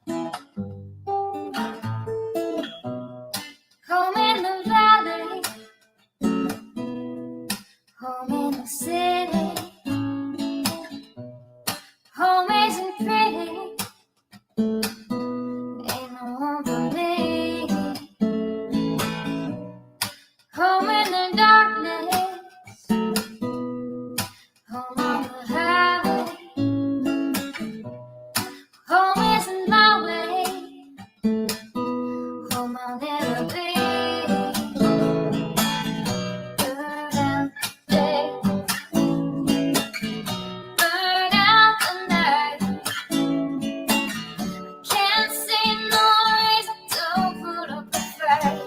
Home in the valley, home in the city. Home isn't pretty, ain't no home for me. Home in the darkness, home on the highway. Home isn't my way, home I'll never be. Burn out the day, burn out the night. Can't see no reason to put up a fight.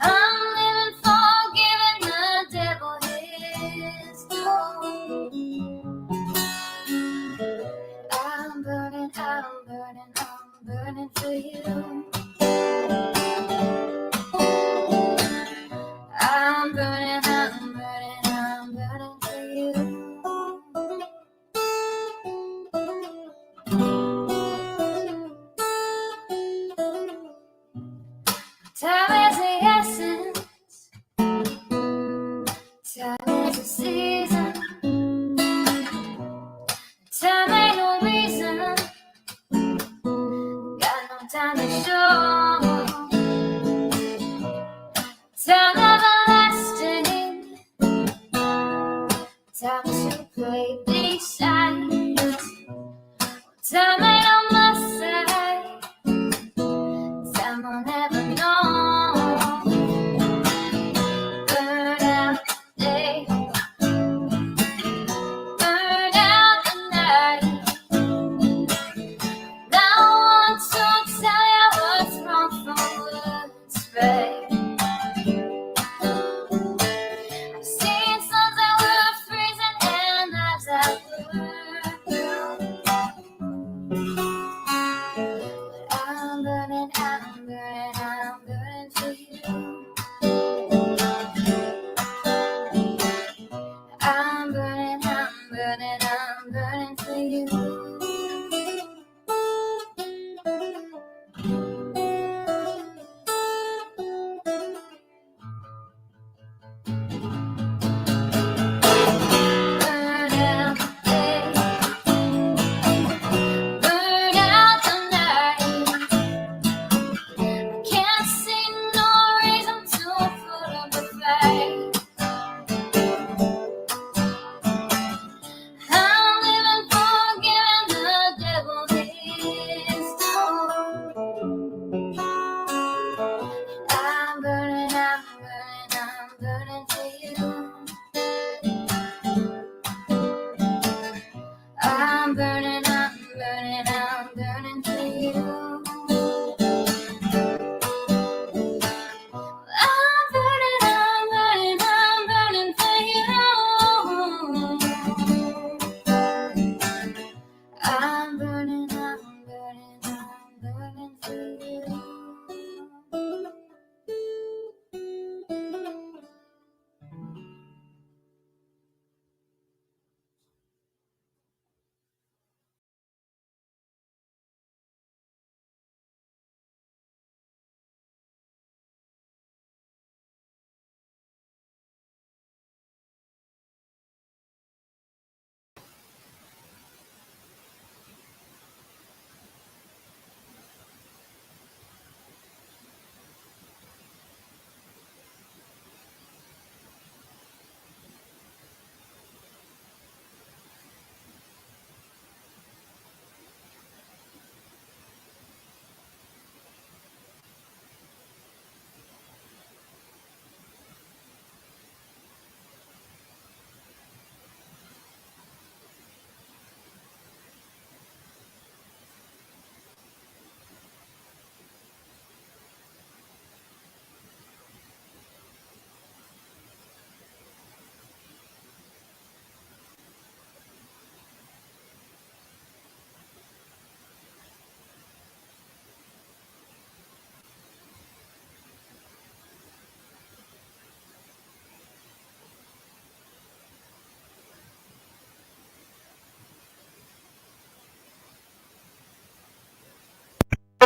I'm living for giving the devil his due. I'm burning, I'm burning, I'm burning for you. I'm burning, I'm burning, I'm burning for you. Time is the essence, time is the season. Time ain't no reason, got no time to show. Time everlasting, time to play these sides. Time ain't on my side, time I'll never know. Burn out the day, burn out the night. Now I want to tell you what's wrong.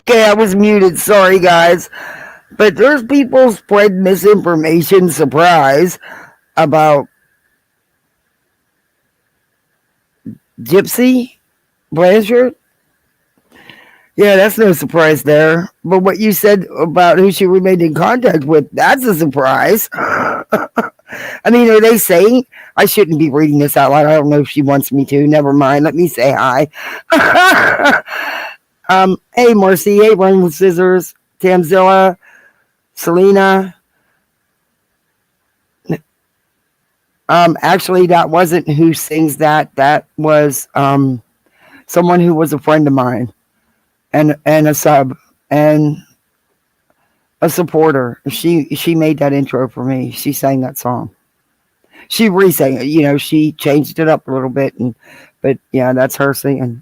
Okay, I was muted. Sorry, guys. But there's people spread misinformation, surprise, about Gypsy Blanchard. Yeah, that's no surprise there. But what you said about who she remained in contact with, that's a surprise. I mean, are they saying I shouldn't be reading this out loud? I don't know if she wants me to. Never mind. Let me say hi. Hey, Marcy. Hey, Running with Scissors. Tamzilla. Selena. Actually, that wasn't who sings that. That was someone who was a friend of mine and a sub and a supporter. She made that intro for me. She sang that song. She re-sang it. You know, she changed it up a little bit, but yeah, that's her singing.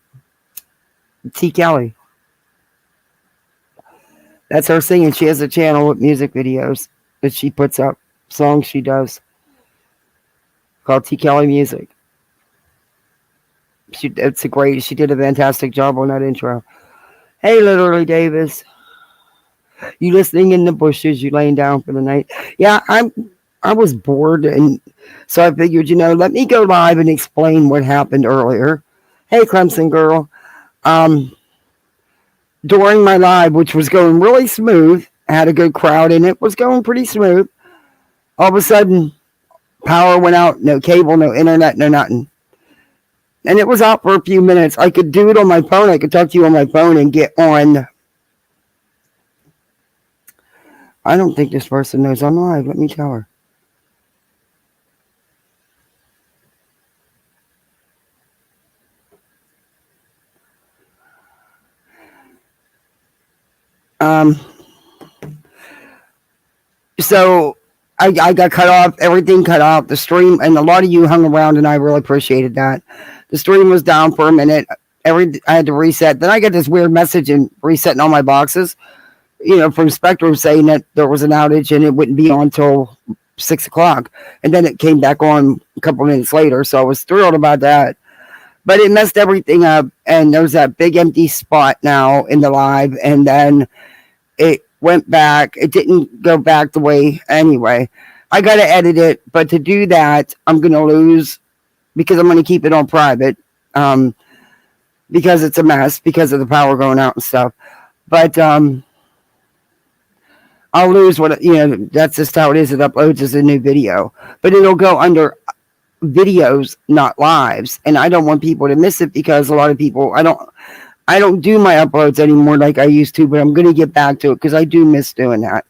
T. Kelly. That's her singing. She has a channel with music videos that she puts up, songs she does called T. Kelly Music. She did a fantastic job on that intro. Hey, literally Davis. You listening in the bushes, you laying down for the night. Yeah, I was bored, and so I figured, let me go live and explain what happened earlier. Hey, Clemson girl. During my live, which was going really smooth, I had a good crowd and it was going pretty smooth. All of a sudden, power went out, no cable, no internet, no nothing. And it was out for a few minutes. I could do it on my phone. I could talk to you on my phone and get on. I don't think this person knows I'm live. Let me tell her. So I got cut off, everything cut off, the stream, and a lot of you hung around, and I really appreciated that. The stream was down for a minute. I had to reset. Then I got this weird message and resetting all my boxes, from Spectrum saying that there was an outage and it wouldn't be on until 6 o'clock. And then it came back on a couple minutes later. So I was thrilled about that. But it messed everything up. And there's that big empty spot now in the live. And then it went back. It didn't go back the way anyway. I got to edit it. But to do that, I'm going to lose because I'm going to keep it on private. Because it's a mess because of the power going out and stuff. But I'll lose that's just how it is. It uploads as a new video. But it'll go under videos, not lives. And I don't want people to miss it because a lot of people, I don't do my uploads anymore like I used to, but I'm going to get back to it because I do miss doing that.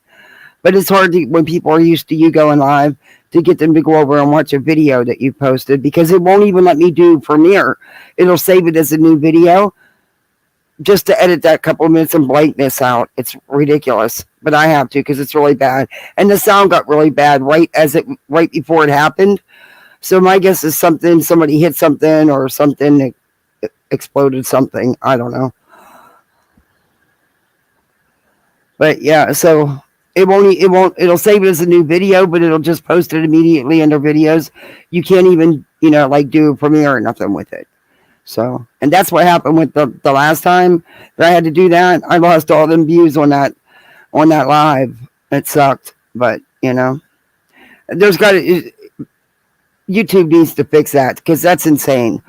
But it's hard when people are used to you going live to get them to go over and watch a video that you posted because it won't even let me do Premiere. It'll save it as a new video just to edit that couple of minutes and blankness out. It's ridiculous, but I have to because it's really bad. And the sound got really bad right before it happened. So my guess is somebody hit something or something exploded something. I don't know. But yeah, so it'll save it as a new video, but it'll just post it immediately under videos. You can't even, do a Premiere or nothing with it. So, and that's what happened with the last time that I had to do that. I lost all them views on that live. It sucked, but YouTube needs to fix that because that's insane.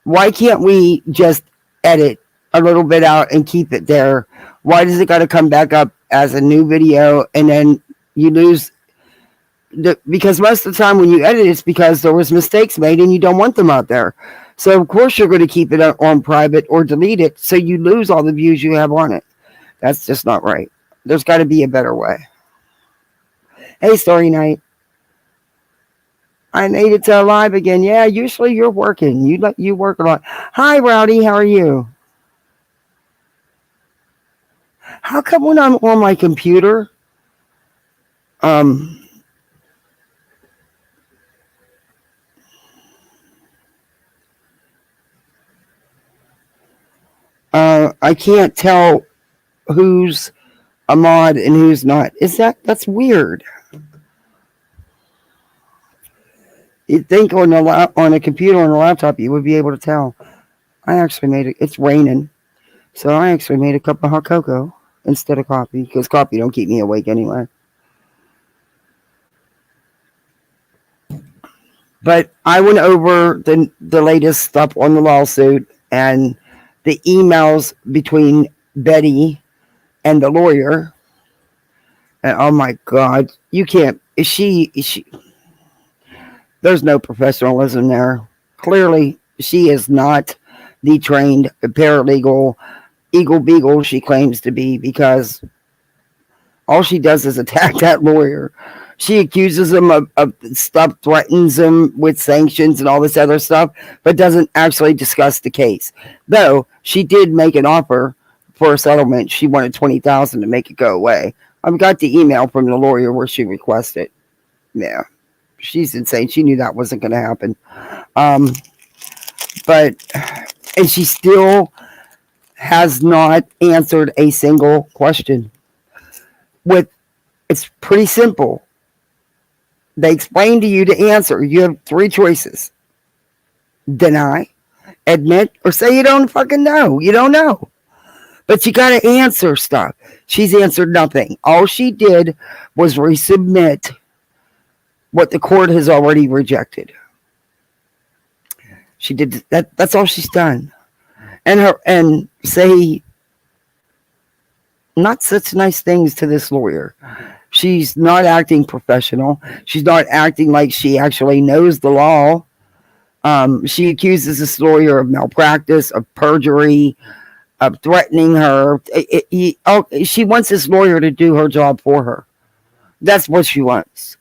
Why can't we just edit a little bit out and keep it there? Why does it got to come back up as a new video and then you lose? Because most of the time when you edit, it's because there was mistakes made and you don't want them out there. So of course you're going to keep it on private or delete it so you lose all the views you have on it. That's just not right. There's got to be a better way. Hey, Story Night. I made it to live again. Yeah, usually you're working. You work a lot. Hi, Rowdy. How are you? How come when I'm on my computer, I can't tell who's a mod and who's not? That's weird. You'd think on a computer or on a laptop you would be able to tell. I actually made it. It's raining. So I actually made a cup of hot cocoa instead of coffee because coffee don't keep me awake anyway. But I went over the latest stuff on the lawsuit and the emails between Betty and the lawyer. And oh my God, you can't. She there's no professionalism there. Clearly, she is not the trained paralegal Eagle Beagle she claims to be because all she does is attack that lawyer. She accuses him of stuff, threatens him with sanctions and all this other stuff, but doesn't actually discuss the case. Though she did make an offer for a settlement. She wanted $20,000 to make it go away. I've got the email from the lawyer where she requested. Yeah, she's insane. She knew that wasn't going to happen. But and she still has not answered a single question. It's pretty simple. They explain to you to answer. You have three choices: deny, admit, or say you don't fucking know. You don't know. But you got to answer stuff. She's answered nothing. All she did was resubmit what the court has already rejected. She did that. That's all she's done. And say not such nice things to this lawyer. She's not acting professional. She's not acting like she actually knows the law. She accuses this lawyer of malpractice, of perjury, of threatening her. She wants this lawyer to do her job for her. That's what she wants.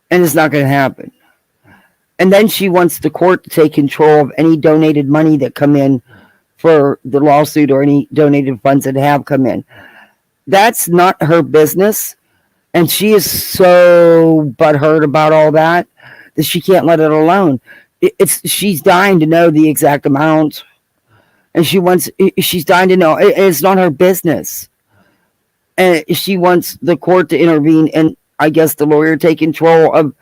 And it's not going to happen. And then she wants the court to take control of any donated money that come in for the lawsuit or any donated funds that have come in. That's not her business. And she is so butthurt about all that she can't let it alone. She's dying to know the exact amount. And she's dying to know. It's not her business. And she wants the court to intervene and I guess the lawyer take control of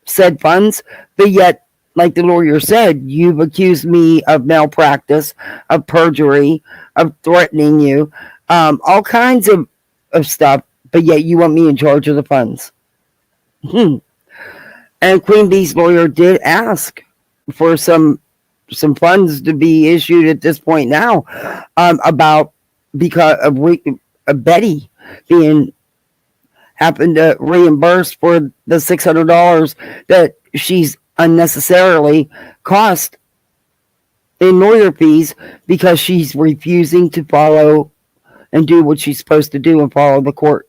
said funds. But yet, like the lawyer said, you've accused me of malpractice, of perjury, of threatening you, all kinds of stuff, but yet you want me in charge of the funds. And Queen Bee's lawyer did ask for some funds to be issued at this point now, because of Betty being happened to reimburse for the $600 that she's unnecessarily cost in lawyer fees because she's refusing to follow and do what she's supposed to do and follow the court.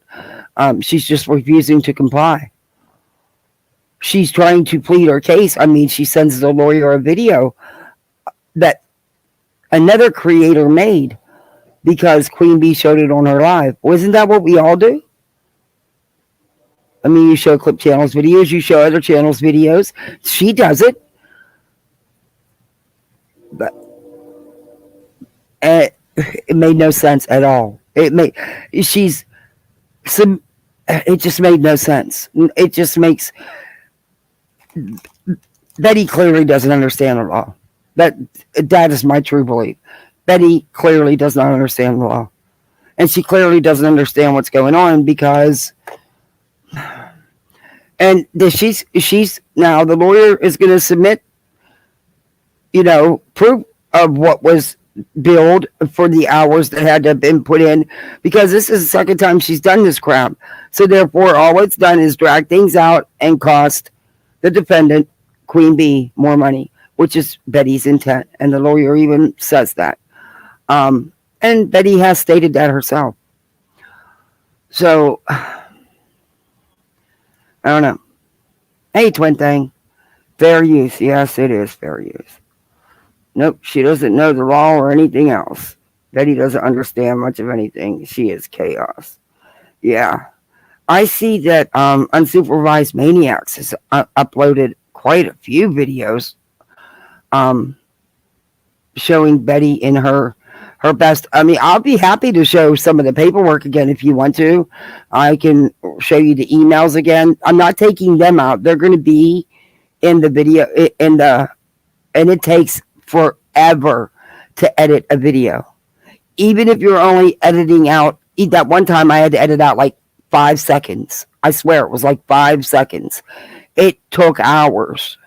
She's just refusing to comply. She's trying to plead her case. I mean, she sends the lawyer a video that another creator made because Queen Bee showed it on her live. Wasn't that what we all do? I mean, you show Clip Channel's videos, you show other channels' videos. She does it. But it made no sense at all. It just made no sense. It just makes Betty clearly doesn't understand the law. That is my true belief. Betty clearly does not understand the law. And she clearly doesn't understand what's going on because she's now the lawyer is going to submit, proof of what was billed for the hours that had to have been put in because this is the second time she's done this crap. So therefore, all it's done is drag things out and cost the defendant, Queen Bee, more money, which is Betty's intent. And the lawyer even says that. And Betty has stated that herself. So, I don't know. Hey, twin thing. Fair use. Yes, it is fair use. Nope, she doesn't know the law or anything else. Betty doesn't understand much of anything. She is chaos. Yeah. I see that Unsupervised Maniacs has uploaded quite a few videos showing Betty in her best. I mean, I'll be happy to show some of the paperwork again if you want to. I can show you the emails again. I'm not taking them out. They're going to be in the video and it takes forever to edit a video. even if you're only editing out, that one time I had to edit out like 5 seconds. I swear it was like 5 seconds. It took hours.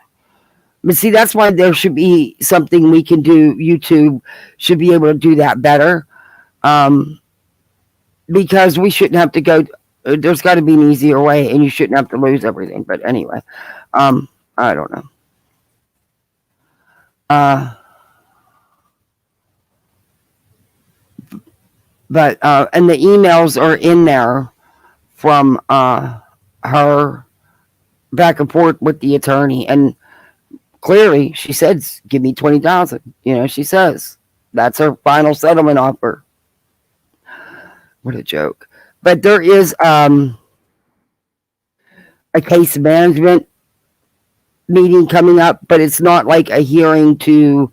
But see, that's why there should be something we can do. YouTube should be able to do that better. Because we shouldn't have to go. There's got to be an easier way, and you shouldn't have to lose everything. But anyway, I don't know. But and the emails are in there from her back and forth with the attorney, and clearly she said, "Give me 20,000." She says that's her final settlement offer. What a joke! But there is a case management meeting coming up, but it's not like a hearing to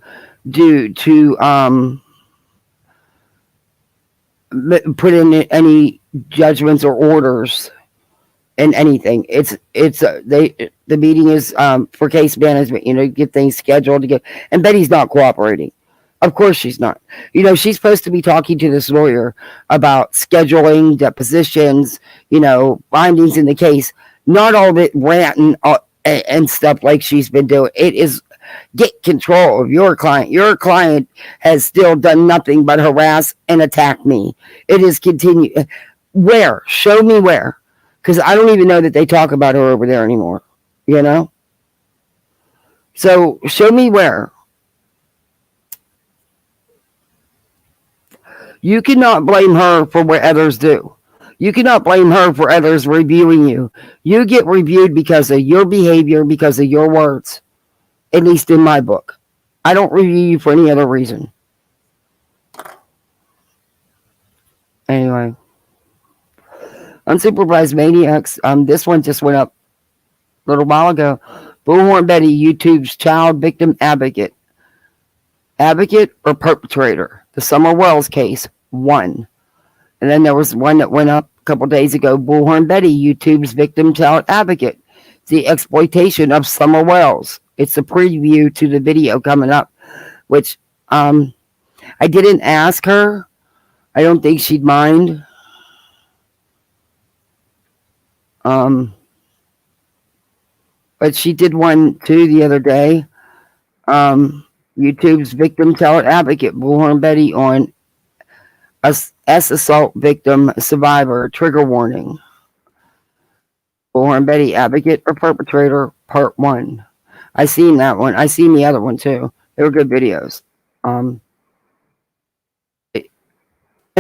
put in any judgments or orders in anything. The meeting is for case management. Get things scheduled to get. And Betty's not cooperating. Of course she's not. She's supposed to be talking to this lawyer about scheduling depositions. Findings in the case. Not all of it ranting and stuff like she's been doing. It is get control of your client. Your client has still done nothing but harass and attack me. It is continued. Where? Show me where. Because I don't even know that they talk about her over there anymore. So show me where. You cannot blame her for what others do. You cannot blame her for others reviewing you. You get reviewed because of your behavior, because of your words. At least in my book. I don't review you for any other reason. Anyway. Unsupervised maniacs. This one just went up a little while ago. Bullhorn Betty, YouTube's child victim advocate. Advocate or perpetrator? The Summer Wells case, 1. And then there was one that went up a couple days ago. Bullhorn Betty, YouTube's victim child advocate. The exploitation of Summer Wells. It's a preview to the video coming up, which I didn't ask her. I don't think she'd mind. But she did one too the other day. YouTube's victim child advocate, Bullhorn Betty, on S assault victim survivor, trigger warning. Bullhorn Betty, advocate or perpetrator, part 1. I seen that one. I seen the other one too. They were good videos. And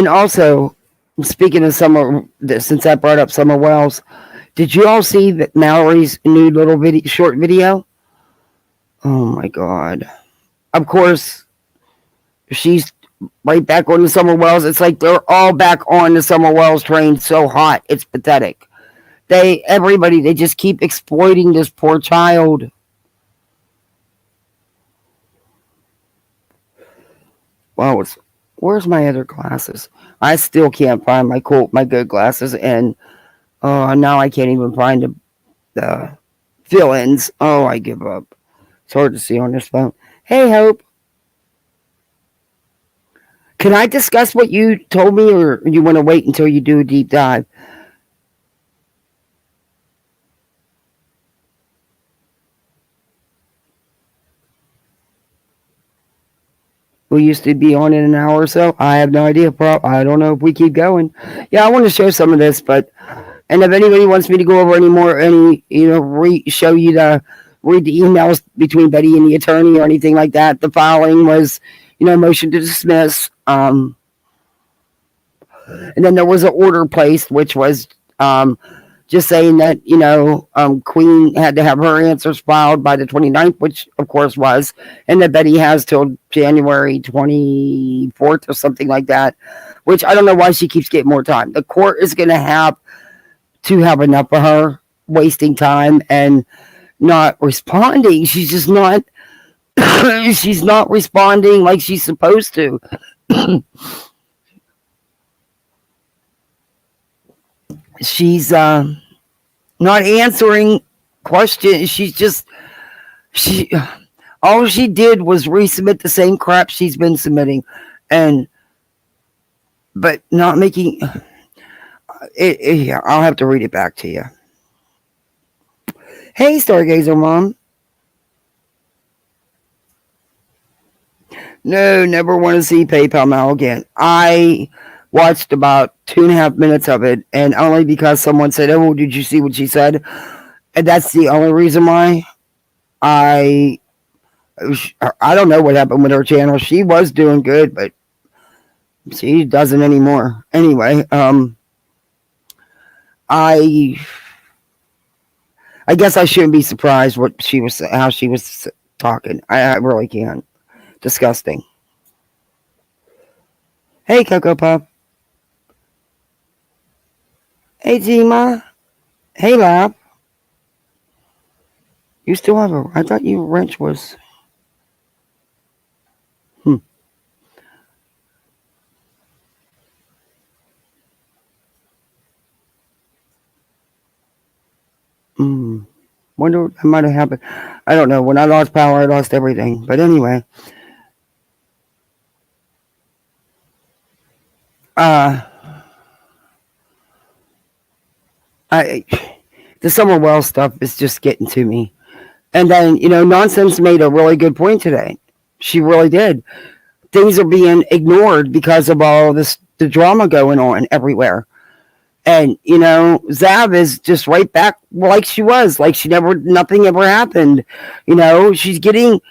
also, speaking of since I brought up Summer Wells, did you all see that Mallory's new little short video? Oh my God. Of course, she's right back on the Summer Wells. It's like they're all back on the Summer Wells train. So hot. It's pathetic. They just keep exploiting this poor child. Wow, where's my other glasses? I still can't find my good glasses, and now I can't even find the fill-ins. Oh, I give up. It's hard to see on this phone. Hey, Hope. Can I discuss what you told me, or you want to wait until you do a deep dive? We used to be on in an hour or so. I have no idea. I don't know if we keep going. Yeah, I want to show some of this, and if anybody wants me to go over any more, read the emails between Betty and the attorney or anything like that. The filing was, motion to dismiss. And then there was an order placed, which was just saying that, Queen had to have her answers filed by the 29th, which of course was, and that Betty has till January 24th or something like that, which I don't know why she keeps getting more time. The court is going to have enough of her wasting time and not responding. She's just not, she's not responding like she's supposed to. She's not answering questions. All she did was resubmit the same crap she's been submitting. And but not making yeah, I'll have to read it back to you. Hey, Stargazer Mom. No, never want to see PayPal now again. I watched about 2.5 minutes of it, and only because someone said, "Oh, did you see what she said?" And that's the only reason why I. I don't know what happened with her channel. She was doing good, but she doesn't anymore. Anyway, I I guess I shouldn't be surprised what she was how she was talking. I really can't. Disgusting. Hey, Cocoa Puff. Hey, Tima. Hey, Lab. You still have a. I thought your wrench was. Hmm. Hmm. Wonder what might have happened. I don't know. When I lost power, I lost everything. But anyway, uh, I the Summer Wells stuff is just getting to me. And then Nonsense made a really good point today. She really did. Things are being ignored because of all this the drama going on everywhere. And Zav is just right back like she was, like nothing ever happened. She's getting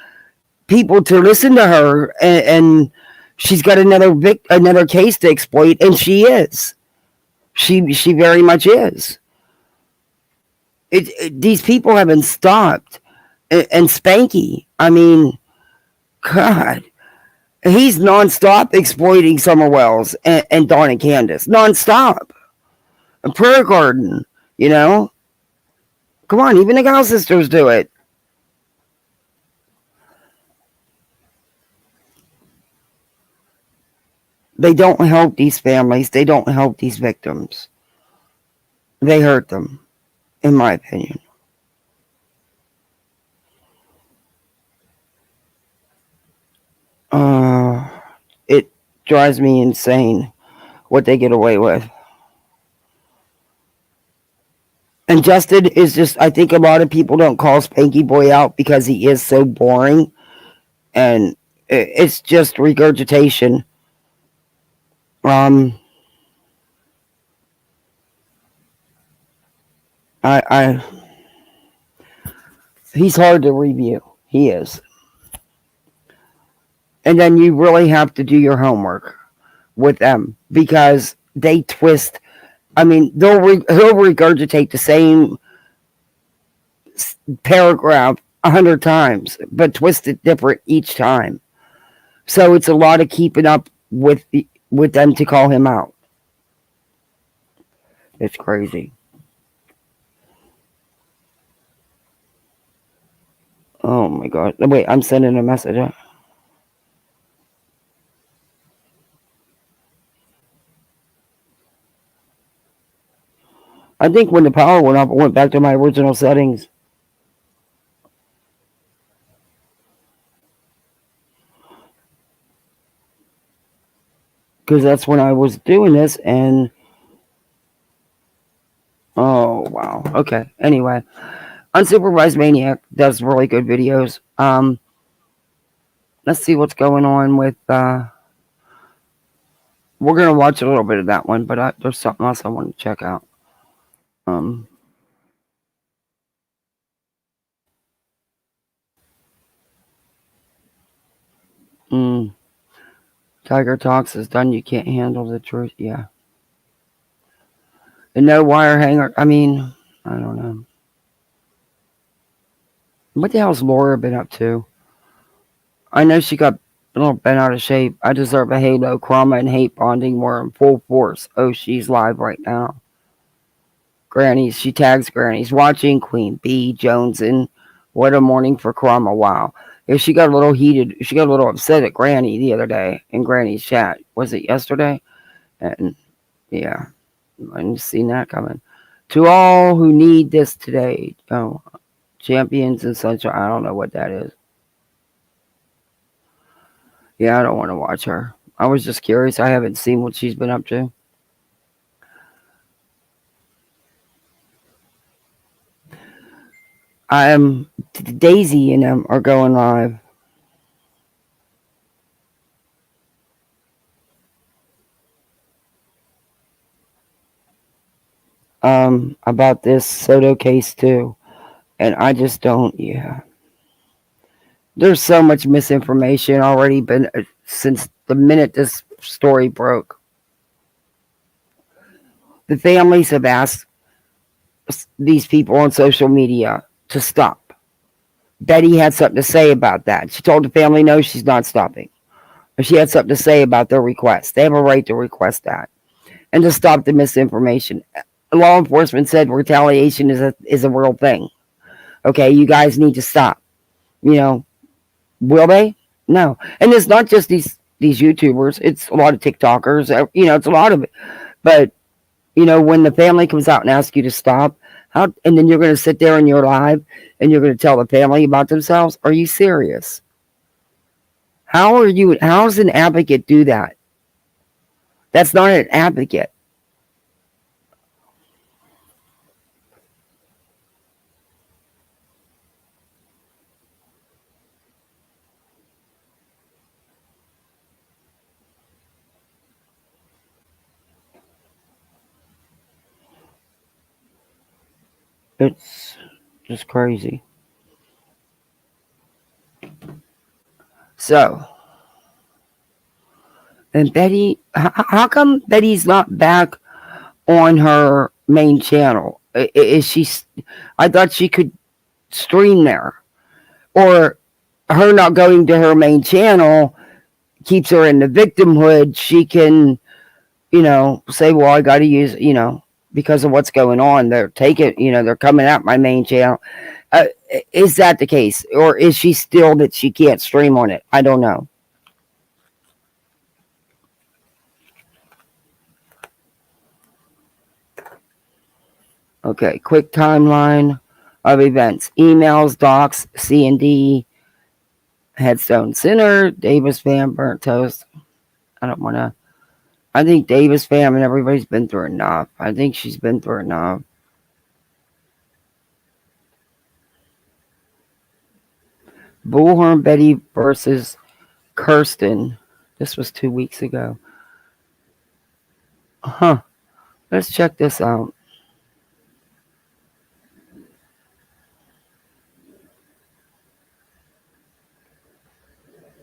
people to listen to her, and she's got another case to exploit, and she is. She very much is. These people haven't stopped, and Spanky. I mean, God, he's nonstop exploiting Summer Wells and Dawn and Candace, nonstop. A prayer garden, you know. Come on, even the Gal sisters do it. They don't help these families. They don't help these victims. They hurt them, in my opinion. Uh, it drives me insane what they get away with. And Justin is just, I think a lot of people don't call Spanky Boy out because he is so boring. And it's just regurgitation. Um, I he's hard to review. He is. And then you really have to do your homework with them because they twist. I mean, he'll regurgitate the same paragraph 100 times, but twist it different each time. So it's a lot of keeping up with them to call him out. It's crazy. Oh my god! Wait, I'm sending a message. I think when the power went off, I went back to my original settings. Because that's when I was doing this, and oh wow, okay. Anyway, Unsupervised Maniac does really good videos. Let's see what's going on with. We're gonna watch a little bit of that one, but there's something else I want to check out. Um, mm, Tiger Talks is done. You can't handle the truth. Yeah. And no wire hanger. I mean, I don't know. What the hell's Laura been up to? I know she got a little bent out of shape. I deserve a halo. Trauma and hate bonding were in full force. Oh, she's live right now. Granny's. She tags Granny's. Watching Queen B. Jones and what a morning for Krama. Wow. If she got a little heated, she got a little upset at Granny the other day in Granny's chat. Was it yesterday? And yeah, I didn't see that coming. To all who need this today. Oh, champions and such. I don't know what that is. Yeah, I don't want to watch her. I was just curious. I haven't seen what she's been up to. I am Daisy and them are going live about this Soto case too, and I just don't. Yeah, there's so much misinformation already been since the minute this story broke. The families have asked these people on social media to stop. Betty had something to say about that. She told the family, no, she's not stopping. But she had something to say about their request. They have a right to request that and to stop the misinformation. Law enforcement said retaliation is a real thing. Okay, you guys need to stop. You know, will they? No. And it's not just these YouTubers. It's a lot of TikTokers. It's a lot of it. But when the family comes out and asks you to stop, and then you're going to sit there in your live and you're going to tell the family about themselves? Are you serious? How's an advocate do that? That's not an advocate. It's just crazy. So, and Betty, how come Betty's not back on her main channel? Is she? I thought she could stream there, or her not going to her main channel keeps her in the victimhood. She can, say, well, I got to use, because of what's going on. They're taking, they're coming at my main channel. Is that the case, or is she still that she can't stream on it? I don't know. Okay, quick timeline of events: emails, docs, C&D, Headstone Center, Davis fam, burnt toast. I don't want to. I think Davis fam and everybody's been through enough. I think she's been through enough. Bullhorn Betty versus Kirsten. This was 2 weeks ago. Huh. Let's check this out.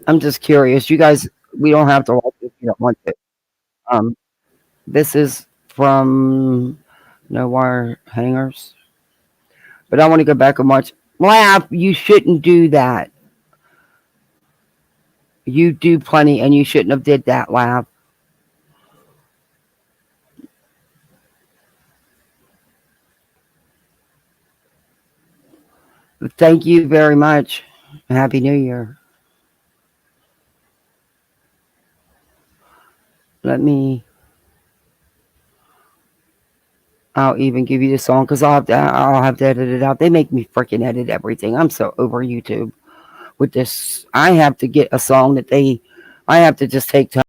I'm just curious. You guys, we don't have to watch it if you don't want it. Um, this is from No Wire Hangers. But I want to go back and watch. Laugh. You shouldn't do that. You do plenty, and you shouldn't have did that. Laugh. Thank you very much. Happy New Year. Let me. I'll even give you the song because I'll have to edit it out. They make me freaking edit everything. I'm so over YouTube with this. I have to get a song that they. I have to just take time.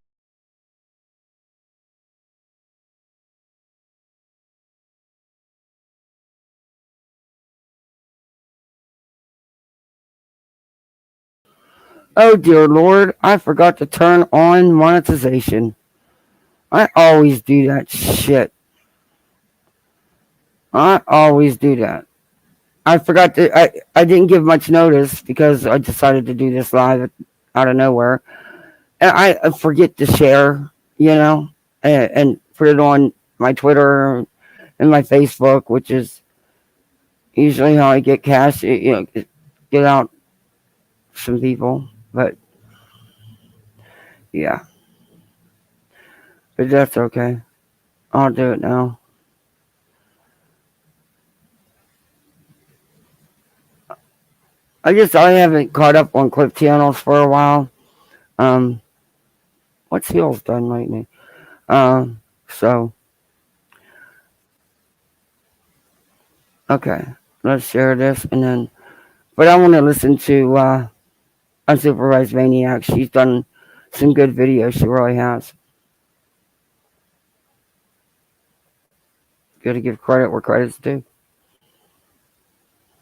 Oh dear Lord, I forgot to turn on monetization. I always do that shit. I always do that. I forgot to. I didn't give much notice because I decided to do this live out of nowhere, and I forget to share. And put it on my Twitter and my Facebook, which is usually how I get cash. Get out some people, but yeah, but that's okay. I'll do it now. I haven't caught up on clip channels for a while. Um, what's Heels done lately? So okay, let's share this and then. But I want to listen to Unsupervised Maniac. She's done Some good videos she really has. Got to give credit where credit's due.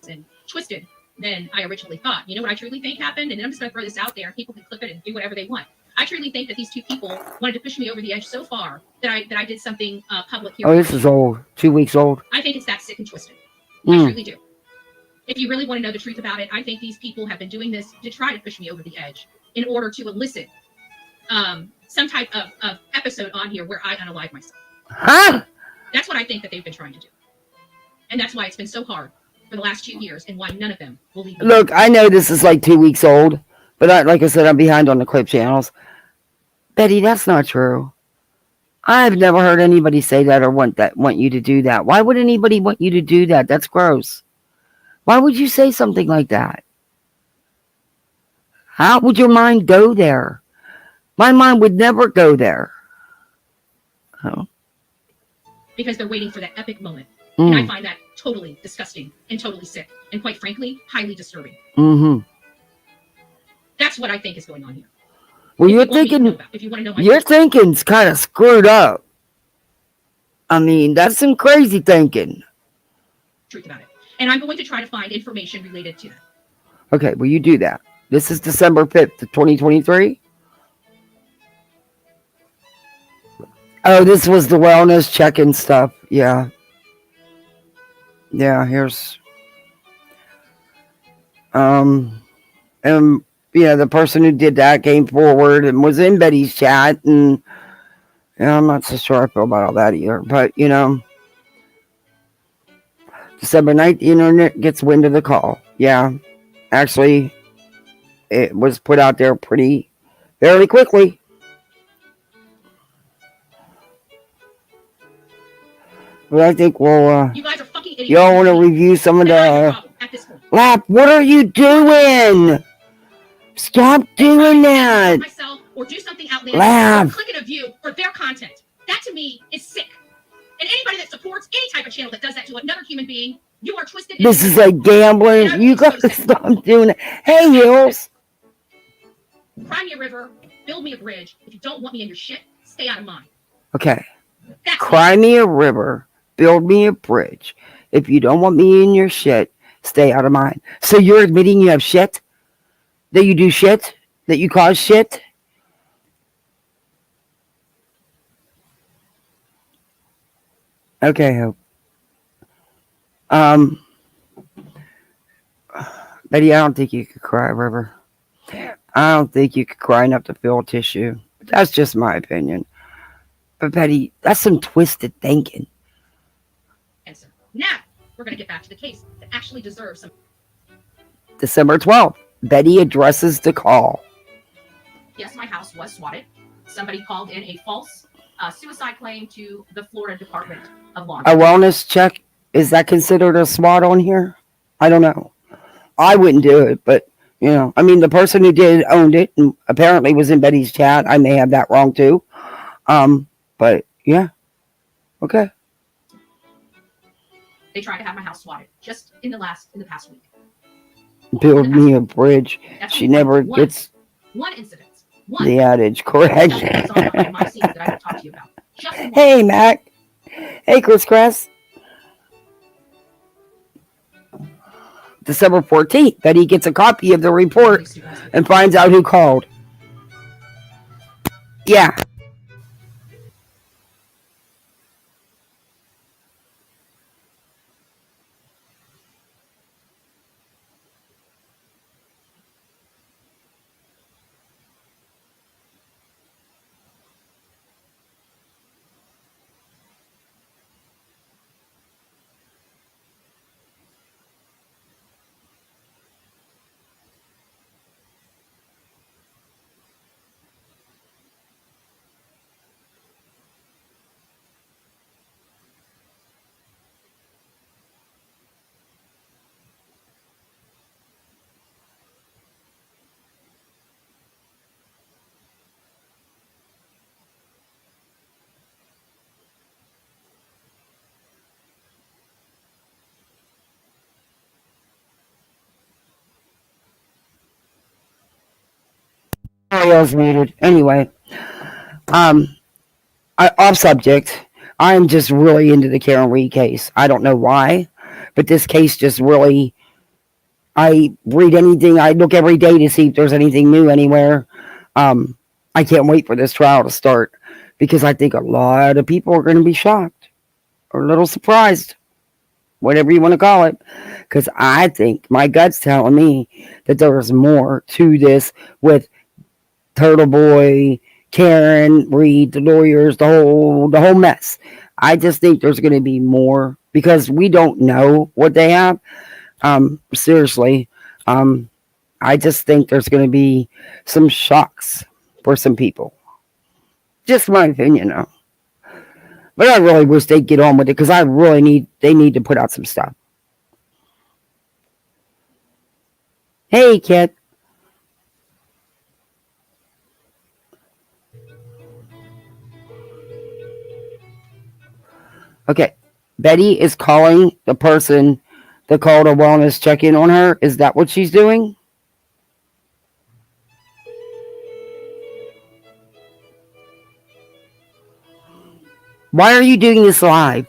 And twisted than I originally thought. You know what I truly think happened? And I'm just going to throw this out there. People can clip it and do whatever they want. I truly think that these two people wanted to push me over the edge so far that I did something public here. Oh, this is old. 2 weeks old. I think it's that sick and twisted. I truly do. If you really want to know the truth about it, I think these people have been doing this to try to push me over the edge in order to elicit some type of episode on here where I unalive myself. Huh? That's what I think that they've been trying to do. And that's why it's been so hard for the last 2 years and why none of them will leave me. Look, I know this is like 2 weeks old, but like I said, I'm behind on the clip channels. Betty, that's not true. I've never heard anybody say that or want you to do that. Why would anybody want you to do that? That's gross. Why would you say something like that? How would your mind go there? My mind would never go there. Oh. Because they're waiting for that epic moment. And I find that totally disgusting and totally sick. And quite frankly, highly disturbing. Mm-hmm. That's what I think is going on here. Well, you're thinking, if you want to know my your thinking's kind of screwed up. I mean, that's some crazy thinking. Truth about it. And I'm going to try to find information related to that. Okay, well, you do that. This is December 5th, 2023. Oh, this was the wellness check-in stuff. Yeah. Yeah, here's... And yeah, the person who did that came forward and was in Betty's chat, and I'm not so sure I feel about all that either. But December 9th, the internet gets wind of the call. Yeah, actually, it was put out there fairly quickly. But I think you guys are fucking idiots. Y'all want to review some of the... Lap, what are you doing? Stop doing that. Myself or do something outlandish. Lap. Or click a view for their content. That to me is sick. And anybody that supports any type of channel that does that to another human being, you are twisted. This is like gambling. You gotta stop doing it. Hey, Hills. Cry me a river, build me a bridge. If you don't want me in your shit, stay out of mine. Okay. Cry me a river, build me a bridge. If you don't want me in your shit, stay out of mine. So you're admitting you have shit? That you do shit? That you cause shit? Okay, Hope. Betty, I don't think you could cry, River. I don't think you could cry enough to feel tissue. That's just my opinion. But Betty, that's some twisted thinking. Now, we're going to get back to the case that actually deserves some. December 12th, Betty addresses the call. Yes, my house was swatted. Somebody called in a false suicide claim to the Florida Department of Law Enforcement. A wellness check, is that considered a SWAT on here? I don't know. I wouldn't do it, but, I mean, the person who did owned it and apparently was in Betty's chat. I may have that wrong, too. But, yeah. Okay. They tried to have my house swatted just in the past week. Build me a bridge. She never gets one incident. The adage, correct? Hey, Mac. Hey, Chris Cress. December 14th, Betty gets a copy of the report and finds out who called. Yeah. Sorry, I was muted. Anyway, um, off subject. I am just really into the Karen Reed case. I don't know why, but this case just really. I read anything. I look every day to see if there's anything new anywhere. Um, I can't wait for this trial to start because I think a lot of people are going to be shocked or a little surprised, whatever you want to call it, because I think my gut's telling me that there is more to this with Turtle Boy, Karen Reed, the lawyers, the whole mess. I just think there's going to be more because we don't know what they have. Seriously, I just think there's going to be some shocks for some people. Just my opinion, though. But I really wish they'd get on with it because they need to put out some stuff. Hey, kid. Okay. Betty is calling the person that called a wellness check-in on her. Is that what she's doing? Why are you doing this live?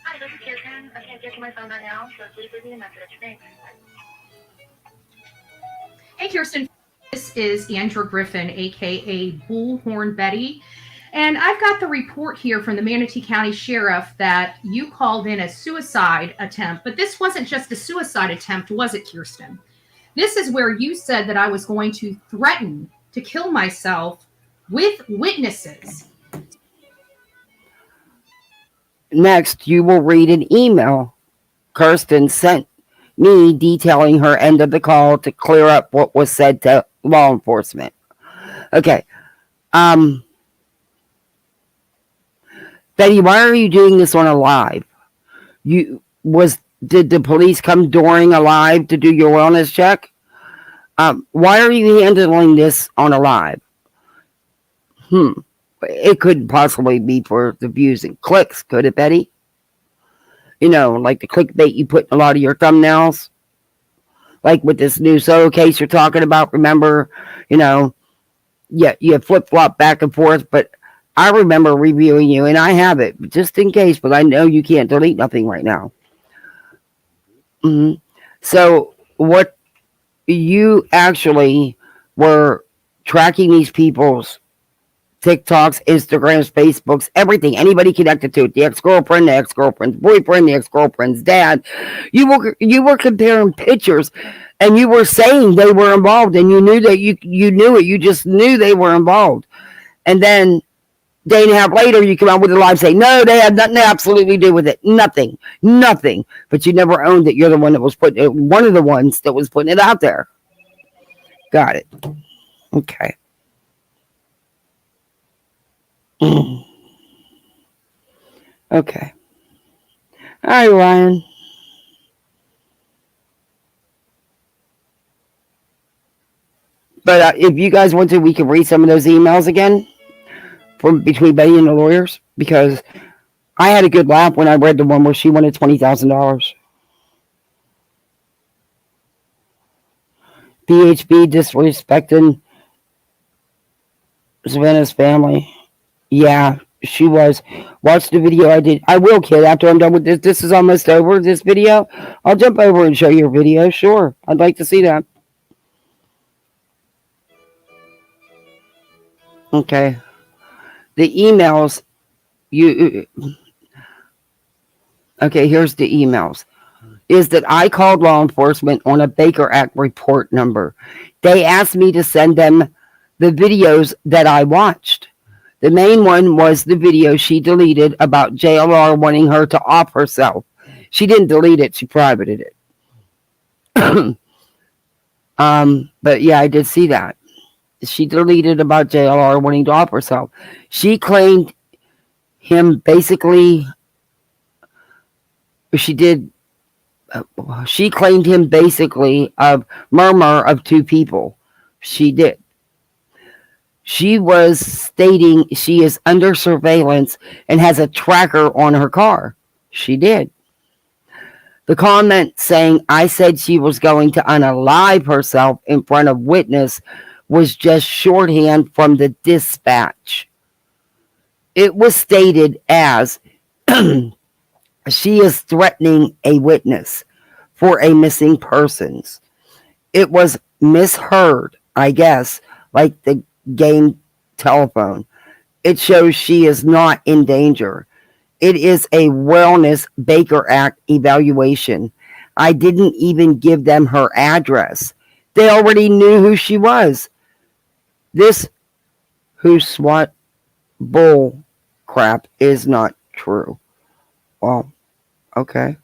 Hi, this is Kirsten. I can't get to my phone right now, so please leave me a message. Thanks. Hey, Kirsten. This is Andrew Griffin, aka Bullhorn Betty. And I've got the report here from the Manatee County Sheriff that you called in a suicide attempt. But this wasn't just a suicide attempt, was it, Kirsten? This is where you said that I was going to threaten to kill myself with witnesses. Next, you will read an email Kirsten sent me detailing her end of the call to clear up what was said to law enforcement. Okay. Betty, why are you doing this on a live? Did the police come during a live to do your wellness check? Why are you handling this on a live? It couldn't possibly be for the views and clicks, could it, Betty? You know, like the clickbait you put in a lot of your thumbnails. Like with this new Soto case you're talking about, remember, you flip-flop back and forth, but I remember reviewing you, and I have it, just in case, but I know you can't delete nothing right now. So, what you actually were tracking these people's TikToks, Instagrams, Facebooks, everything, anybody connected to it, the ex-girlfriend, the ex-girlfriend's boyfriend, the ex-girlfriend's dad. You were comparing pictures, and you were saying they were involved, and you knew that you knew it. You just knew they were involved. And then day and a half later, you come out with a live saying, no, they had nothing to absolutely do with it. Nothing. But you never owned that you're the one that was one of the ones that was putting it out there. Got it. Okay. Okay. All right, Ryan. But if you guys want to, we can read some of those emails again from between Betty and the lawyers, because I had a good laugh when I read the one where she wanted $20,000. BHB disrespecting Savanah's family. Yeah, she was. Watch the video I did. I will, kid, after I'm done with this. This is almost over, this video. I'll jump over and show your video. Sure. I'd like to see that. Okay. The emails, okay, here's the emails. Is that I called law enforcement on a Baker Act report number. They asked me to send them the videos that I watched. The main one was the video she deleted about JLR wanting her to off herself. She didn't delete it, she privated it. But yeah, I did see that. She deleted about JLR wanting to off herself. She claimed him basically, she claimed him basically of murmur of two people. She did. She was stating she is under surveillance and has a tracker on her car. She did. The comment saying, I said she was going to unalive herself in front of witness was just shorthand from the dispatch. It was stated as she is threatening a witness for a missing persons. It was misheard, I guess, like the game telephone. It shows she is not in danger. It is a Wellness Baker Act evaluation. I didn't even give them her address. They already knew who she was. This who SWAT bull crap is not true. Well, okay.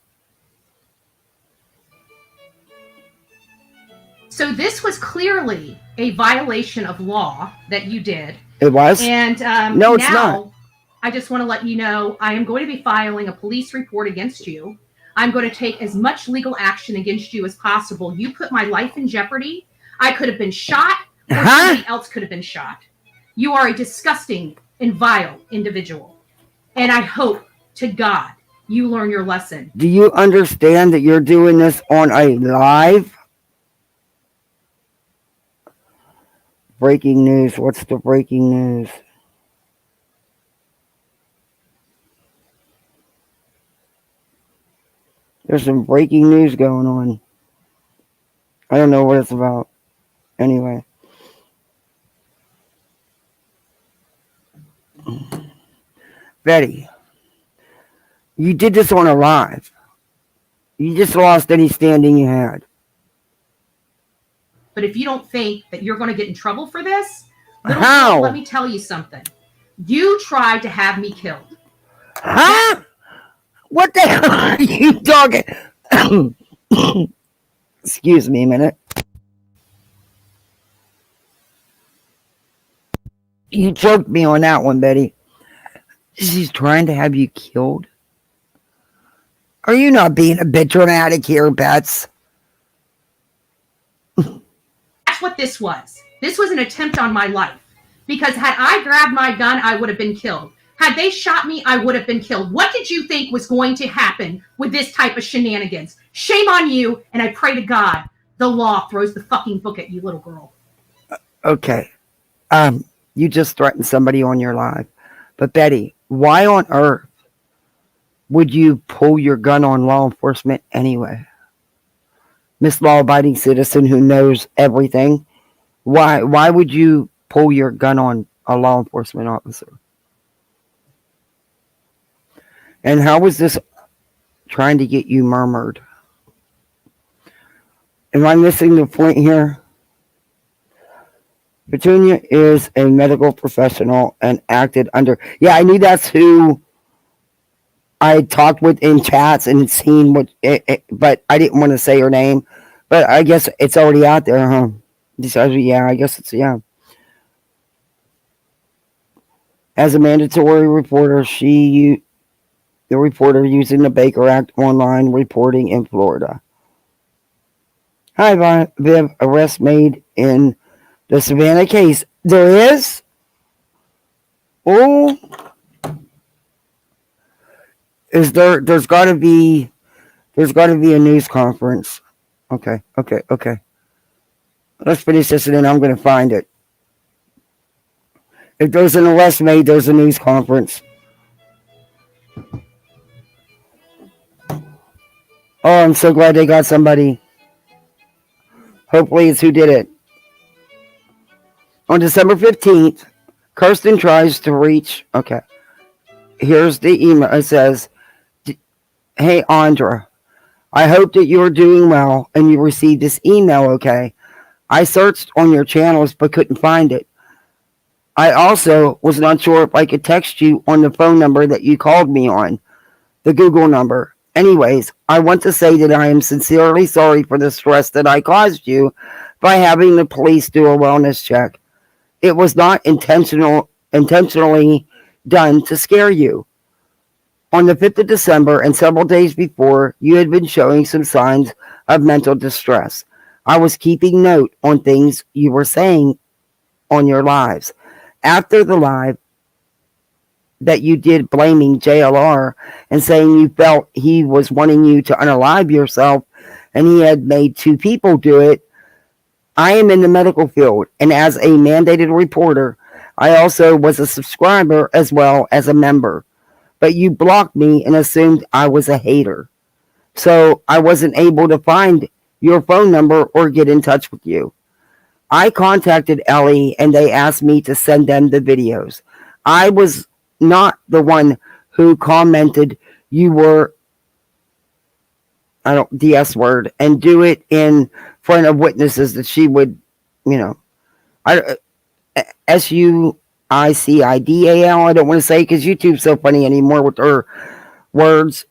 So this was clearly a violation of law that you did. It was? And no, it's now, not. I just want to let you know I am going to be filing a police report against you. I'm going to take as much legal action against you as possible. You put my life in jeopardy. I could have been shot, or somebody else could have been shot. You are a disgusting and vile individual. And I hope to God you learn your lesson. Do you understand that you're doing this on a live? Breaking news. What's the breaking news? There's some breaking news going on. I don't know what it's about. Anyway. Betty, you did this on a live. You just lost any standing you had. But if you don't think that you're going to get in trouble for this, how? Let me tell you something. You tried to have me killed. Huh? What the hell are you talking? Excuse me a minute. You choked me on that one, Betty. She's trying to have you killed? Are you not being a bit dramatic here, Bets? That's what this was. This was an attempt on my life. Because had I grabbed my gun, I would have been killed. Had they shot me, I would have been killed. What did you think was going to happen with this type of shenanigans? Shame on you, and I pray to God the law throws the fucking book at you, little girl. Okay. You just threatened somebody on your live. But Betty, why on earth would you pull your gun on law enforcement anyway? Miss Law-abiding citizen who knows everything. Why would you pull your gun on a law enforcement officer? And how was this trying to get you murmured? Am I missing the point here? Petunia is a medical professional and acted under... Yeah, I knew that's who I talked with in chats and seen what... but I didn't want to say her name. But I guess it's already out there, huh? Yeah, I guess it's... Yeah. As a mandatory reporter, the reporter using the Baker Act online reporting in Florida. Hi, Viv. Arrest made in the Savanah case. There is? Oh. There's got to be a news conference. Okay. Let's finish this and then I'm going to find it. If there's an arrest made, there's a news conference. Oh, I'm so glad they got somebody. Hopefully it's who did it. On December 15th, Kirsten tries to reach... Okay. Here's the email. It says, "Hey, Andra, I hope that you are doing well and you received this email okay. I searched on your channels but couldn't find it. I also was not sure if I could text you on the phone number that you called me on, the Google number. Anyways, I want to say that I am sincerely sorry for the stress that I caused you by having the police do a wellness check. It was not intentionally done to scare you. On the 5th of December and several days before, you had been showing some signs of mental distress. I was keeping note on things you were saying on your lives. After the live that you did blaming JLR and saying you felt he was wanting you to unalive yourself and he had made 2 people do it, I am in the medical field, and as a mandated reporter, I also was a subscriber as well as a member. But you blocked me and assumed I was a hater. So I wasn't able to find your phone number or get in touch with you. I contacted Ellie and they asked me to send them the videos. I was not the one who commented you were, I don't, the S word, and do it in front of witnesses that she would, you know, I, SUICIDAL, I don't want to say because YouTube's so funny anymore with her words,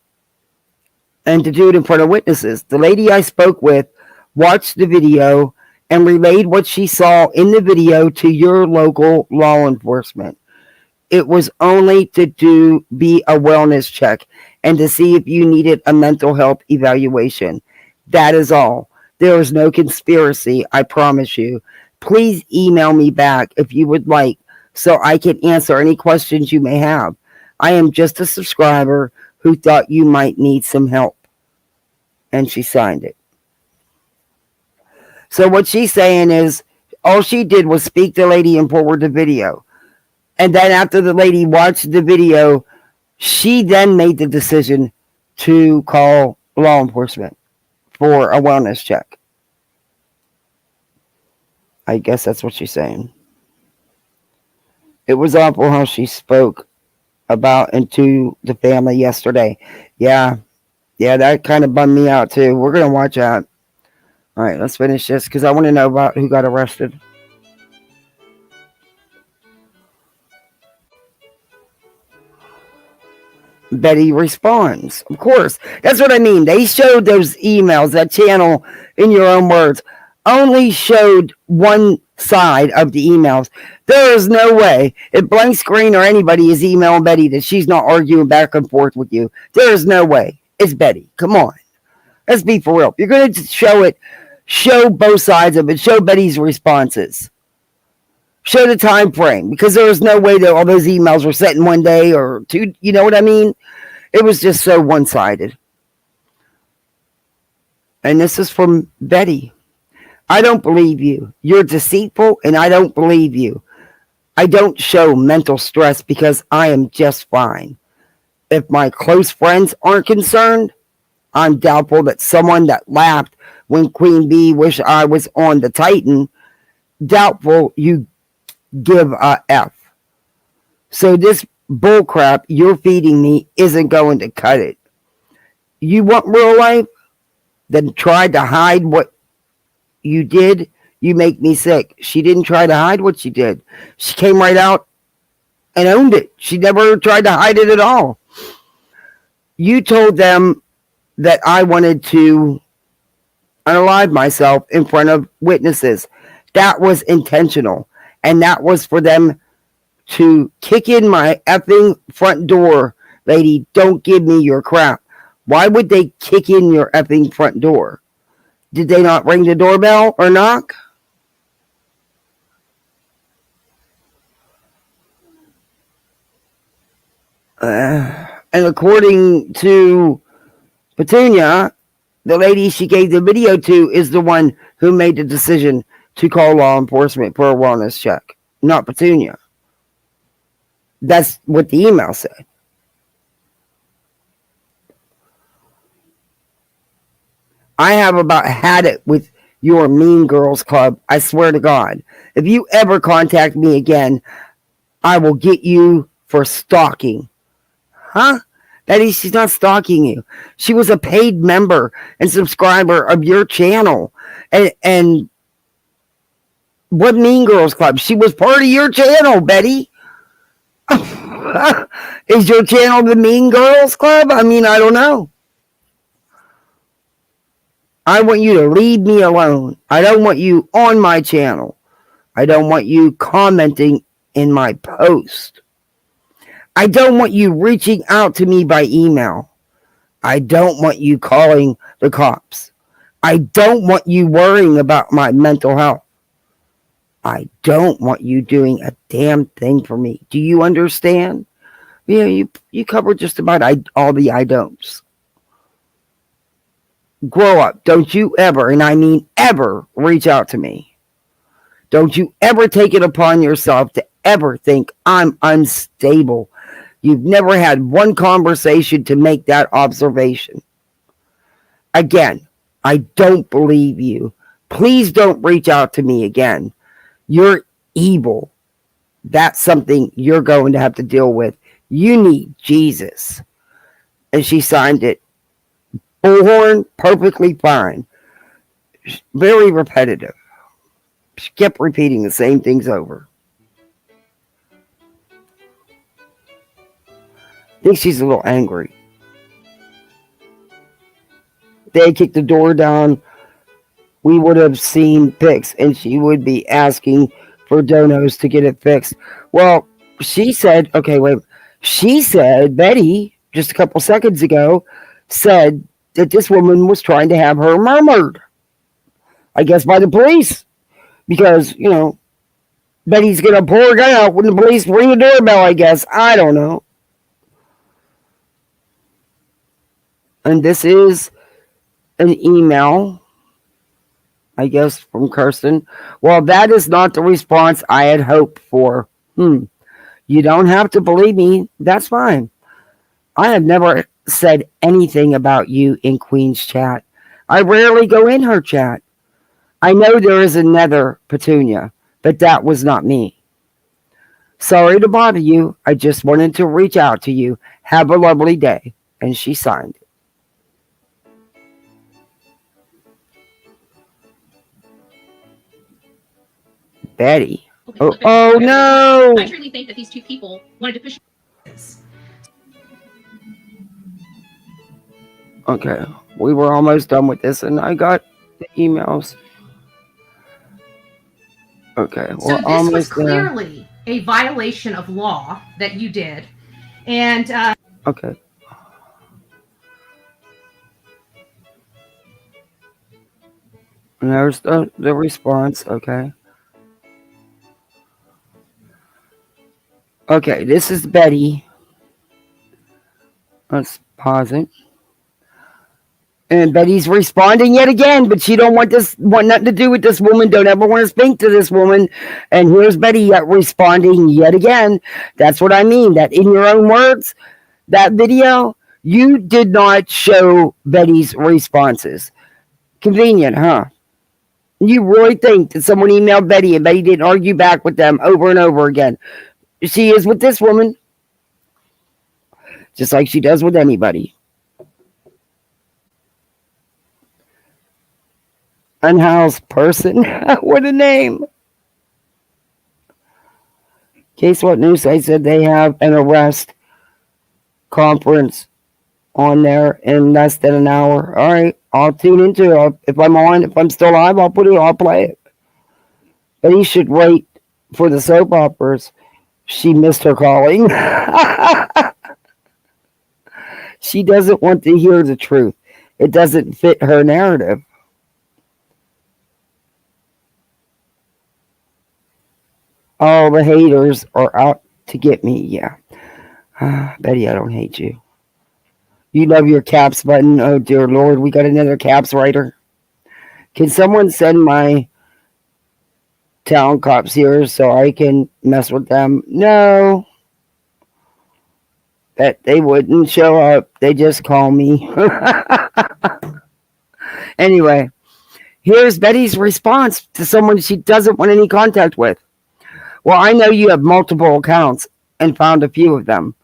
and to do it in front of witnesses. The lady I spoke with watched the video and relayed what she saw in the video to your local law enforcement. It was only to be a wellness check and to see if you needed a mental health evaluation. That is all. There is no conspiracy, I promise you. Please email me back if you would like so I can answer any questions you may have. I am just a subscriber who thought you might need some help. And she signed it. So what she's saying is all she did was speak to the lady and forward the video. And then after the lady watched the video, she then made the decision to call law enforcement for a wellness check. I guess that's what she's saying. It was awful how she spoke about and to the family yesterday. Yeah, that kind of bummed me out too. We're going to watch that. All right, let's finish this because I want to know about who got arrested. Betty responds. Of course. That's what I mean. They showed those emails, that channel, in your own words, only showed one side of the emails. There is no way, if Blank Screen or anybody is emailing Betty, that she's not arguing back and forth with you. There is no way. It's Betty. Come on. Let's be for real. If you're going to show it, show both sides of it. Show Betty's responses. Show the time frame, because there was no way that all those emails were sent in one day or two. You know what I mean? It was just so one-sided. And this is from Betty. I don't believe you. You're deceitful, and I don't believe you. I don't show mental stress because I am just fine. If my close friends aren't concerned, I'm doubtful that someone that laughed when Queen Bee wished I was on the Titan, doubtful you give a F. So this bullcrap you're feeding me isn't going to cut it. You want real life? Then try to hide what you did. You make me sick. She didn't try to hide what she did. She came right out and owned it. She never tried to hide it at all. You told them that I wanted to unalive myself in front of witnesses. That was intentional. And that was for them to kick in my effing front door. Lady, don't give me your crap. Why would they kick in your effing front door? Did they not ring the doorbell or knock? And according to Petunia, the lady she gave the video to is the one who made the decision to call law enforcement for a wellness check, not Petunia. That's what the email said. I have about had it with your Mean Girls Club. I swear to God. If you ever contact me again, I will get you for stalking. Huh? That is, she's not stalking you. She was a paid member and subscriber of your channel. And what Mean Girls Club? She was part of your channel, Betty. Is your channel the Mean Girls Club? I mean, I don't know. I want you to leave me alone. I don't want you on my channel. I don't want you commenting in my post. I don't want you reaching out to me by email. I don't want you calling the cops. I don't want you worrying about my mental health. I don't want you doing a damn thing for me. Do you understand? Yeah, you covered just about all the I don'ts. Grow up. Don't you ever, and I mean ever, reach out to me. Don't you ever take it upon yourself to ever think I'm unstable. You've never had one conversation to make that observation. Again, I don't believe you. Please don't reach out to me again. You're evil. That's something you're going to have to deal with. You need Jesus. And she signed it. Bullhorn, perfectly fine. Very repetitive. She kept repeating the same things over. I think she's a little angry. They kicked the door down. We would have seen pics, and she would be asking for donos to get it fixed. Well, she said, okay, wait. She said, Betty, just a couple seconds ago, said that this woman was trying to have her murdered. I guess by the police. Because, Betty's going to pull her gun out when the police ring the doorbell, I guess. I don't know. And this is an email, I guess, from Kirsten. Well, that is not the response I had hoped for. You don't have to believe me. That's fine. I have never said anything about you in Queen's chat. I rarely go in her chat. I know there is another Petunia, but that was not me. Sorry to bother you. I just wanted to reach out to you. Have a lovely day. And she signed it. Betty. Oh no! I truly think that these two people wanted to push this. Okay, we were almost done with this, and I got the emails. Okay, so this was clearly a violation of law that you did, and okay. And there's the response. Okay. Okay, this is Betty. Let's pause it. And Betty's responding yet again, but she don't want nothing to do with this woman. Don't ever want to speak to this woman. And here's Betty responding yet again. That's what I mean. That in your own words, that video, you did not show Betty's responses. Convenient, huh? You really think that someone emailed Betty and Betty didn't argue back with them over and over again? She is with this woman, just like she does with anybody. Unhoused person. What a name. Case What News, I said they have an arrest conference on there in less than an hour. All right, I'll tune into it. If I'm still alive, I'll play it. But he should wait for the soap operas. She missed her calling. She doesn't want to hear the truth. It doesn't fit her narrative. All the haters are out to get me. Yeah. Betty, I don't hate you. You love your caps button. Oh, dear Lord. We got another caps writer. Can someone send my town cops here so I can mess with them? No. That they wouldn't show up. They just call me. Anyway, here's Betty's response to someone she doesn't want any contact with. Well, I know you have multiple accounts and found a few of them.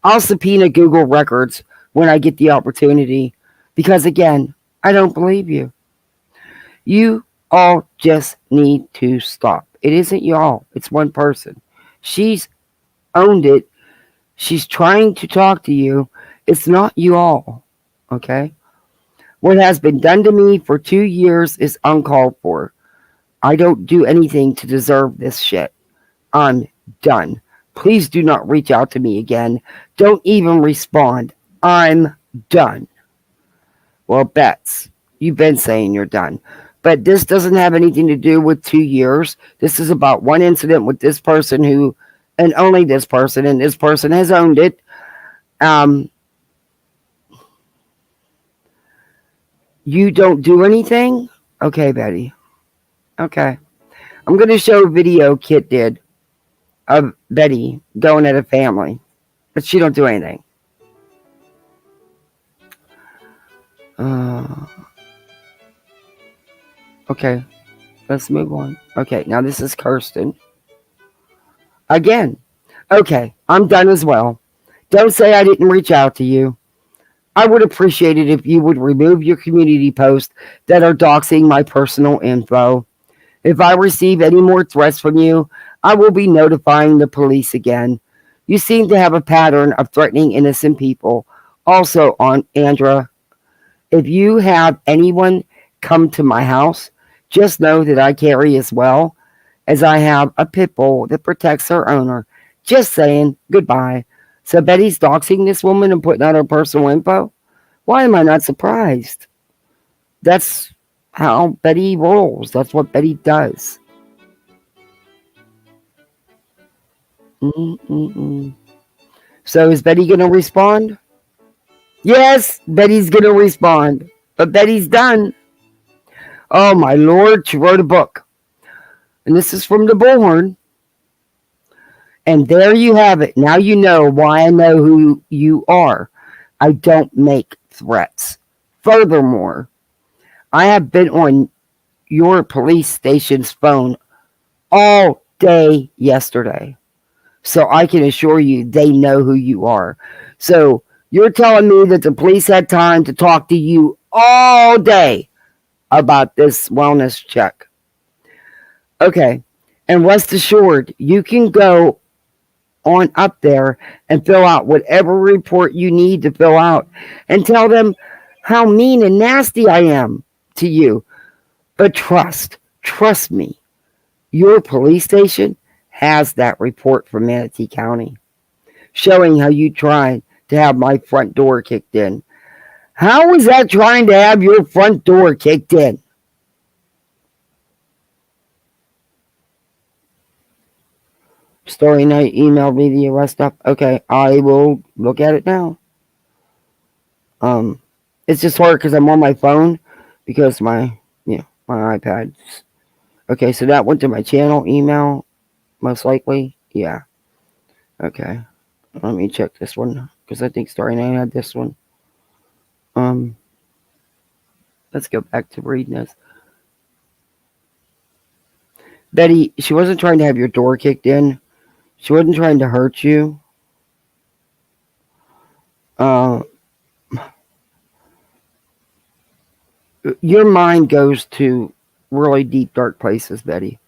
I'll subpoena Google records when I get the opportunity because, again, I don't believe you. You all just need to stop. It isn't y'all. It's one person. She's owned it. She's trying to talk to you. It's not you all. Okay? What has been done to me for 2 years is uncalled for. I don't do anything to deserve this shit. I'm done. Please do not reach out to me again. Don't even respond. I'm done. Well, Bets, you've been saying you're done. But this doesn't have anything to do with 2 years. This is about one incident with this person who, and only this person, and this person has owned it. You don't do anything? Okay, Betty. Okay. I'm going to show a video Kit did of Betty going at a family, but she don't do anything. Okay, let's move on. Okay, now this is Kirsten. Again. Okay, I'm done as well. Don't say I didn't reach out to you. I would appreciate it if you would remove your community posts that are doxing my personal info. If I receive any more threats from you, I will be notifying the police again. You seem to have a pattern of threatening innocent people. Also, on Andra, if you have anyone come to my house, just know that I carry as well as I have a pit bull that protects her owner. Just saying, goodbye. So Betty's doxing this woman and putting out her personal info? Why am I not surprised? That's how Betty rolls. That's what Betty does. Mm-mm-mm. So is Betty going to respond? Yes, Betty's going to respond. But Betty's done. Oh, my Lord, she wrote a book. And this is from the Bullhorn. And there you have it. Now you know why I know who you are. I don't make threats. Furthermore, I have been on your police station's phone all day yesterday. So I can assure you they know who you are. So you're telling me that the police had time to talk to you all day about this wellness check. Okay. And rest assured, you can go on up there and fill out whatever report you need to fill out and tell them how mean and nasty I am to you. But trust me, your police station has that report from Manatee County showing how you tried to have my front door kicked in. How was that trying to have your front door kicked in? Story night emailed me the arrest stuff. Okay, I will look at it now. It's just hard because I'm on my phone because my iPad. Okay, so that went to my channel email, most likely. Yeah. Okay. Let me check this one because I think Story Night had this one. Let's go back to reading this. Betty, she wasn't trying to have your door kicked in. She wasn't trying to hurt you. Your mind goes to really deep, dark places, Betty.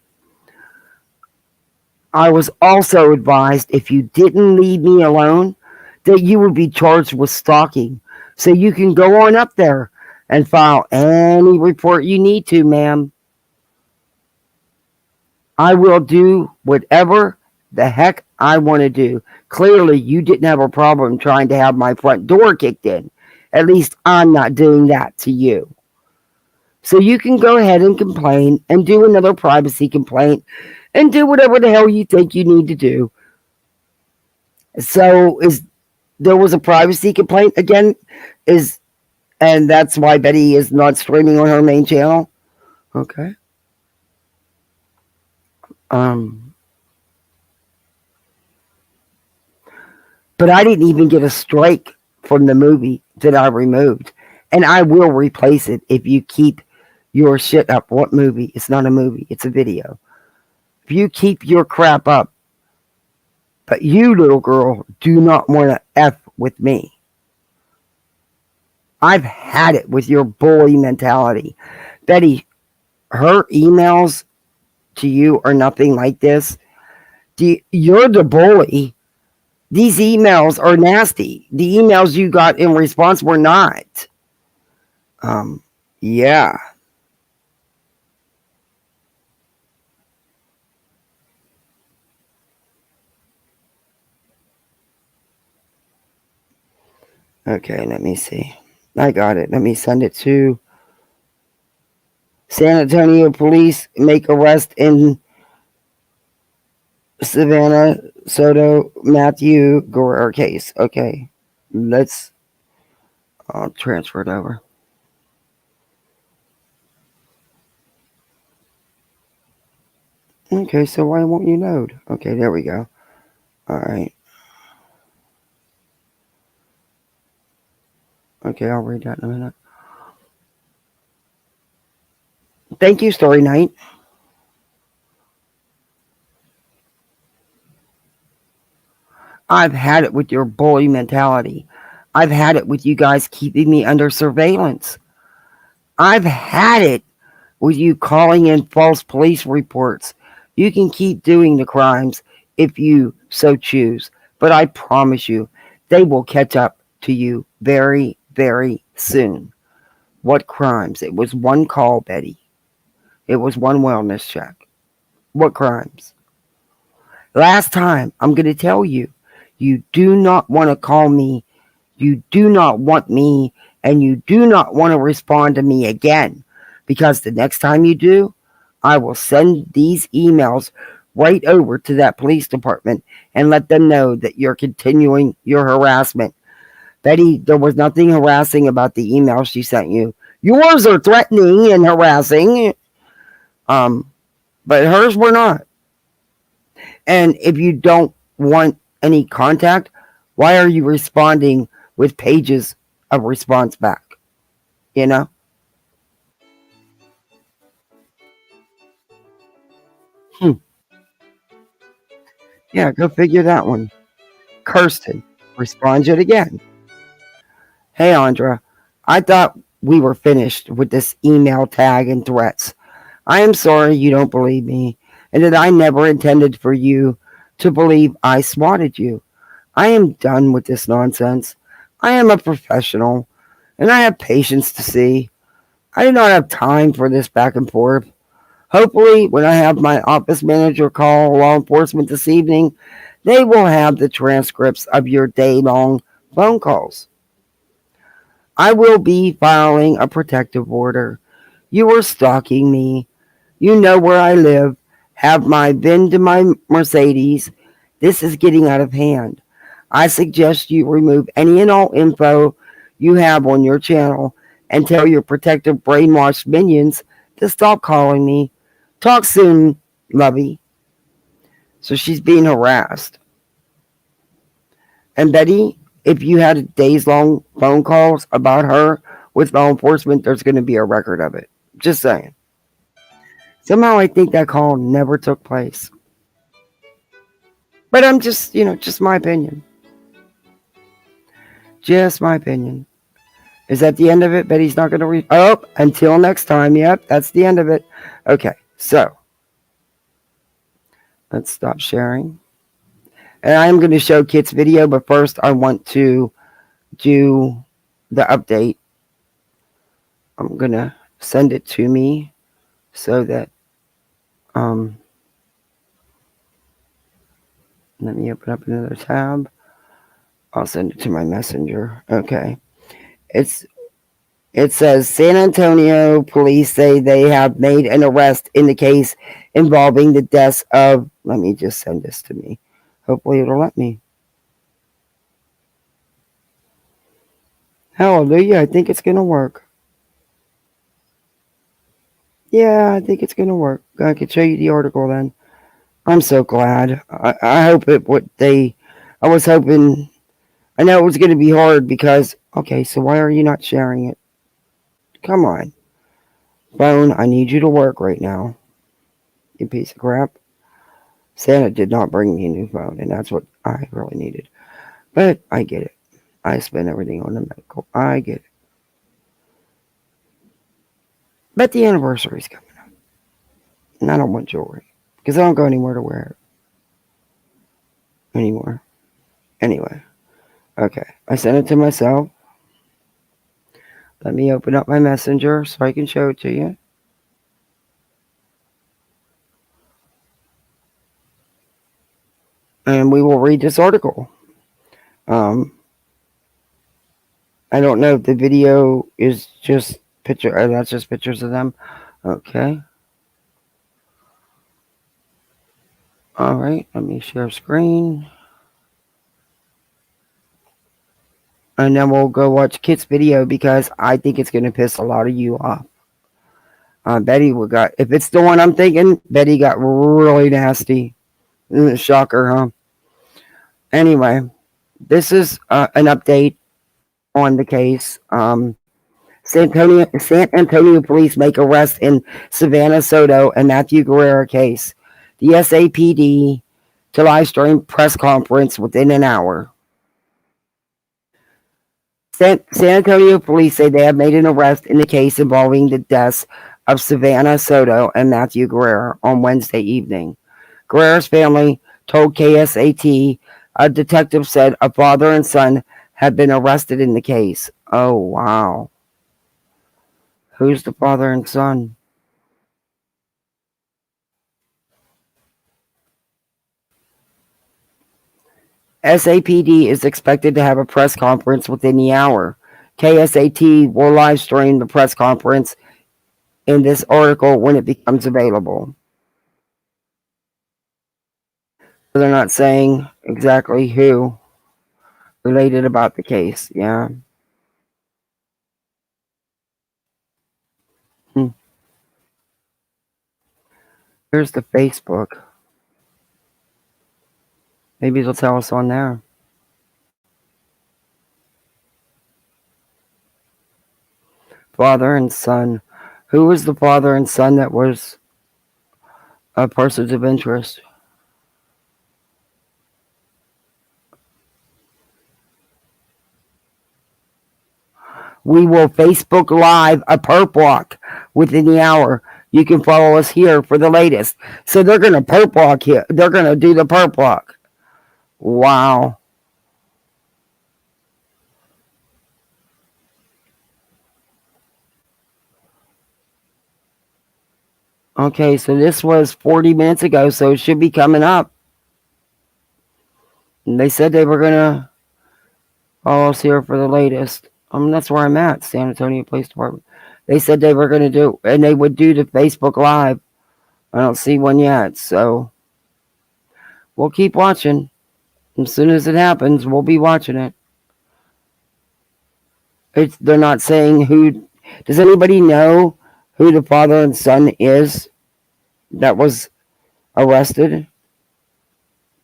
I was also advised if you didn't leave me alone, that you would be charged with stalking. So you can go on up there and file any report you need to, ma'am. I will do whatever the heck I want to do. Clearly, you didn't have a problem trying to have my front door kicked in. At least I'm not doing that to you. So you can go ahead and complain and do another privacy complaint and do whatever the hell you think you need to do. So there was a privacy complaint again, and that's why Betty is not streaming on her main channel. Okay. But I didn't even get a strike from the movie that I removed. And I will replace it if you keep your shit up. What movie? It's not a movie. It's a video. If you keep your crap up. But you, little girl, do not want to F with me. I've had it with your bully mentality. Betty, her emails to you are nothing like this. You're the bully. These emails are nasty. The emails you got in response were not. Yeah. Okay, let me see. I got it. Let me send it to San Antonio Police. Make arrest in Savanah, Soto, Mathew, Guerra case. Okay. I'll transfer it over. Okay, so why won't you load? Okay, there we go. All right. Okay, I'll read that in a minute. Thank you, Story Night. I've had it with your bully mentality. I've had it with you guys keeping me under surveillance. I've had it with you calling in false police reports. You can keep doing the crimes if you so choose, but I promise you, they will catch up to you very, very soon. What crimes? It was one call, Betty. It was one wellness check. What crimes? Last time, I'm going to tell you, you do not want to call me. You do not want me, and you do not want to respond to me again. Because the next time you do, I will send these emails right over to that police department and let them know that you're continuing your harassment. Betty, there was nothing harassing about the email she sent you. Yours are threatening and harassing, um, but hers were not. And if you don't want any contact, why are you responding with pages of response back? You know? Hmm. Yeah, go figure that one. Kirsten, respond yet again. Hey, Andra, I thought we were finished with this email tag and threats. I am sorry you don't believe me, and that I never intended for you to believe I swatted you. I am done with this nonsense. I am a professional, and I have patience to see. I do not have time for this back and forth. Hopefully, when I have my office manager call law enforcement this evening, they will have the transcripts of your day long phone calls. I will be filing a protective order. You are stalking me. You know where I live. Have my VIN to my Mercedes. This is getting out of hand. I suggest you remove any and all info you have on your channel and tell your protective brainwashed minions to stop calling me. Talk soon, Lovey. So she's being harassed. And Betty, if you had days long phone calls about her with law enforcement, there's going to be a record of it. Just saying. Somehow I think that call never took place. But I'm just, just my opinion. Just my opinion. Is that the end of it? Betty's not going to read. Oh, until next time. Yep, that's the end of it. Okay, so let's stop sharing. And I'm going to show Kit's video, but first I want to do the update. I'm going to send it to me so that, let me open up another tab. I'll send it to my messenger. Okay. It says San Antonio police say they have made an arrest in the case involving the deaths of, let me just send this to me. Hopefully it'll let me. Hallelujah. I think it's going to work. Yeah, I think it's going to work. I can show you the article then. I'm so glad. I hope it what they, I was hoping, I know it was going to be hard because, okay, so why are you not sharing it? Come on. Phone, I need you to work right now. You piece of crap. Santa did not bring me a new phone, and that's what I really needed. But I get it. I spend everything on the medical. I get it. But the anniversary's coming up. And I don't want jewelry. Because I don't go anywhere to wear it anymore. Anyway. Okay. I sent it to myself. Let me open up my messenger so I can show it to you. And we will read this article. I don't know if the video is just that's just pictures of them. Okay. All right. Let me share screen. And then we'll go watch Kit's video because I think it's going to piss a lot of you off. Betty got, if it's the one I'm thinking, Betty got really nasty. Shocker, huh? Anyway, this is an update on the case. San Antonio police make arrest in Savanah, Soto, and Mathew Guerra case. The SAPD to live stream press conference within an hour. San Antonio police say they have made an arrest in the case involving the deaths of Savanah Soto and Mathew Guerra on Wednesday evening. Guerra's family told KSAT a detective said a father and son had been arrested in the case. Oh, wow. Who's the father and son? SAPD is expected to have a press conference within the hour. KSAT will live stream the press conference in this article when it becomes available. They're not saying exactly who related about the case. Yeah. Here's the Facebook. Maybe they'll tell us on there. Father and son. Who was the father and son that was persons of interest? We will Facebook Live a perp walk within the hour. You can follow us here for the latest. So they're going to perp walk here. They're going to do the perp walk. Wow. Okay, so this was 40 minutes ago, so it should be coming up. And they said they were going to follow us here for the latest. That's where I'm at, San Antonio Police Department. They said they were going to do, and they would do the Facebook Live. I don't see one yet, so we'll keep watching. As soon as it happens, we'll be watching it. They're not saying who. Does anybody know who the father and son is that was arrested?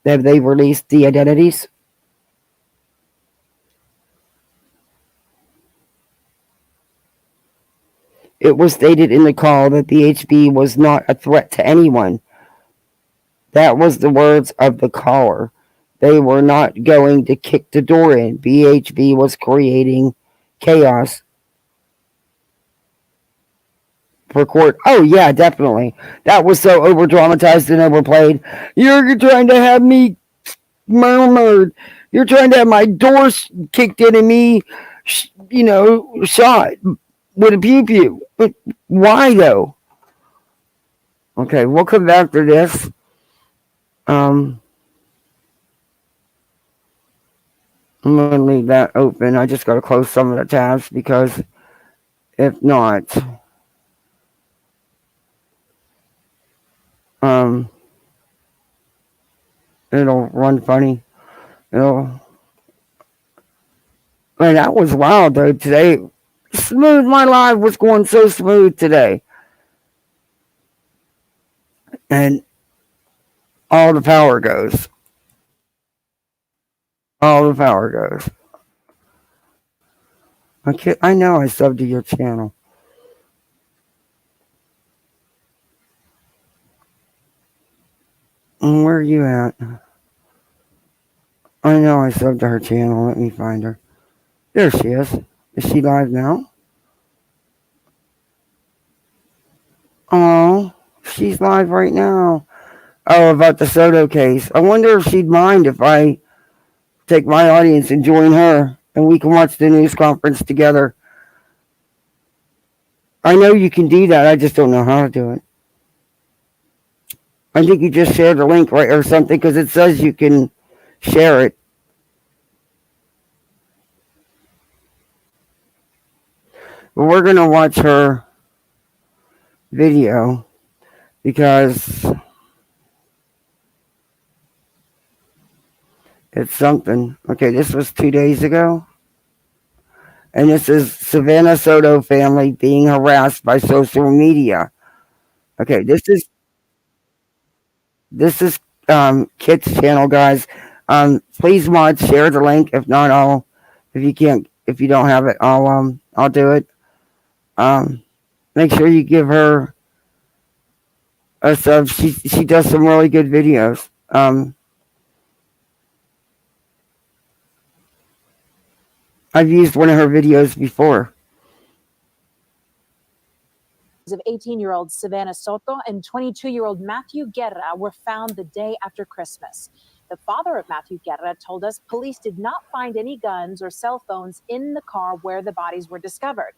Have they released the identities? It was stated in the call that the HB was not a threat to anyone. That was the words of the caller. They were not going to kick the door in. BHB was creating chaos for court. Oh, yeah, definitely. That was so over-dramatized and overplayed. You're trying to have me murmured. You're trying to have my doors kicked in and me, shot with a pew-pew. Why, though? Okay, we'll come back to this. I'm going to leave that open. I just got to close some of the tabs because if not, it'll run funny. Man, that was wild, though, today. Smooth, my live was going so smooth today. And all the power goes. All the power goes. I know I subbed to your channel. Where are you at? I know I subbed to her channel. Let me find her. There she is. Is she live now? Oh, she's live right now. Oh, about the Soto case. I wonder if she'd mind if I take my audience and join her and we can watch the news conference together. I know you can do that. I just don't know how to do it. I think you just share the link, right, or something, because it says you can share it. But we're going to watch her video because it's something. Okay, this was 2 days ago. And this is Savanah Soto family being harassed by social media. Okay, this is Kit's channel, guys. Please mod share the link. If not, if you don't have it, I'll do it. Make sure you give her a sub. She does some really good videos. I've used one of her videos before. Of 18-year-old Savanah Soto and 22-year-old Mathew Guerra were found the day after Christmas. The father of Mathew Guerra told us police did not find any guns or cell phones in the car where the bodies were discovered.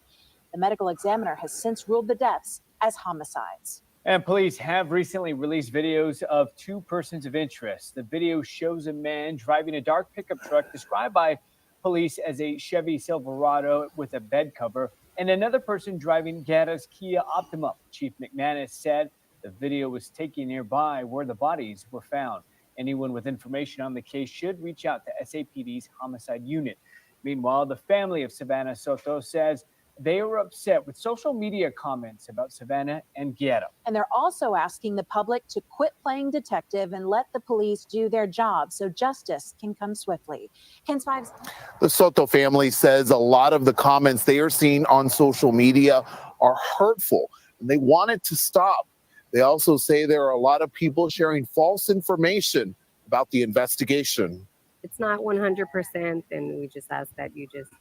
The medical examiner has since ruled the deaths as homicides. And police have recently released videos of two persons of interest. The video shows a man driving a dark pickup truck described by police as a Chevy Silverado with a bed cover, and another person driving Guerra's Kia Optima. Chief McManus said the video was taken nearby where the bodies were found. Anyone with information on the case should reach out to SAPD's homicide unit. Meanwhile, the family of Savanah Soto says they were upset with social media comments about Savanah and Guerra. And they're also asking the public to quit playing detective and let the police do their job so justice can come swiftly. KENS 5's The Soto family says a lot of the comments they are seeing on social media are hurtful, and they want it to stop. They also say there are a lot of people sharing false information about the investigation. It's not 100%, and we just ask that you just,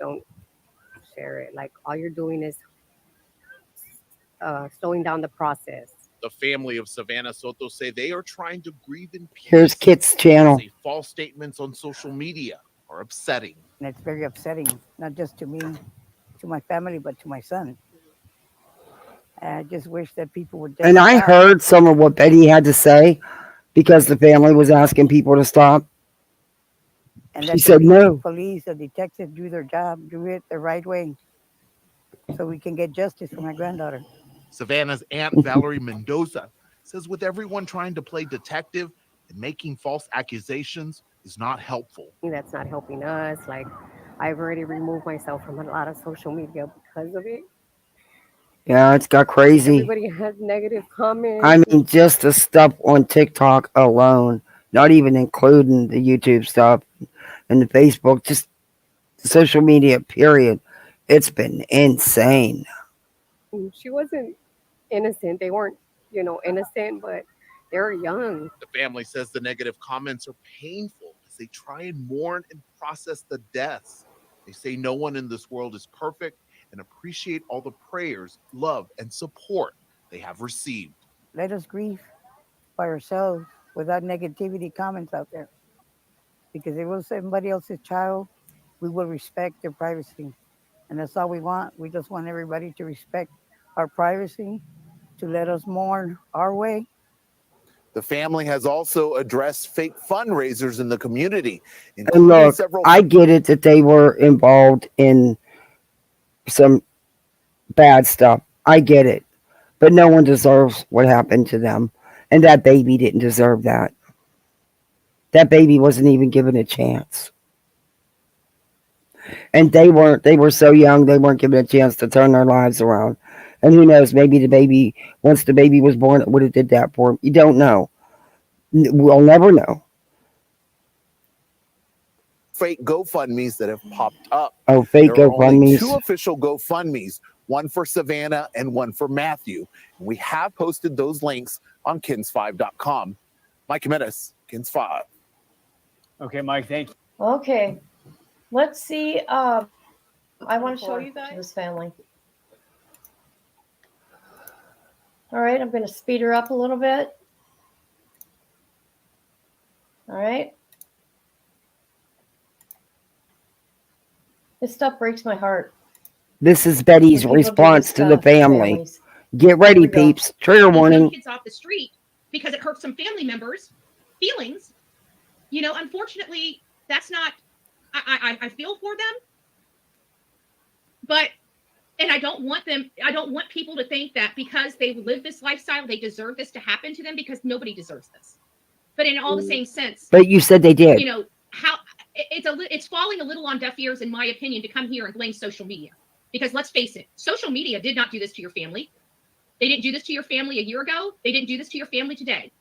don't share it. Like, all you're doing is slowing down the process. The family of Savanah Soto say they are trying to grieve in peace. Here's Kit's channel. Say false statements on social media are upsetting. And it's very upsetting, not just to me, to my family, but to my son. And I just wish that people would. And I heard some of what Betty had to say because the family was asking people to stop. And She said no. Police, the detectives do their job, do it the right way, so we can get justice for my granddaughter. Savannah's Aunt Valerie Mendoza says with everyone trying to play detective and making false accusations is not helpful. That's not helping us. Like, I've already removed myself from a lot of social media because of it. Yeah, it's got crazy. Everybody has negative comments. I mean, just the stuff on TikTok alone, not even including the YouTube stuff and the Facebook, just social media, period. It's been insane. She wasn't innocent. They weren't, innocent, but they were young. The family says the negative comments are painful as they try and mourn and process the deaths. They say no one in this world is perfect and appreciate all the prayers, love, and support they have received. Let us grieve by ourselves without negativity comments out there. Because if it was somebody else's child, we will respect their privacy. And that's all we want. We just want everybody to respect our privacy, to let us mourn our way. The family has also addressed fake fundraisers in the community. And look, I get it that they were involved in some bad stuff. I get it. But no one deserves what happened to them. And that baby didn't deserve that. That baby wasn't even given a chance. And they were so young, they weren't given a chance to turn their lives around. And who knows, maybe the baby, once the baby was born, it would have did that for him. You don't know. We'll never know. Fake GoFundMes that have popped up. Oh, fake There are only GoFundMes. 2 official GoFundMes, one for Savanah and one for Mathew. We have posted those links on KENS5.com. Mike Jimenez, KENS 5. Okay, Mike, thank you. Okay, let's see. I want to show you guys this family. All right, I'm going to speed her up a little bit. All right. This stuff breaks my heart. This is Betty's When people do response this to the stuff, family. families. Get ready, Here we go. peeps. Trigger Young warning. kids off the street because it hurts some family members' feelings. Unfortunately, that's not. I feel for them, but I don't want them. I don't want people to think that because they live this lifestyle, they deserve this to happen to them, because nobody deserves this. But in all the same sense, But you said they did. how it's falling a little on deaf ears, in my opinion, to come here and blame social media. Because let's face it, social media did not do this to your family. They didn't do this to your family a year ago. They didn't do this to your family today.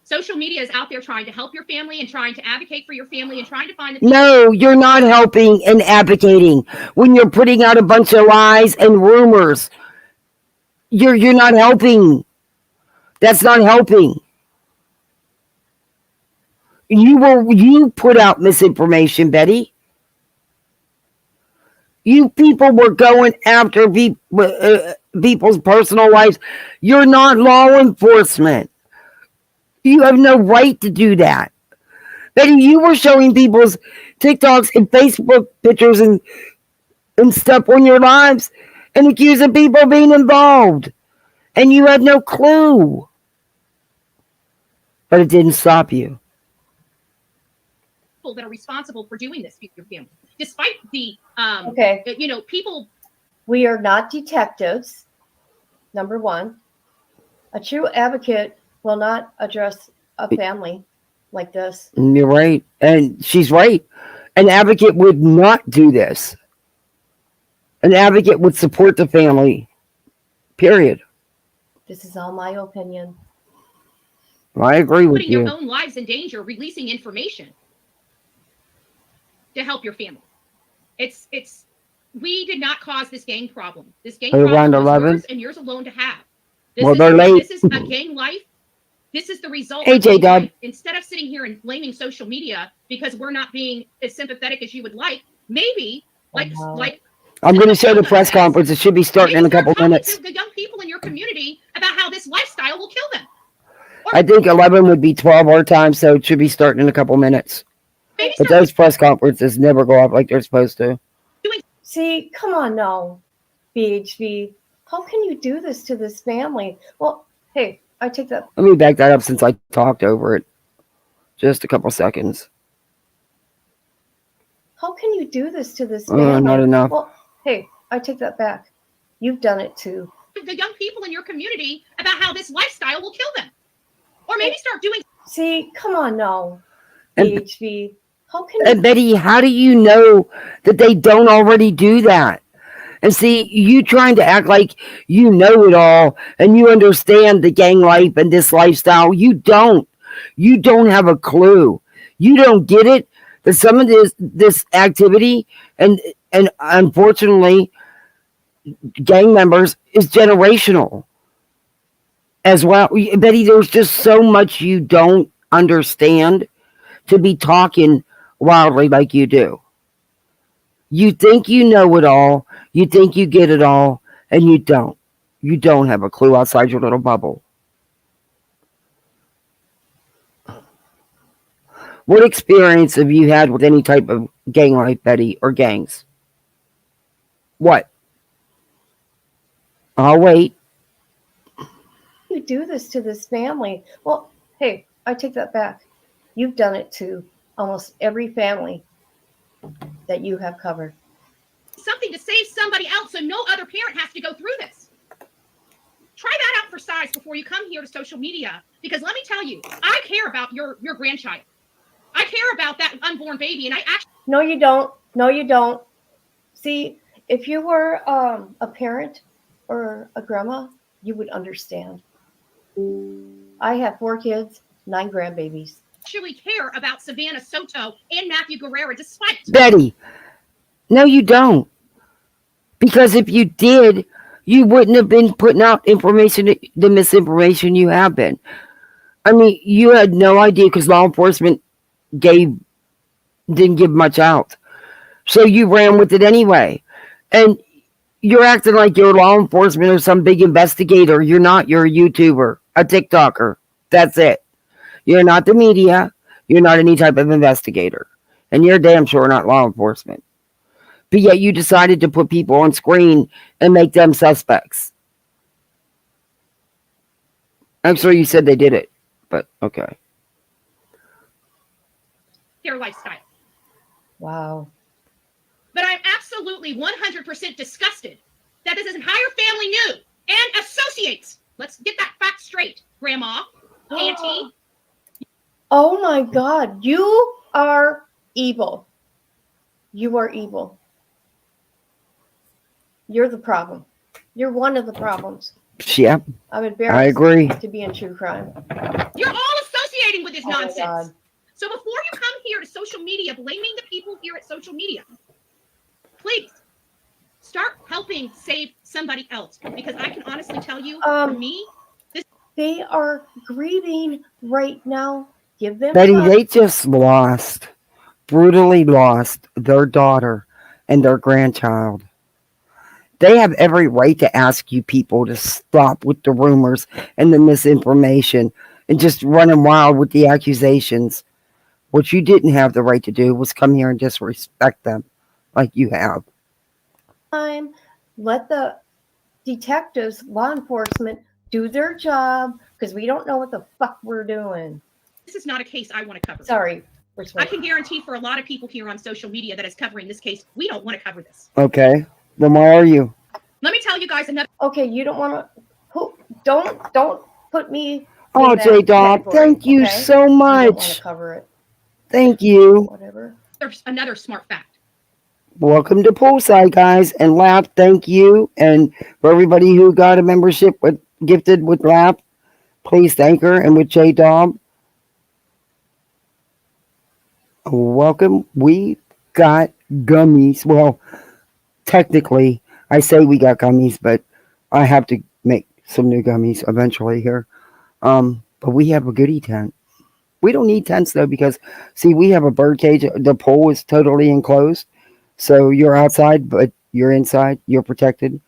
Social media is out there trying to help your family and trying to advocate for your family and trying to find the No, you're not helping and advocating when you're putting out a bunch of lies and rumors. You're not helping. That's not helping. You put out misinformation, Betty. You people were going after people's personal lives. You're not law enforcement. You have no right to do that. Betty, you were showing people's TikToks and Facebook pictures and stuff on your lives and accusing people of being involved. And you had no clue. But it didn't stop you. That are responsible for doing this to your family, despite the people. We are not detectives. Number one, a true advocate will not address a family like this. You're right, and she's right. An advocate would not do this. An advocate would support the family. Period. This is all my opinion. I agree with Putting you. your own lives in danger, releasing information to help your family. We did not cause this gang problem. This gang problem was 11? yours and yours alone to have. They're late. This is a gang life. This is the result. Hey, of gang J-Dub. life. Instead of sitting here and blaming social media because we're not being as sympathetic as you would like, maybe like I'm going to show the press conference. It should be starting in a couple minutes. to the young people in your community about how this lifestyle will kill them. I think 11 would be 12 our time, so it should be starting in a couple minutes. But those press conferences never go off like they're supposed to. See, come on now, BHB. How can you do this to this family? Well, hey, I take that. Let me back that up since I talked over it. Just a couple seconds. How can you do this to this family? Not enough. Well, hey, I take that back. You've done it too. The young people in your community about how this lifestyle will kill them. Or maybe start doing. See, come on now, And- BHB. How can And Betty, how do you know that they don't already do that? And see, you trying to act like you know it all and you understand the gang life and this lifestyle. You don't. You don't have a clue. You don't get it that some of this activity and unfortunately gang members is generational as well. Betty, there's just so much you don't understand to be talking wildly like you do. You think you know it all, you think you get it all, and you don't. You don't have a clue outside your little bubble. What experience have you had with any type of gang life, Betty, or gangs? What? I'll wait. you do this to this family? Well, hey, I take that back. You've done it to almost every family that you have covered. Something to save somebody else so no other parent has to go through this. Try that out for size before you come here to social media, because let me tell you, I care about your grandchild. I care about that unborn baby, and I actually... No, you don't. No, you don't. See, if you were a parent or a grandma, you would understand. I have 4 kids, 9 grandbabies. Actually care about Savanah, Soto, and Mathew Guerra, despite... Betty, no, you don't. Because if you did, you wouldn't have been putting out information, the misinformation you have been. I mean, you had no idea because law enforcement didn't give much out. So you ran with it anyway. And you're acting like you're law enforcement or some big investigator. You're not. You're a YouTuber, a TikToker. That's it. You're not the media. You're not any type of investigator. And you're damn sure not law enforcement. But yet you decided to put people on screen and make them suspects. I'm sure you said they did it, but okay. Their lifestyle. Wow. But I'm absolutely 100% disgusted that this entire family knew and associates. Let's get that fact straight, Grandma, Auntie. Oh my God. You are evil. You are evil. You're the problem. You're one of the problems. Yep, I'm I embarrassed agree. to be in true crime. You're all associating with this Oh my nonsense. God. So before you come here to social media, blaming the people here at social media, please start helping save somebody else. Because I can honestly tell you, for me, They are grieving right now. Give them Betty, time. they just brutally lost their daughter and their grandchild. They have every right to ask you people to stop with the rumors and the misinformation and just running wild with the accusations. What you didn't have the right to do was come here and disrespect them like you have. Time. Let the detectives, law enforcement, do their job because we don't know what the fuck we're doing. this is not a case I want to cover. Sorry. I can guarantee for a lot of people here on social media that is covering this case, we don't want to cover this. Okay. Then why are you? Let me tell you guys another. Okay, you don't want to. Don't put me. Oh, in that J Dog, category, thank you okay? so You don't want much. to cover it. Thank you. Whatever. There's another smart fact. Welcome to Poolside, guys. And Laugh, thank you. And for everybody who got a membership with gifted with Laugh, please thank her. And with J Dog, welcome. We got gummies. Well, technically, I say we got gummies, but I have to make some new gummies eventually here. But we have a goodie tent. We don't need tents though because see, we have a bird cage. The pool is totally enclosed, so you're outside, but you're inside. You're protected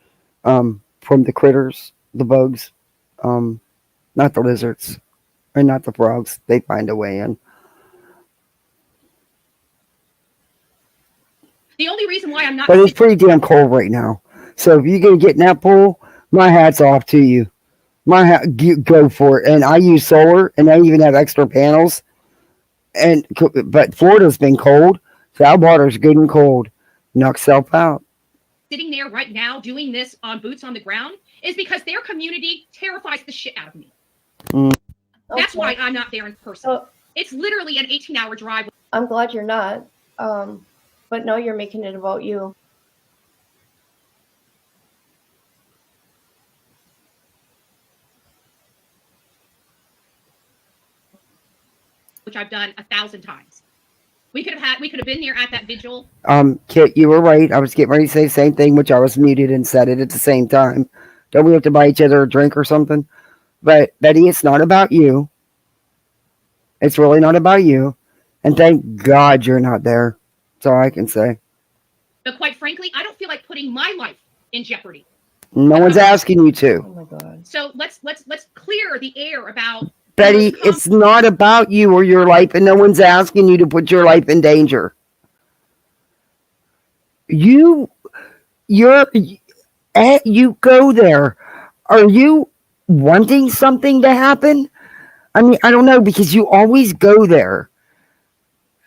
from the critters, the bugs, not the lizards, and not the frogs. They find a way in. The only reason why I'm not. But it's pretty damn cold right now. So if you're gonna get in that pool, my hat's off to you. Go for it. And I use solar, and I even have extra panels. But Florida's been cold. South water's good and cold. Knock yourself out. Sitting there right now doing this on boots on the ground is because their community terrifies the shit out of me. That's why I'm not there in person. It's literally an 18-hour drive. I'm glad you're not. But no, you're making it about you. Which I've done 1,000 times. We could have been there at that vigil. Kit, you were right. I was getting ready to say the same thing, which I was muted and said it at the same time. Don't we have to buy each other a drink or something? But Betty, it's not about you. It's really not about you. And thank God you're not there. That's all I can say. But quite frankly, I don't feel like putting my life in jeopardy. No one's asking you to. Oh my God. So let's clear the air about Betty, it's not about you or your life, and no one's asking you to put your life in danger. You go there. Are you wanting something to happen? I mean, I don't know, because you always go there.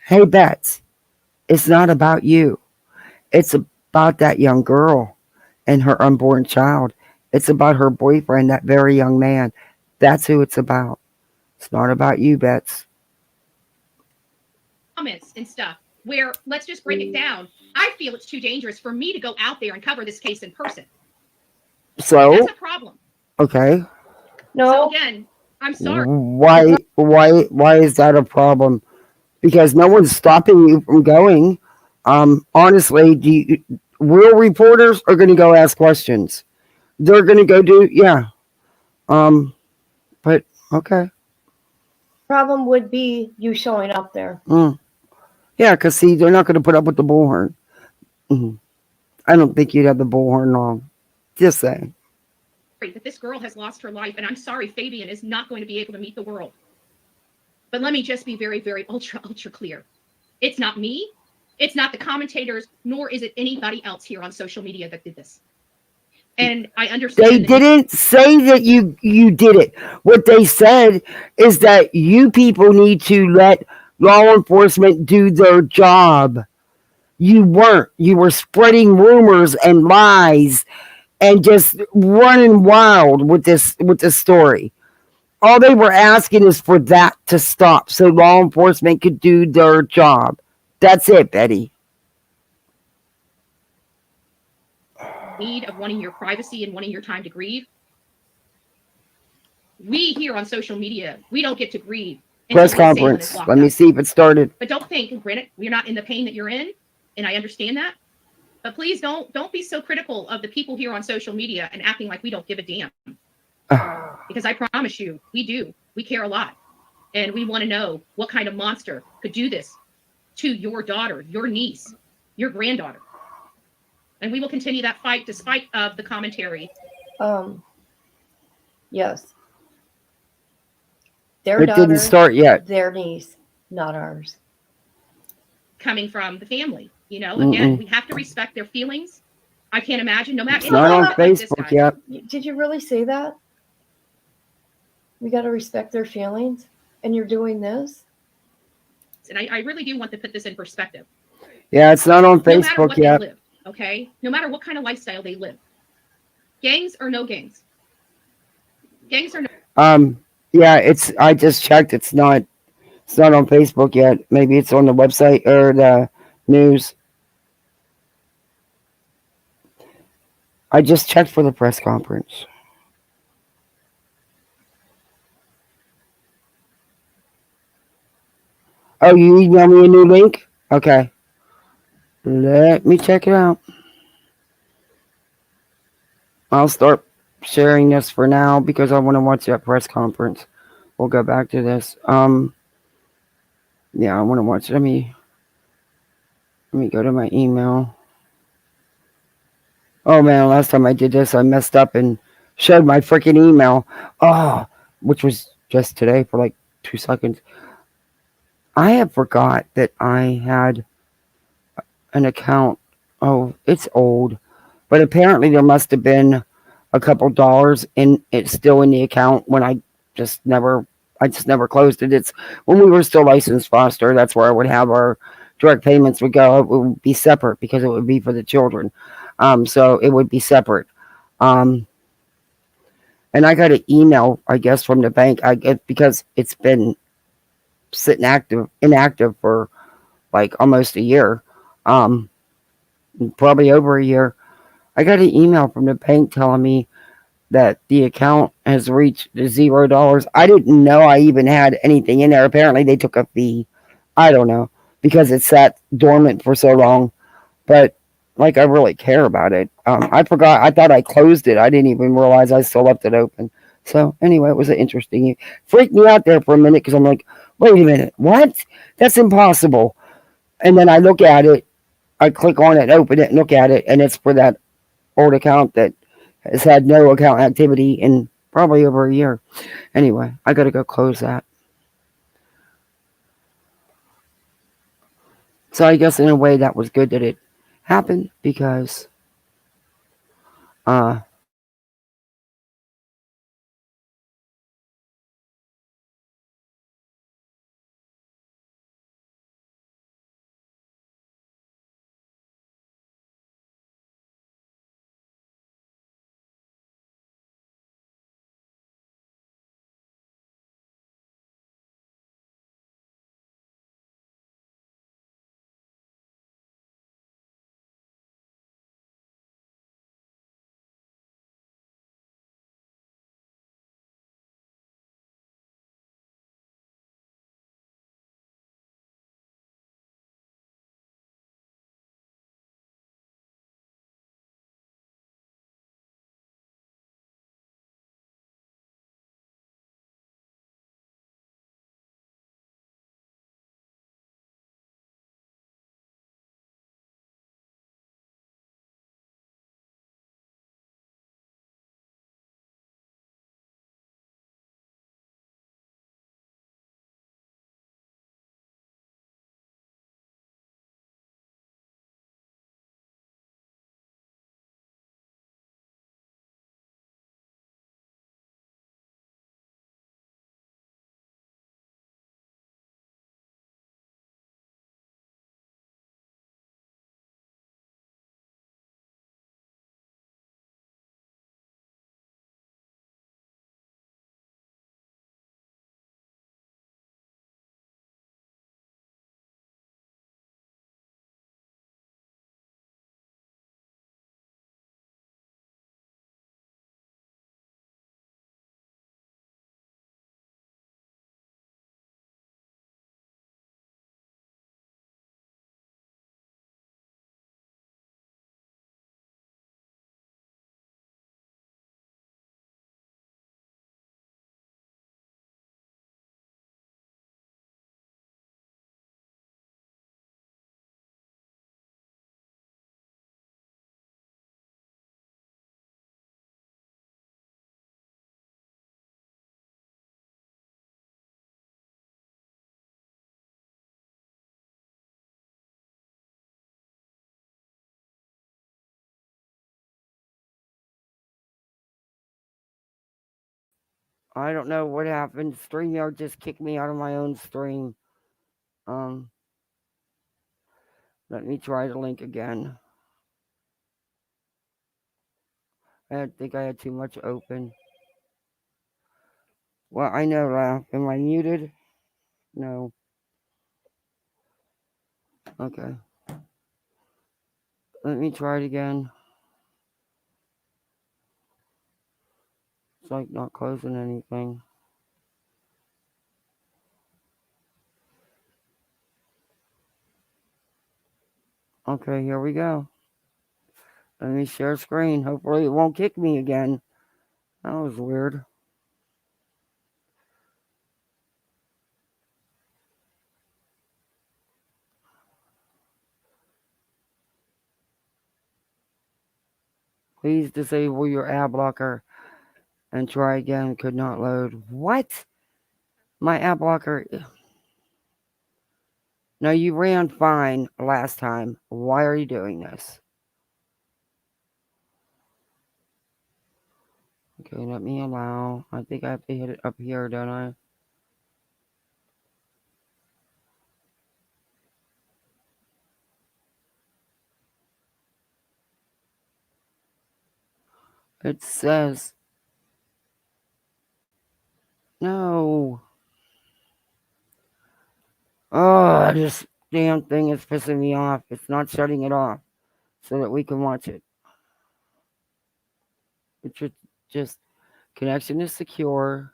Hey, Bets, it's not about you. It's about that young girl and her unborn child. It's about her boyfriend, that very young man. That's who it's about. It's not about you, Bets. Comments and stuff where, let's just break it down. I feel it's too dangerous for me to go out there and cover this case in person. So that's a problem. Okay. No. So again, I'm sorry. Why is that a problem? Because no one's stopping you from going. Honestly, real reporters are going to go ask questions. They're going to go do, yeah. But okay. Problem would be you showing up there. Yeah, because see, they're not going to put up with the bullhorn. I don't think you'd have the bullhorn long. Just saying. That this girl has lost her life, and I'm sorry Fabian is not going to be able to meet the world. But let me just be very, very ultra clear. It's not me. It's not the commentators, nor is it anybody else here on social media that did this. And I understand. They didn't say that you did it. What they said is that you people need to let law enforcement do their job. You weren't. You were spreading rumors and lies and just running wild with this story. All they were asking is for that to stop so law enforcement could do their job. That's it, Betty. Need of wanting your privacy and wanting your time to grieve. We here on social media, we don't get to grieve until Press Liz Salem is conference. locked Let me up. see if it started. But don't think, and granted, we're not in the pain that you're in, and I understand that. But please don't be so critical of the people here on social media and acting like we don't give a damn. Because I promise you, we do. We care a lot. And we want to know what kind of monster could do this to your daughter, your niece, your granddaughter. And we will continue that fight despite of the commentary. Yes. Their It daughter, didn't start yet. their niece, not ours. Coming from the family, again, we have to respect their feelings. I can't imagine, no matter. It's not on Facebook yet. Did you really say that? We got to respect their feelings, and you're doing this? And I really do want to put this in perspective. Yeah, it's not on No matter Facebook what yet. they live, okay? No matter what kind of lifestyle they live. Gangs or no gangs? Gangs or no? Yeah, I just checked. It's not on Facebook yet. Maybe it's on the website or the news. I just checked for the press conference. Oh, you emailed me a new link? Okay. Let me check it out. I'll start sharing this for now because I want to watch that press conference. We'll go back to this. Yeah, I want to watch. Let me go to my email. Oh man, last time I did this, I messed up and showed my freaking email. Oh, which was just today for like 2 seconds. I have forgot that I had an account. Oh, it's old, but apparently there must have been a couple dollars in it still in the account when I just never closed it. It's when we were still licensed foster. That's where I would have our direct payments would go. It would be separate because it would be for the children. So it would be separate. And I got an email, I guess, from the bank. I get because it's been sitting inactive for like almost a year. Probably over a year. I got an email from the bank telling me that the account has reached $0. I didn't know I even had anything in there. Apparently they took a fee. I don't know because it sat dormant for so long. But like I really care about it. I forgot. I thought I closed it. I didn't even realize I still left it open. So anyway, it was an interesting. It freaked me out there for a minute because I'm like, wait a minute, what? That's impossible. And then I look at it. I click on it, open it, and look at it, and it's for that old account that has had no account activity in probably over a year. Anyway, I gotta go close that. So I guess in a way that was good that it happened because I don't know what happened. StreamYard just kicked me out of my own stream. Let me try the link again. I think I had too much open. Well, I know, Laugh. Am I muted? No. Okay. Let me try it again. It's like not closing anything. Okay, here we go. Let me share screen. Hopefully it won't kick me again. That was weird. Please disable your ad blocker and try again. Could not load. What? My ad blocker. No, you ran fine last time. Why are you doing this? Okay, let me allow. I think I have to hit it up here, don't I? It says. No. Oh, this damn thing is pissing me off. It's not shutting it off so that we can watch it. It should just. Connection is secure.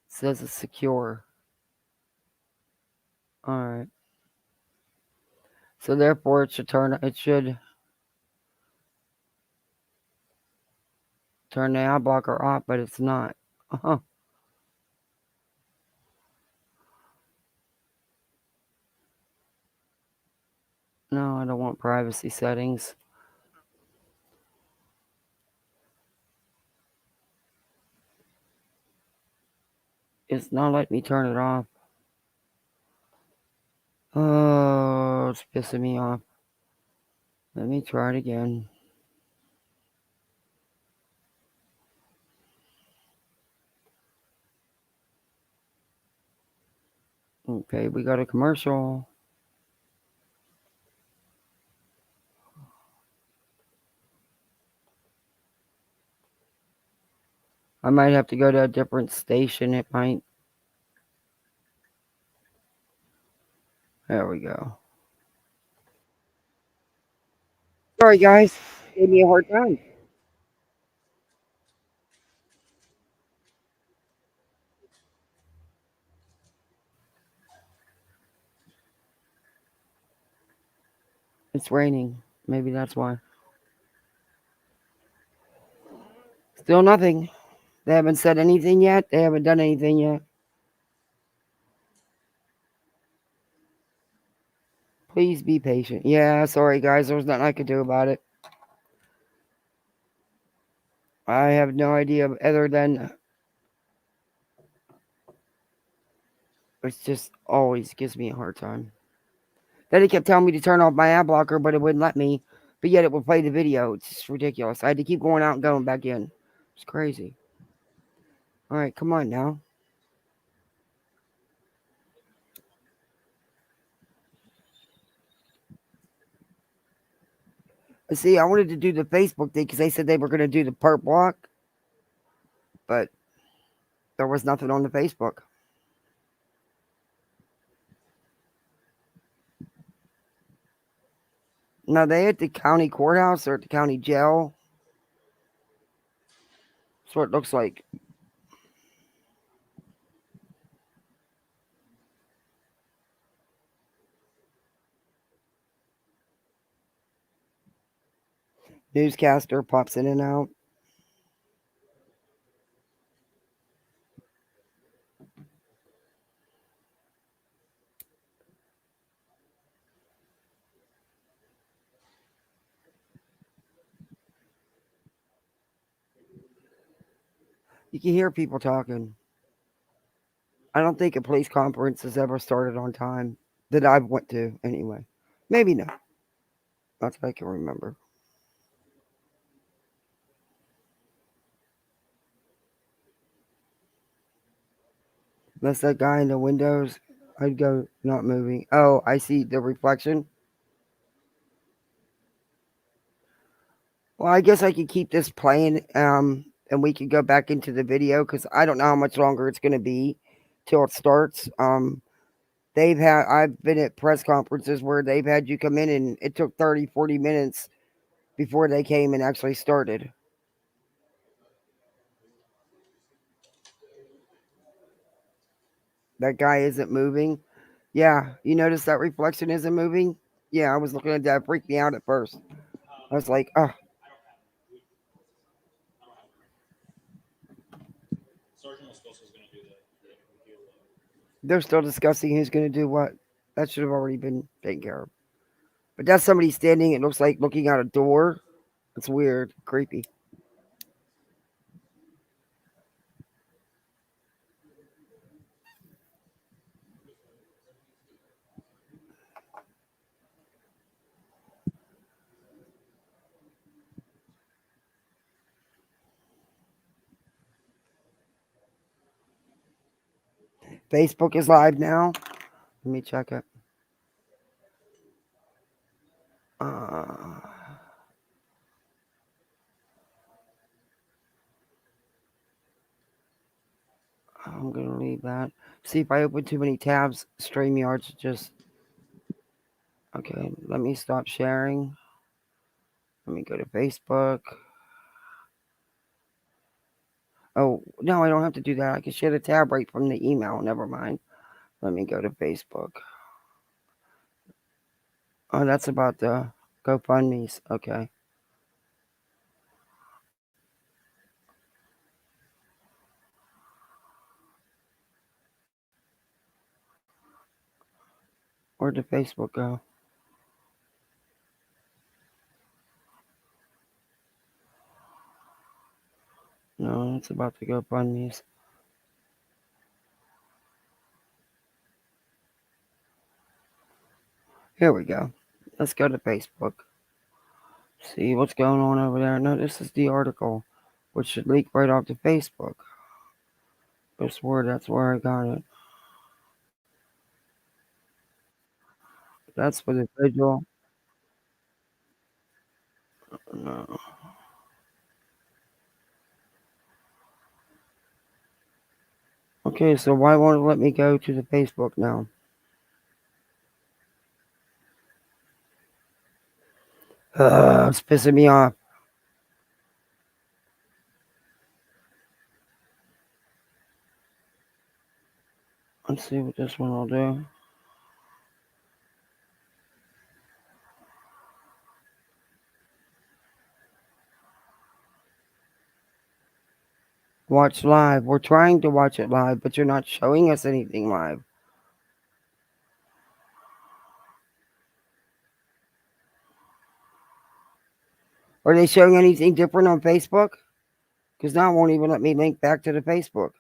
It says it's secure. Alright. So therefore it should turn the ad blocker off, but it's not. No, I don't want privacy settings. It's not letting me turn it off. Oh, it's pissing me off. Let me try it again. Okay, we got a commercial. I might have to go to a different station. It might. There we go. Sorry, guys. Gave me a hard time. It's raining. Maybe that's why. Still nothing. They haven't said anything yet. They haven't done anything yet. Please be patient. Yeah, sorry, guys. There was nothing I could do about it. I have no idea other than it just always gives me a hard time. Then he kept telling me to turn off my ad blocker, but it wouldn't let me. But yet it would play the video. It's just ridiculous. I had to keep going out and going back in. It's crazy. All right, come on now. See, I wanted to do the Facebook thing because they said they were going to do the part block, but there was nothing on the Facebook. No, they at the county courthouse or at the county jail. That's what it looks like. Newscaster pops in and out. You can hear people talking. I don't think a police conference has ever started on time that I've went to anyway. Maybe not. Not that I can remember. That's that guy in the windows. I'd go not moving. Oh, I see the reflection. Well, I guess I could keep this playing, and we could go back into the video because I don't know how much longer it's going to be till it starts. I've been at press conferences where they've had you come in and it took 30, 40 minutes before they came and actually started. That guy isn't moving. Yeah, you notice that reflection isn't moving? Yeah, I was looking at that. It freaked me out at first. I was like, oh. They're still discussing who's going to do what. That should have already been taken care of. But that's somebody standing, it looks like looking out a door. It's weird, creepy. Facebook is live now. Let me check it. I'm going to leave that. See, if I open too many tabs, StreamYard's just... Okay, let me stop sharing. Let me go to Facebook. Oh, no, I don't have to do that. I can share the tab right from the email. Never mind. Let me go to Facebook. Oh, that's about the GoFundMe's. Okay. Where'd the Facebook go? No, it's about the GoFundMe's. Here we go. Let's go to Facebook. See what's going on over there. No, this is the article, which should leak right off to Facebook. I swear that's where I got it. That's for the visual. No. Okay, so why won't it let me go to the Facebook now? It's pissing me off. Let's see what this one will do. Watch live. We're trying to watch it live, but you're not showing us anything live. Are they showing anything different on Facebook? Because now it won't even let me link back to the Facebook.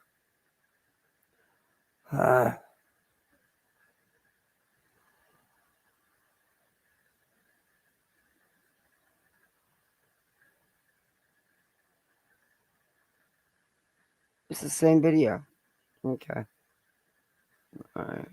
It's the same video. Okay. All right.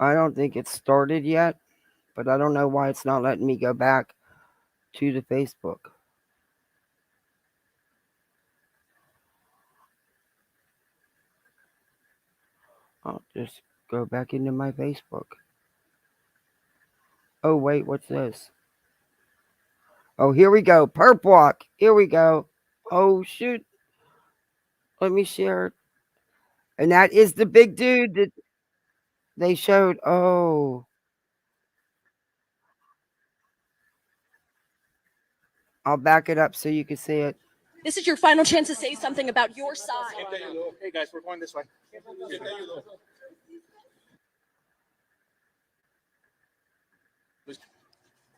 I don't think it's started yet, but I don't know why it's not letting me go back to the Facebook. I'll just go back into my Facebook. Oh, wait, what's this? Oh, here we go. Perp walk. Here we go. Oh, shoot. Let me share it. And that is the big dude that they showed. Oh. I'll back it up so you can see it. This is your final chance to say something about your side. Hey guys, we're going this way.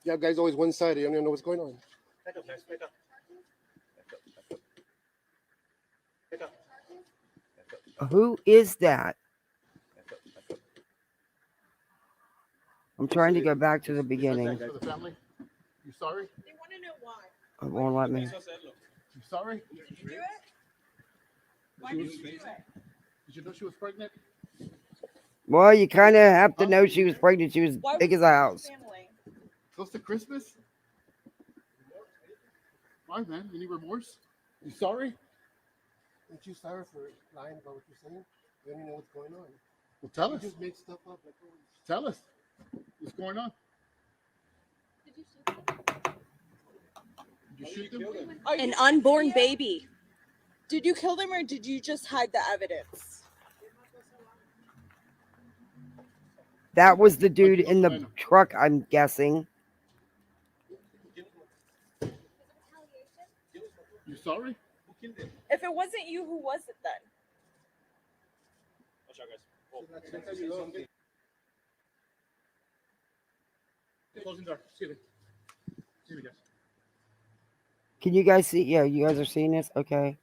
Yeah, guys, always one sided. You don't even know what's going on. Back up, guys. Back up. Who is that? I'm trying to go back to the beginning. For the family? You sorry? They want to know why. It won't let me. You sorry? Did you do it? Why did you do it? Did you know she was pregnant? Well, you kind of have to know she was pregnant. She was Why big was as a house. family? Close to Christmas? Why, man? Any remorse? You sorry? Aren't you sorry for lying about what you're saying? You don't even know what's going on. Well, tell You us. just make stuff up like always. Tell us. What's going on? Did you shoot them? An unborn baby. Did you kill them or did you just hide the evidence? That was the dude in the truck, I'm guessing. You sorry? If it wasn't you, who was it then? Watch out, guys. Closing door. Excuse me. Excuse me, guys. Can you guys see? Yeah, you guys are seeing this? Okay.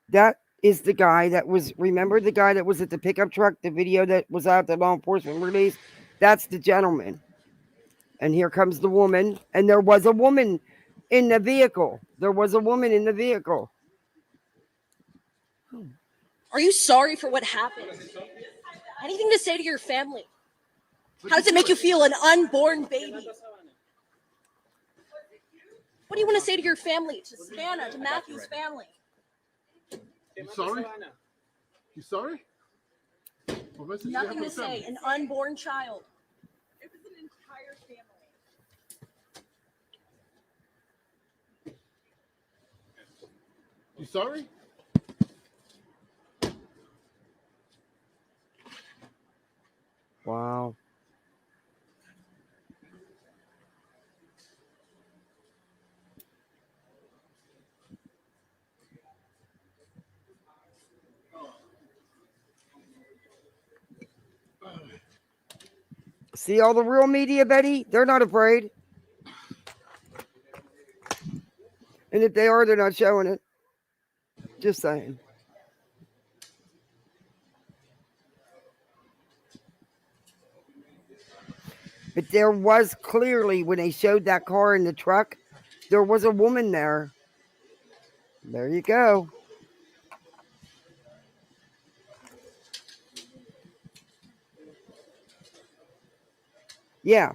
That is the guy that was, remember the guy that was at the pickup truck, the video that was out that law enforcement released? That's the gentleman. And here comes the woman. And there was a woman in the vehicle. There was a woman in the vehicle. Are you sorry for what happened? Anything to say to your family? How does it make you feel, an unborn baby? What do you want to say to your family, to Savanah, to Matthew's family? You sorry? You sorry? What message do you have Nothing for to the family? say, an unborn child. It was an entire family. You sorry? Wow. See all the real media, Betty? They're not afraid. And if they are, they're not showing it. Just saying. But there was clearly, when they showed that car in the truck, there was a woman there. There you go. Yeah.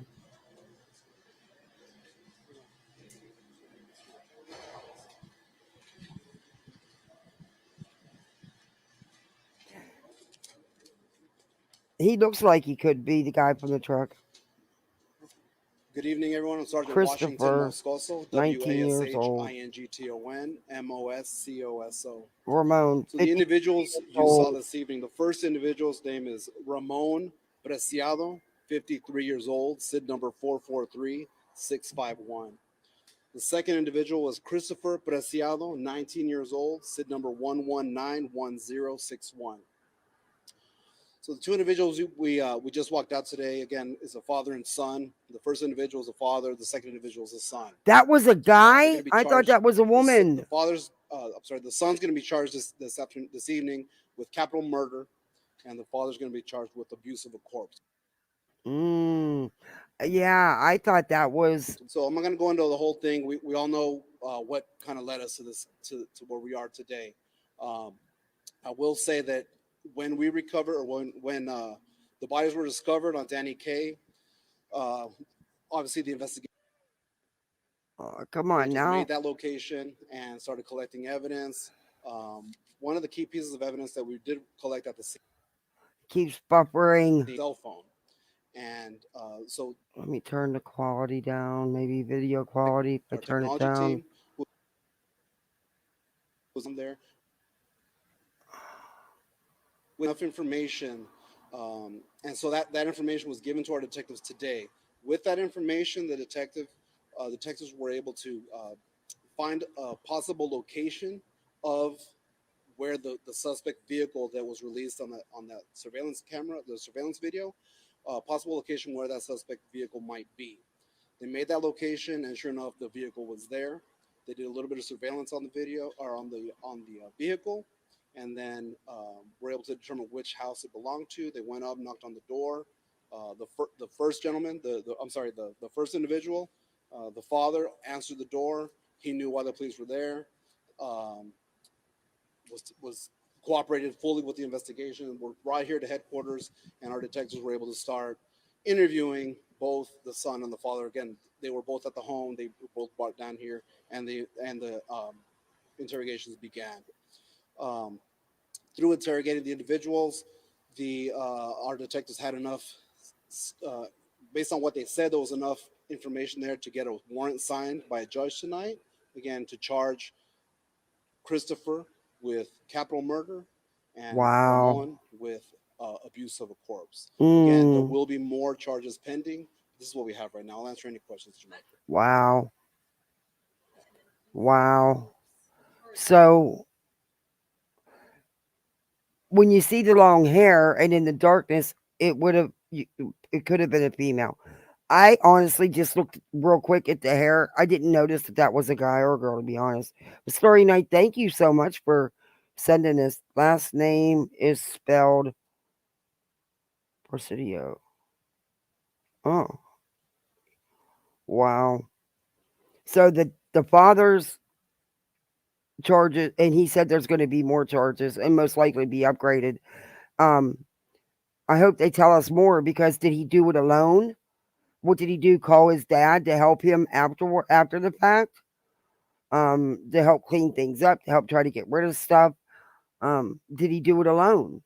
He looks like he could be the guy from the truck. Good evening, everyone. I'm Sergeant Washington Christopher, Moscoso, 19 years old. WASHINGTON, MOSCOSO. Ramon, So the 50 individuals years you saw old. this evening, the first individual's name is Ramon Preciado, 53 years old, SID number 443651. The second individual was Christopher Preciado, 19 years old, SID number 1191061. So the two individuals we just walked out today, again, is a father and son. The first individual is a father. The second individual is a son. That was a guy? I thought that was a woman. The father's, the son's going to be charged this evening with capital murder, and the father's going to be charged with abuse of a corpse. Yeah, I thought that was. So I'm not going to go into the whole thing. We all know what kind of led us to this to where we are today. I will say that when we recover, or when the bodies were discovered on Danny K, obviously the investigation Come on now. made that location and started collecting evidence. One of the key pieces of evidence that we did collect at the scene, Keeps buffering. the cell phone, and so Let me turn the quality down. Maybe video quality. If I our turn it technology down. team was on there with enough information, and so that information was given to our detectives today. With that information, the detectives were able to find a possible location of where the suspect vehicle that was released on that surveillance camera, the surveillance video, possible location where that suspect vehicle might be. They made that location, and sure enough, the vehicle was there. They did a little bit of surveillance on the video or on the vehicle, and then were able to determine which house it belonged to. They went up, knocked on the door. The first gentleman, the first individual, the father answered the door. He knew why the police were there. Was cooperated fully with the investigation. We're right here to headquarters, and our detectives were able to start interviewing both the son and the father. Again, they were both at the home. They were both brought down here, and the interrogations began. Through interrogating the individuals, our detectives had enough. Based on what they said, there was enough information there to get a warrant signed by a judge tonight. Again, to charge Christopher with capital murder and Wow. Ramon with abuse of a corpse. Again, there Mm. will be more charges pending. This is what we have right now. I'll answer any questions, Jamaica. Wow. Wow. So when you see the long hair and in the darkness, it could have been a female. I honestly just looked real quick at the hair. I didn't notice that was a guy or a girl, to be honest. But Story Night, thank you so much for sending this. Last name is spelled Presidio. Oh, wow. So the father's charges, and he said there's going to be more charges and most likely be upgraded. I hope they tell us more, because did he do it alone? What did he do? Call his dad to help him after the fact? To help clean things up, to help try to get rid of stuff. Did he do it alone?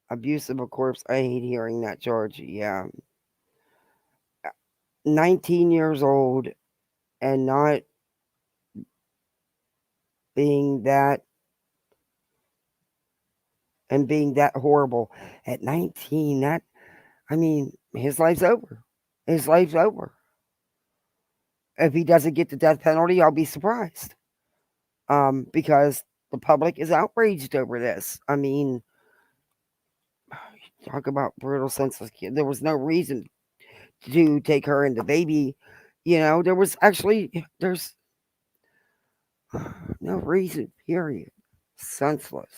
Abuse of a corpse. I hate hearing that charge. Yeah. 19 years old and not being that horrible at 19. His life's over. His life's over. If he doesn't get the death penalty, I'll be surprised. Because the public is outraged over this. Talk about brutal, senseless kid. There was no reason to take her and the baby. There's no reason, period. Senseless.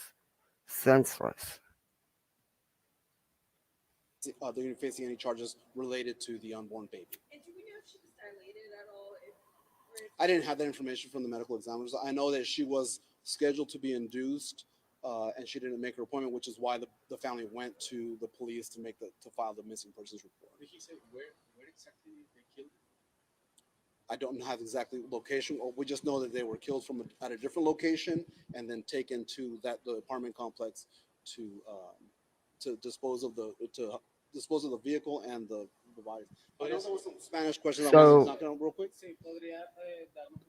They're facing any charges related to the unborn baby. And do we know if she was dilated at all? I didn't have that information from the medical examiners. I know that she was scheduled to be induced, and she didn't make her appointment, which is why the family went to the police to file the missing persons report. Did he say where exactly they killed her? I don't have exactly location. We just know that they were killed at a different location and then taken to the apartment complex to dispose of the vehicle and the bodies. I know there were some Spanish questions. I want to knock out real quick.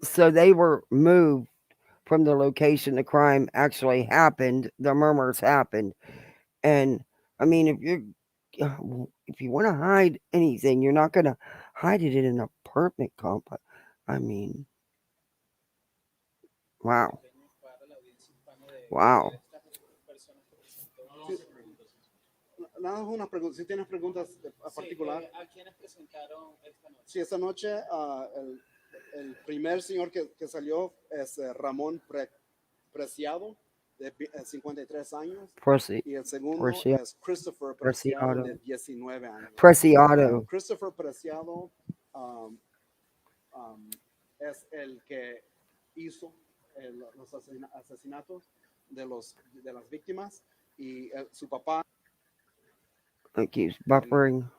So they were moved from the location the crime actually happened. The murmurs happened, and if you want to hide anything, you're not going to hide it in an apartment complex. Wow. Nada, una pregunta. Si tienes preguntas a particular. ¿A quiénes presentaron esta noche? Sí, esta noche el primer señor que salió es Ramón Preciado, de 53 años. Y el segundo es Christopher Preciado, de 19 años. Preciado. Christopher Preciado es el que hizo los asesinatos de las víctimas, y su papá. It keeps buffering.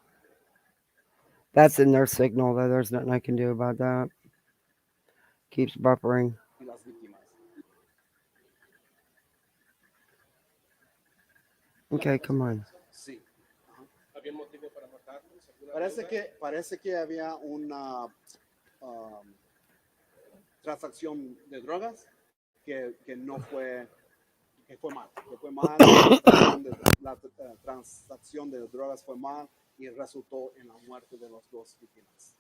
That's in their signal, though. There's nothing I can do about that. Keeps buffering. Okay, come on. Sí. ¿Había motivo para matarlos? Parece que había una transacción de drogas que no fue. Que fue mal. La transacción de drogas fue mal y resultó en la muerte de los dos víctimas.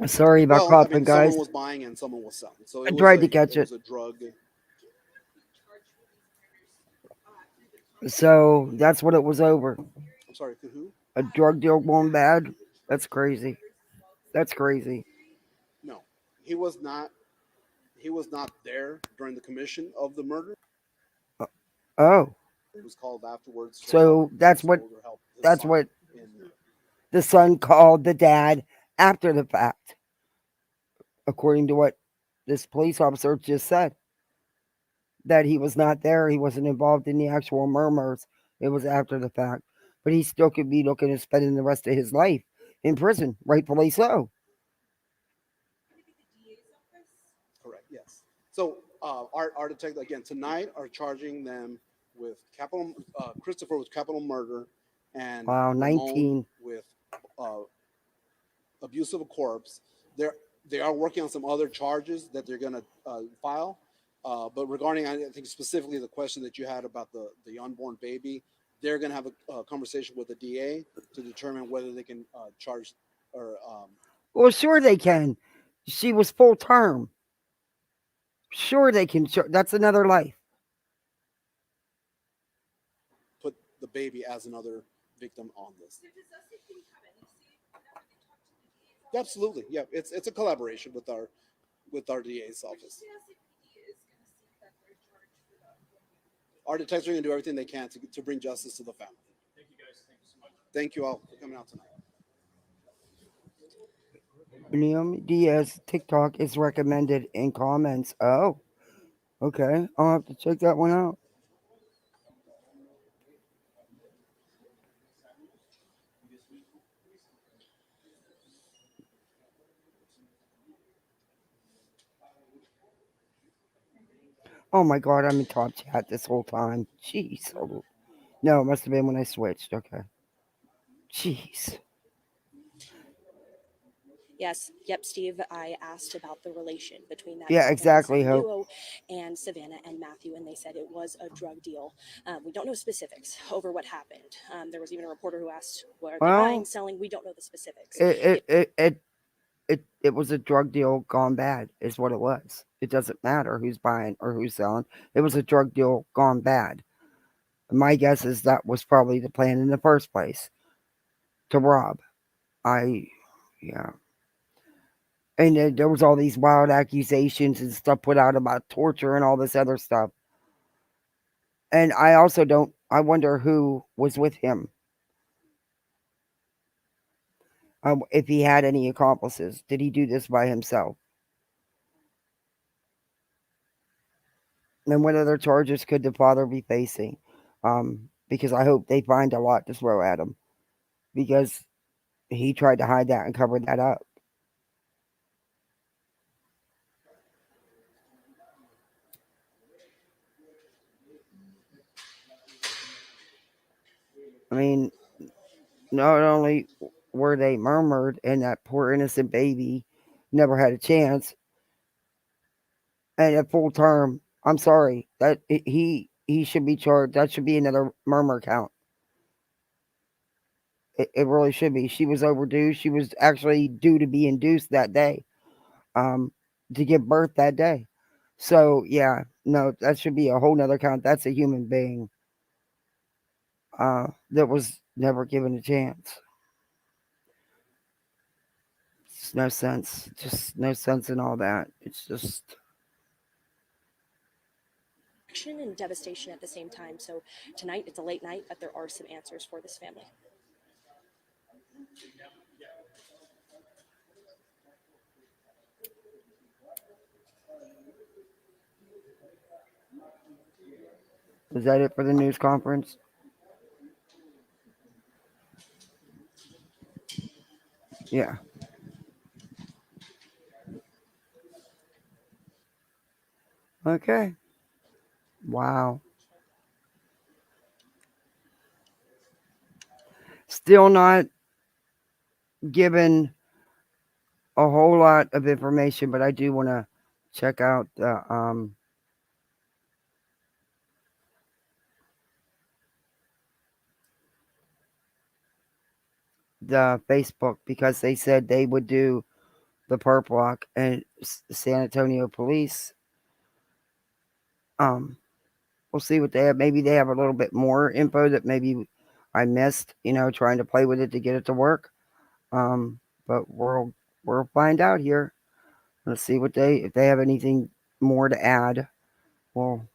Sorry about coughing, guys. Someone was buying and someone was selling. So I tried to catch it it. was a drug. So that's what it was over. I'm sorry, who? A drug deal going bad. That's crazy. That's crazy. No, he was not. He was not there during the commission of the murder. Oh, He was called afterwards to help so that's what household or help his that's son what in. the son called the dad after the fact, according to what this police officer just said. That he was not there. He wasn't involved in the actual murmurs. It was after the fact. But he still could be looking at spending the rest of his life in prison, rightfully so. Correct. Yes. So our detective again tonight are charging them with capital. Christopher with capital murder, and Wow, Ramon 19. with uh, abuse of a corpse. They are working on some other charges that they're going to file. But regarding, I think specifically the question that you had about the unborn baby, they're going to have a conversation with the DA to determine whether they can charge or Well, sure they can. She was full term. Sure they can. That's another life. put the baby as another victim on this. Absolutely, yeah. It's a collaboration with our DA's office. Our detectives are going to do everything they can to bring justice to the family. Thank you guys. Thank you so much. Thank you all for coming out tonight. Naomi Diaz TikTok is recommended in comments. Oh, okay. I'll have to check that one out. Oh my god, I'm in top chat this whole time. Jeez. Oh, no, it must have been when I switched. Okay. Jeez. Yes, yep, Steve. I asked about the relation between that Yeah, father exactly, and son Hope. duo and Savannah and Matthew, and they said it was a drug deal. We don't know specifics over what happened. There was even a reporter who asked, "What are they buying, Well, selling?" We don't know the specifics. it was a drug deal gone bad, is what it was. It doesn't matter who's buying or who's selling. It was a drug deal gone bad. My guess is that was probably the plan in the first place to rob. Yeah. And then there was all these wild accusations and stuff put out about torture and all this other stuff. And I also don't. I wonder who was with him. If he had any accomplices, did he do this by himself? And what other charges could the father be facing? Because I hope they find a lot to throw at him, because he tried to hide that and cover that up. I mean, not only were they murmured and that poor innocent baby never had a chance, and at full term, I'm sorry that he should be charged. That should be another murmur count. It really should be. She was overdue. She was actually due to be induced that day, um, to give birth that day. So yeah, no, that should be a whole nother count. That's a human being that was never given a chance. It's no sense. Just no sense in all that. It's just Action and devastation at the same time. So tonight it's a late night, but there are some answers for this family. is that it for the news conference? Yeah. Okay. Wow. Still not given a whole lot of information, but I do want to check out the Facebook, because they said they would do the perp walk, and San Antonio police we'll see what they have. Maybe they have a little bit more info that maybe I missed, trying to play with it to get it to work. But we'll find out here. Let's see if they have anything more to add. Well,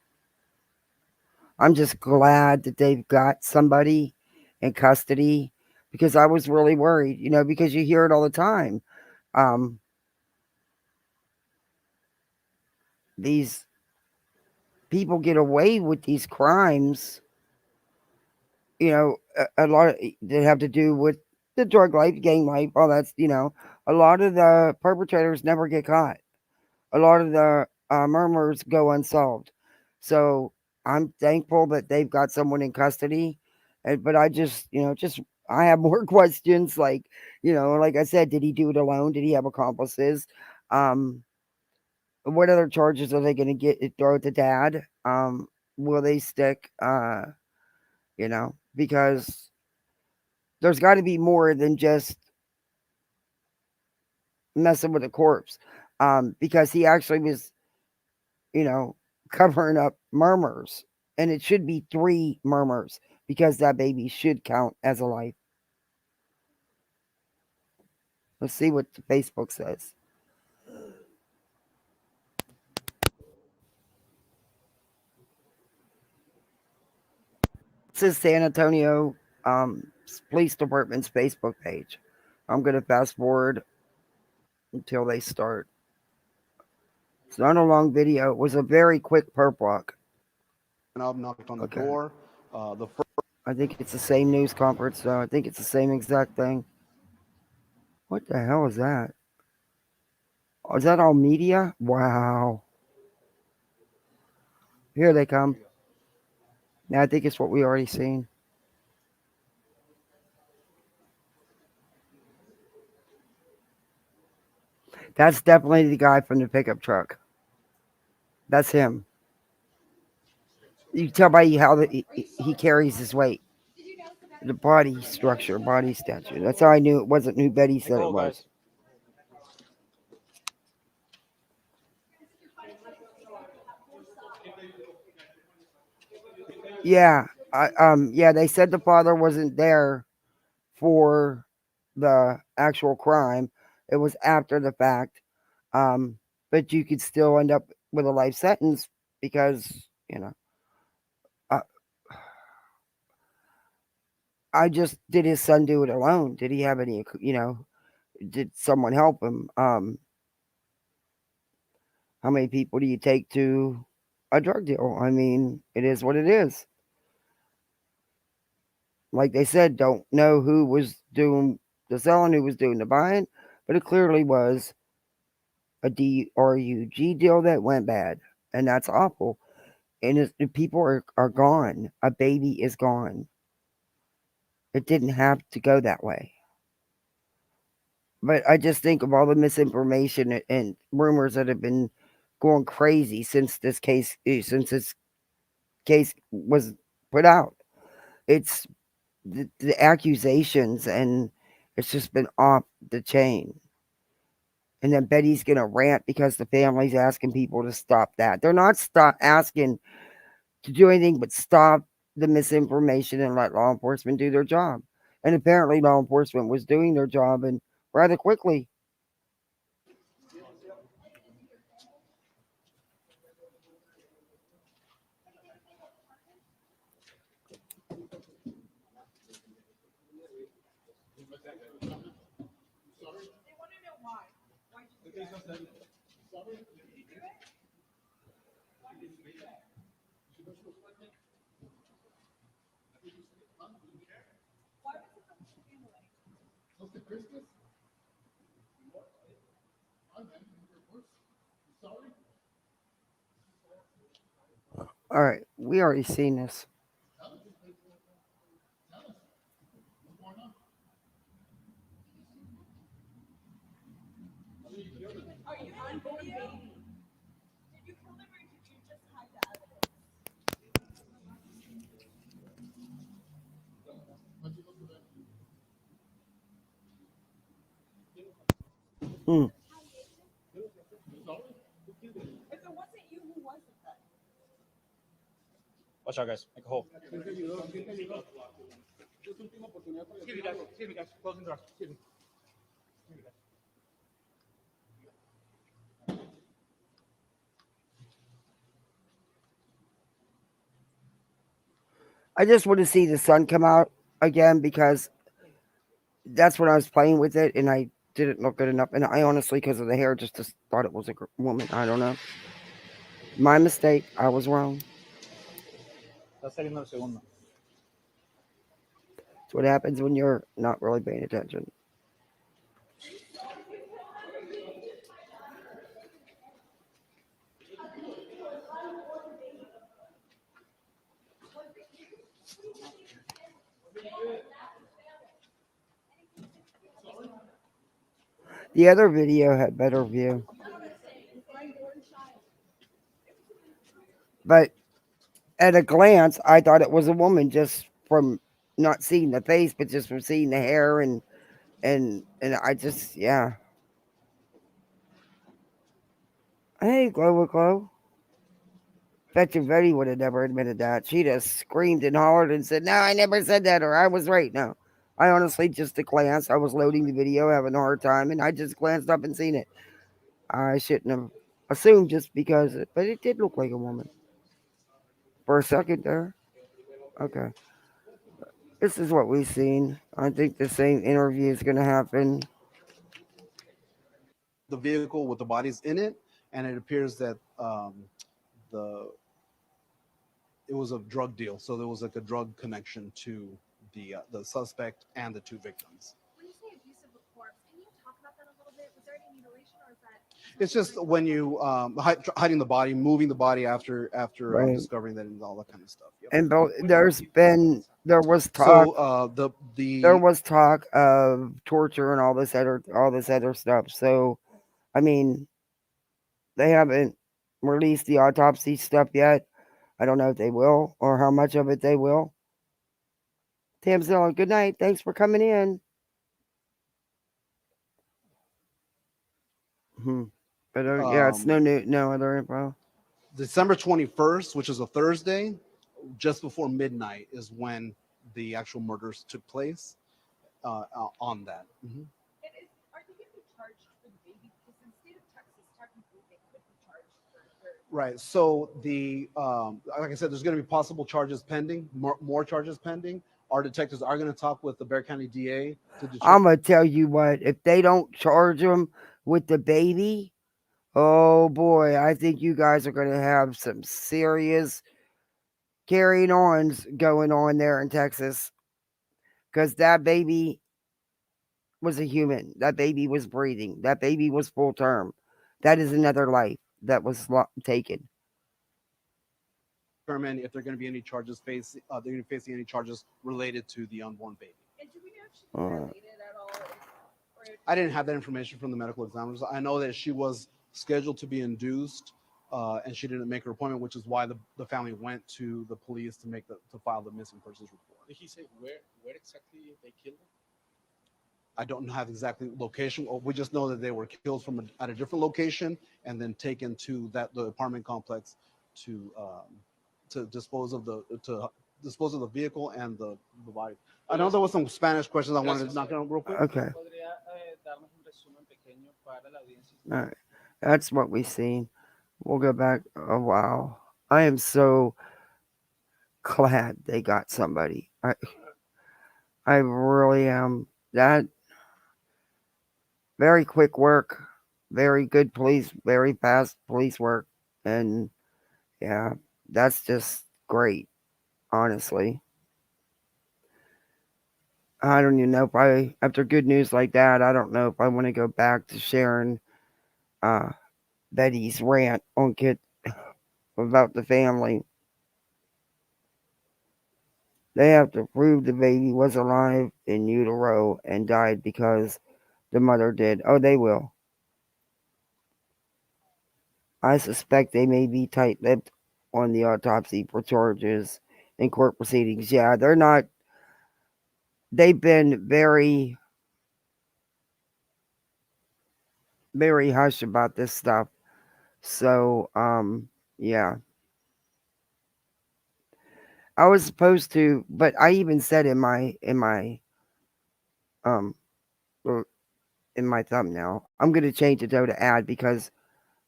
I'm just glad that they've got somebody in custody because I was really worried, because you hear it all the time. These people get away with these crimes, a lot of that have to do with the drug life, gang life, all that's, a lot of the perpetrators never get caught. A lot of the murmurs go unsolved. So I'm thankful that they've got someone in custody. But I just, I have more questions. Like, like I said, did he do it alone? Did he have accomplices? What other charges are they going to throw at the dad? Will they stick? Because there's got to be more than just messing with a corpse. Because he actually was, covering up murmurs. And it should be 3 murmurs because that baby should count as a life. Let's see what Facebook says. This is San Antonio Police Department's Facebook page. I'm going to fast forward until they start. It's not a long video. It was a very quick perp walk. I've knocked on the door. I think it's the same news conference, though. I think it's the same exact thing. What the hell is that? Oh, is that all media? Wow. Here they come. Yeah, I think it's what we already seen. That's definitely the guy from the pickup truck. That's him. You can tell by how he carries his weight. The body structure, body stature. That's how I knew it wasn't who Betty said it was. Yeah, they said the father wasn't there for the actual crime. It was after the fact. But you could still end up with a life sentence because, I just did his son do it alone? Did he have any, did someone help him? How many people do you take to a drug deal? I mean, it is what it is. Like they said, don't know who was doing the selling, who was doing the buying, but it clearly was a DRUG deal that went bad, and that's awful. And people are gone. A baby is gone. It didn't have to go that way. But I just think of all the misinformation and rumors that have been going crazy since this case was put out. It's the accusations, and it's just been off the chain. And then Betty's gonna rant because the family's asking people to stop that. They're not asking to do anything but stop the misinformation and let law enforcement do their job. And apparently law enforcement was doing their job and rather quickly. All right, we already seen this. Hmm. Watch out, guys. Make a hole. Excuse me, guys. Closing the door. Excuse me. I just want to see the sun come out again because that's when I was playing with it and I didn't look good enough. And I honestly, because of the hair, just thought it was a woman. I don't know. My mistake. I was wrong. Está saliendo el segundo. It's what happens when you're not really paying attention. The other video had better view. But at a glance, I thought it was a woman just from not seeing the face, but just from seeing the hair and I just, yeah. Hey, Glow. Bet you Betty would have never admitted that. She just screamed and hollered and said, "No, I never said that," or "I was right." No, I honestly just a glance. I was loading the video, having a hard time, and I just glanced up and seen it. I shouldn't have assumed just because, but it did look like a woman for a second there. Okay, this is what we've seen. I think the same interview is going to happen. The vehicle with the bodies in it, and it appears that it was a drug deal. So there was like a drug connection to the suspect and the two victims. When you say abusive of corpse, can you talk about that a little bit? Was there any mutilation, or is that? It's just when you hiding the body, moving the body after Right. discovering that and all that kind of stuff. Yep. And there was talk. So there was talk of torture and all this other stuff. So, I mean, they haven't released the autopsy stuff yet. I don't know if they will or how much of it they will. Tamzilla, good night. Thanks for coming in. But yeah, it's no other info. December 21st, which is a Thursday, just before midnight, is when the actual murders took place. On that. Mm-hmm. Are they going to be charged for the baby? Because in the state of Texas, technically, they could be charged for. Right. So like I said, there's going to be possible charges pending, more charges pending. Our detectives are going to talk with the Bexar County DA to determine. I'm gonna tell you what, if they don't charge him with the baby, oh boy, I think you guys are gonna have some serious carrying ons going on there in Texas. Because that baby was a human. That baby was breathing. That baby was full term. That is another life that was taken. Determine if there are going to be any charges they're going to be facing any charges related to the unborn baby. And do we know if she's related at all? I didn't have that information from the medical examiners. I know that she was scheduled to be induced, and she didn't make her appointment, which is why the family went to the police to file the missing persons report. Did he say where exactly they killed them? I don't have exactly location. We just know that they were killed at a different location and then taken to the apartment complex to dispose of the vehicle and the body. I know there was some Spanish questions I wanted to knock out real quick. Okay. All right. That's what we've seen. We'll go back a while. I am so glad they got somebody. I really am. That very quick work, very good police, very fast police work, and yeah, that's just great. Honestly, I don't even know if after good news like that, I don't know if I want to go back to sharing Betty's rant on Kit about the family. They have to prove the baby was alive in utero and died because the mother did. Oh, they will. I suspect they may be tight-lipped on the autopsy for charges in court proceedings. Yeah, they're not. They've been very, very hush about this stuff. So, yeah. I was supposed to, but I even said in my um or in my thumbnail, I'm gonna change it though to add because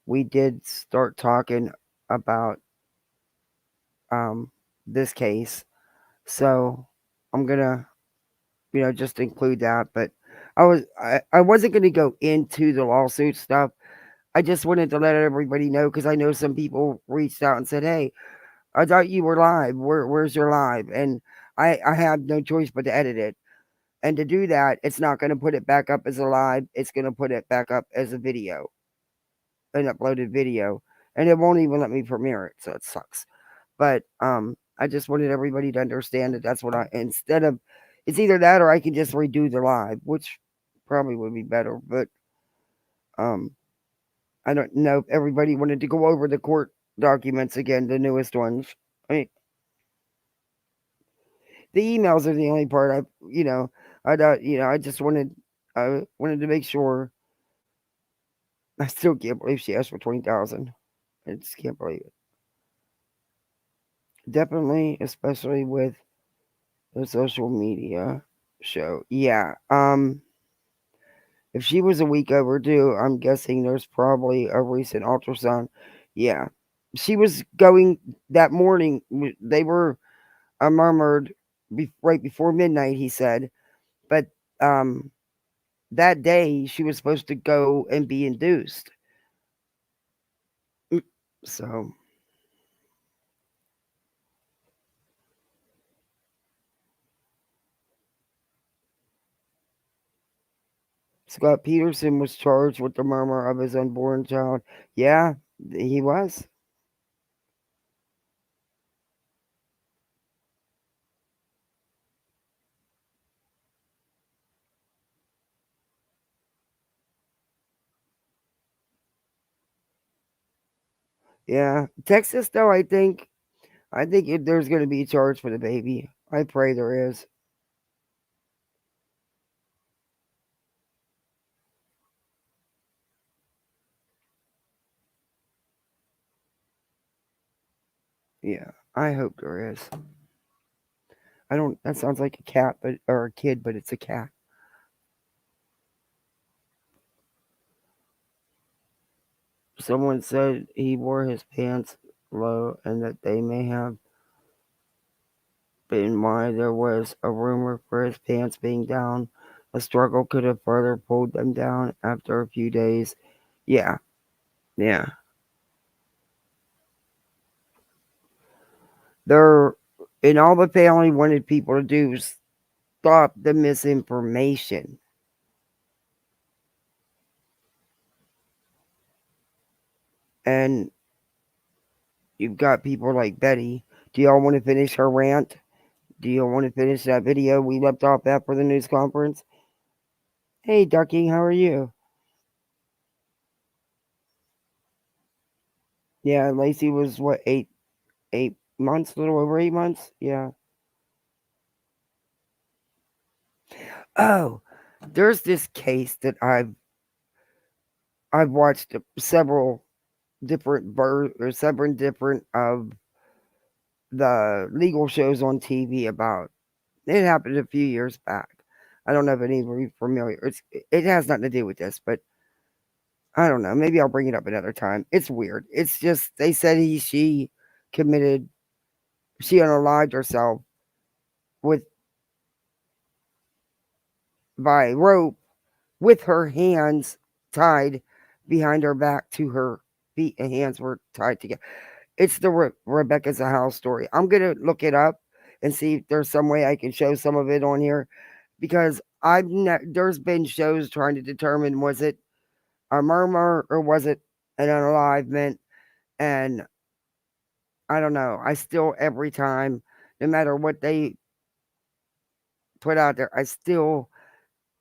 we did start talking about this case. So I'm gonna, just include that. But I wasn't gonna go into the lawsuit stuff. I just wanted to let everybody know because I know some people reached out and said, "Hey, I thought you were live. Where's your live?" And I have no choice but to edit it. And to do that, it's not going to put it back up as a live. It's going to put it back up as a video, an uploaded video, and it won't even let me premiere it. So it sucks. But I just wanted everybody to understand that that's what instead of, it's either that or I can just redo the live, which probably would be better. But I don't know if everybody wanted to go over the court documents again, the newest ones. I mean, the emails are the only part I just wanted to make sure. I still can't believe she asked for 20,000. I just can't believe it. Definitely, especially with the social media show. Yeah. If she was a week overdue, I'm guessing there's probably a recent ultrasound. Yeah. She was going that morning. They were murmured right before midnight, he said. But that day, she was supposed to go and be induced. So. Scott Peterson was charged with the murder of his unborn child. Yeah, he was. Yeah, Texas though, I think there's going to be a charge for the baby. I pray there is. Yeah, I hope there is. I don't. That sounds like a cat, or a kid, but it's a cat. Someone said he wore his pants low, and that they may have been why there was a rumor for his pants being down. A struggle could have further pulled them down after a few days. Yeah, yeah. They're and all the family wanted people to do was stop the misinformation. And you've got people like Betty. Do y'all want to finish her rant? Do you want to finish that video we left off at for the news conference? Hey, Ducky, how are you? Yeah, Lacey was what, 8 months, a little over 8 months? Yeah. Oh, there's this case that I've watched several different of the legal shows on TV about. It happened a few years back. I don't know if anybody's familiar. It has nothing to do with this, but I don't know. Maybe I'll bring it up another time. It's weird. It's just they said she unalived herself by rope with her hands tied behind her back to her feet and hands were tied together. It's the Rebecca Zahal story. I'm gonna look it up and see if there's some way I can show some of it on here because there's been shows trying to determine was it a murmur or was it an unalivement, and I don't know. I still every time, no matter what they put out there, I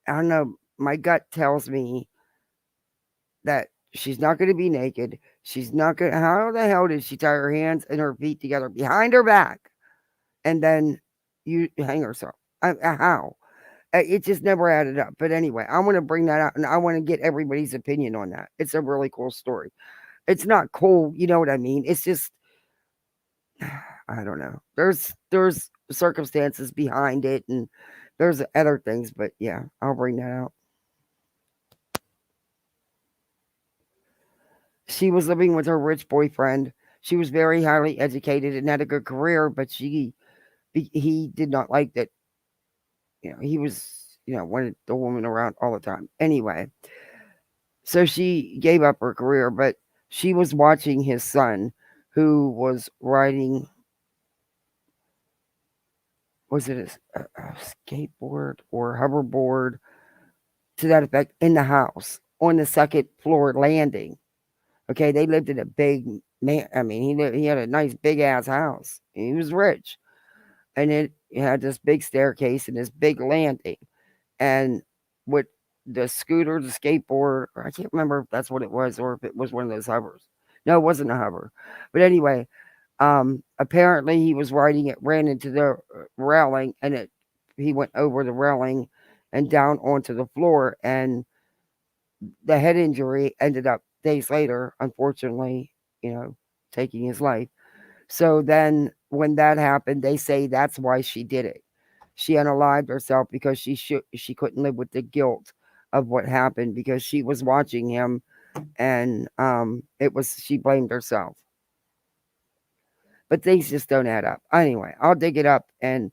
don't know. My gut tells me that she's not going to be naked. She's not going to. How the hell did she tie her hands and her feet together behind her back and then you hang herself? How? It just never added up. But anyway, I want to bring that out and I want to get everybody's opinion on that. It's a really cool story. It's not cool, you know what I mean? It's just, I don't know. There's circumstances behind it, and there's other things, but yeah, I'll bring that out. She was living with her rich boyfriend. She was very highly educated and had a good career, but he did not like that. He was, wanted the woman around all the time. Anyway, so she gave up her career, but she was watching his son, who was riding, was it a skateboard or hoverboard to that effect, in the house on the second floor landing. Okay, they lived in a big man. I mean, he had a nice big ass house. He was rich, and it had this big staircase and this big landing, and with the scooter, the skateboard, I can't remember if that's what it was or if it was one of those hovers. No, it wasn't a hover. But anyway, apparently he was riding it, ran into the railing, and he went over the railing and down onto the floor, and the head injury ended up days later, unfortunately, taking his life. So then when that happened, they say that's why she did it. She unalived herself because she couldn't live with the guilt of what happened, because she was watching him, and she blamed herself. But things just don't add up. Anyway, I'll dig it up and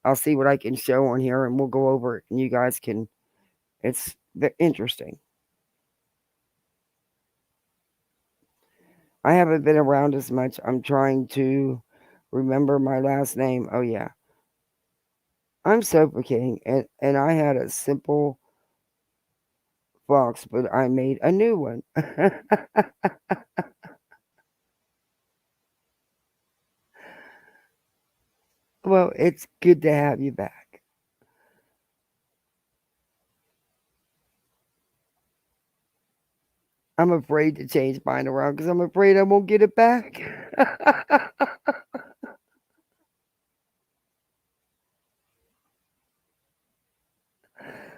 I'll see what I can show on here, and we'll go over it, and you guys can. It's interesting. I haven't been around as much. I'm trying to remember my last name. Oh yeah, I'm Soto King, and I had a simple fox, but I made a new one. Well, it's good to have you back. I'm afraid to change mine around because I'm afraid I won't get it back.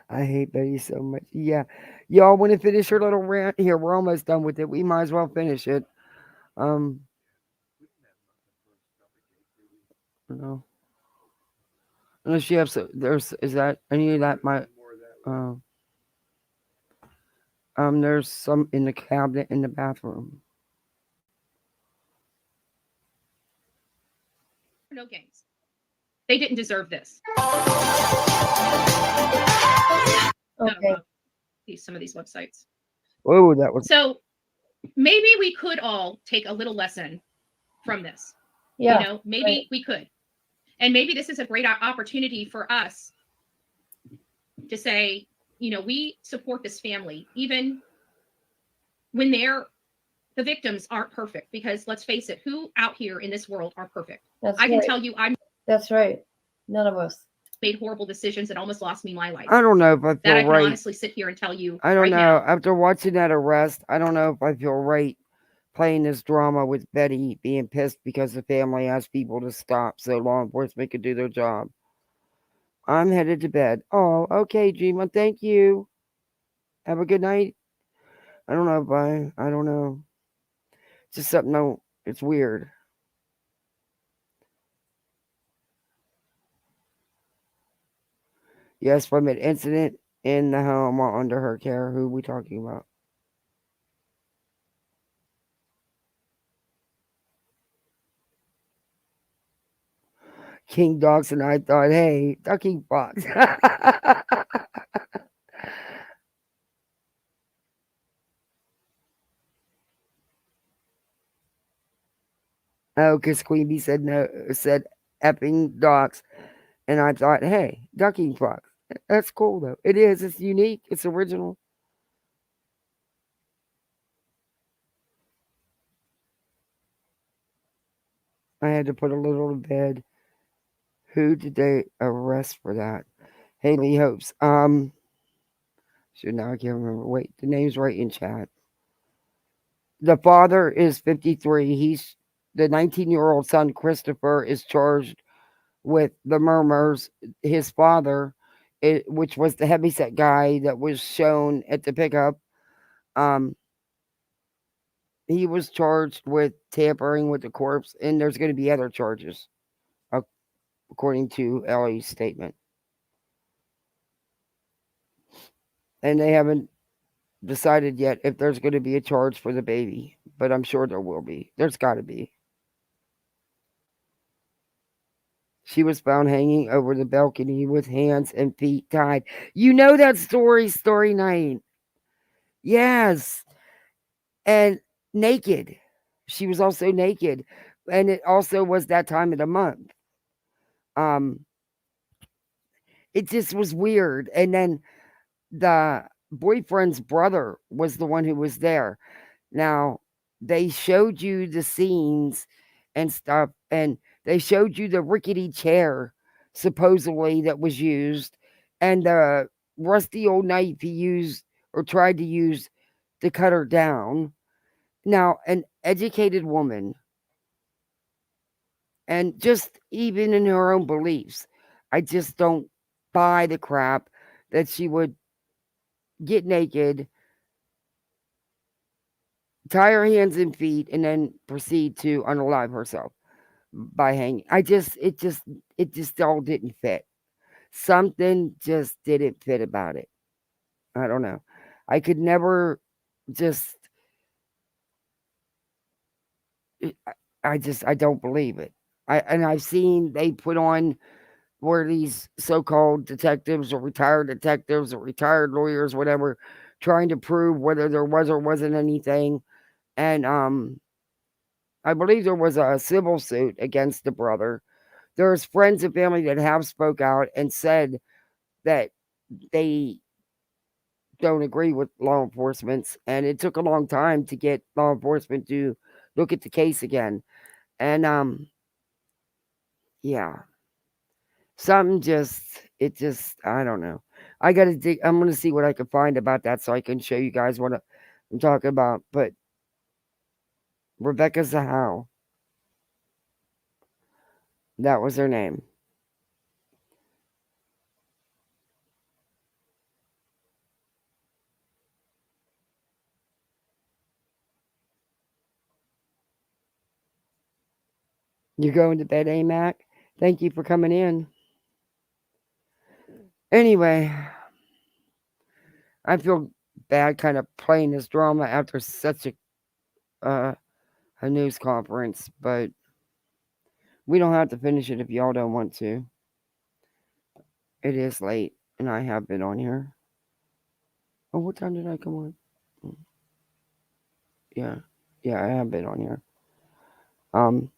I hate Betty so much. Yeah. Y'all want to finish your little rant? Here, we're almost done with it. We might as well finish it. No. Unless you have is that any of that might there's some in the cabinet in the bathroom. No games. They didn't deserve this. Okay. Some of these websites. Oh, that was so. Maybe we could all take a little lesson from this. Yeah. Maybe we could. And maybe this is a great opportunity for us to say, we support this family, even when the victims aren't perfect. Because let's face it, who out here in this world are perfect? I can tell you That's right. None of us made horrible decisions that almost lost me my life. I don't know if I feel that I can right. honestly sit here and tell you. I don't right know. now. After watching that arrest, I don't know if I feel right playing this drama with Betty being pissed because the family asked people to stop so law enforcement could do their job. I'm headed to bed. Oh, okay, Gima. Thank you. Have a good night. I don't know if I don't know. It's just something, no, it's weird. Yes, from an incident in the home while under her care. Who are we talking about? King Dogs, and I thought, hey, ducking fox. Oh, because Queen Bee said no, said effing dogs, and I thought, hey, ducking fox. That's cool though. It is. It's unique. It's original. I had to put a little to bed. Who did they arrest for that? Haley Hopes. Should now I can't remember. Wait, the name's right in chat. The father is 53. He's the 19-year-old son, Christopher, is charged with the murmurs. His father, which was the heavyset guy that was shown at the pickup, he was charged with tampering with the corpse, and there's going to be other charges, according to Ellie's statement. And they haven't decided yet if there's going to be a charge for the baby, but I'm sure there will be. There's got to be. She was found hanging over the balcony with hands and feet tied. You know that story night. Yes. And naked. She was also naked. And it also was that time of the month. It just was weird. And then the boyfriend's brother was the one who was there. Now, they showed you the scenes and stuff, and they showed you the rickety chair, supposedly, that was used, and the rusty old knife he used or tried to use to cut her down. Now, an educated woman, and just even in her own beliefs, I just don't buy the crap that she would get naked, tie her hands and feet, and then proceed to unalive herself by hanging. It just all didn't fit. Something just didn't fit about it. I don't know. I could never just. I don't believe it. I've seen they put on where these so-called detectives or retired lawyers, whatever, trying to prove whether there was or wasn't anything. And I believe there was a civil suit against the brother. There's friends and family that have spoke out and said that they don't agree with law enforcement, and it took a long time to get law enforcement to look at the case again. And yeah, something I don't know. I gotta dig. I'm gonna see what I can find about that so I can show you guys what I'm talking about. But Rebecca Zahau, that was her name. You're going to bed, Mac? Thank you for coming in. Anyway, I feel bad kind of playing this drama after such a news conference, but we don't have to finish it if y'all don't want to. It is late, and I have been on here. Oh, what time did I come on? Yeah, I have been on here.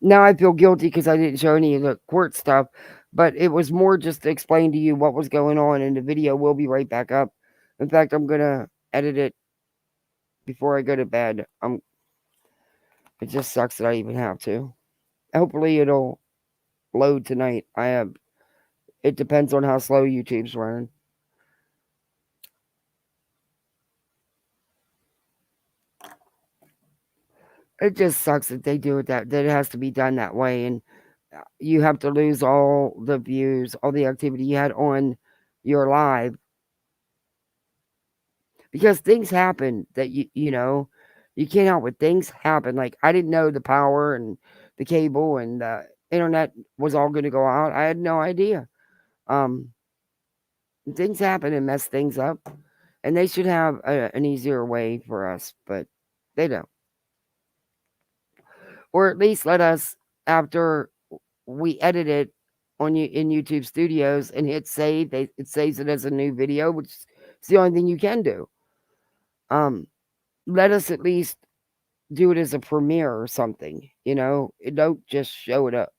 Now I feel guilty because I didn't show any of the court stuff, but it was more just to explain to you what was going on, and the video will be right back up. In fact, I'm gonna edit it before I go to bed. It just sucks that I even have to. Hopefully it'll load tonight. It depends on how slow YouTube's running. It just sucks that they do it that it has to be done that way, and you have to lose all the views, all the activity you had on your live, because things happen that you know you can't help it. Things happen. Like, I didn't know the power and the cable and the internet was all going to go out. I had no idea. Things happen and mess things up, and they should have an easier way for us, but they don't. Or at least let us, after we edit it in YouTube Studios and hit save, it saves it as a new video, which is the only thing you can do. Let us at least do it as a premiere or something, don't just show it up.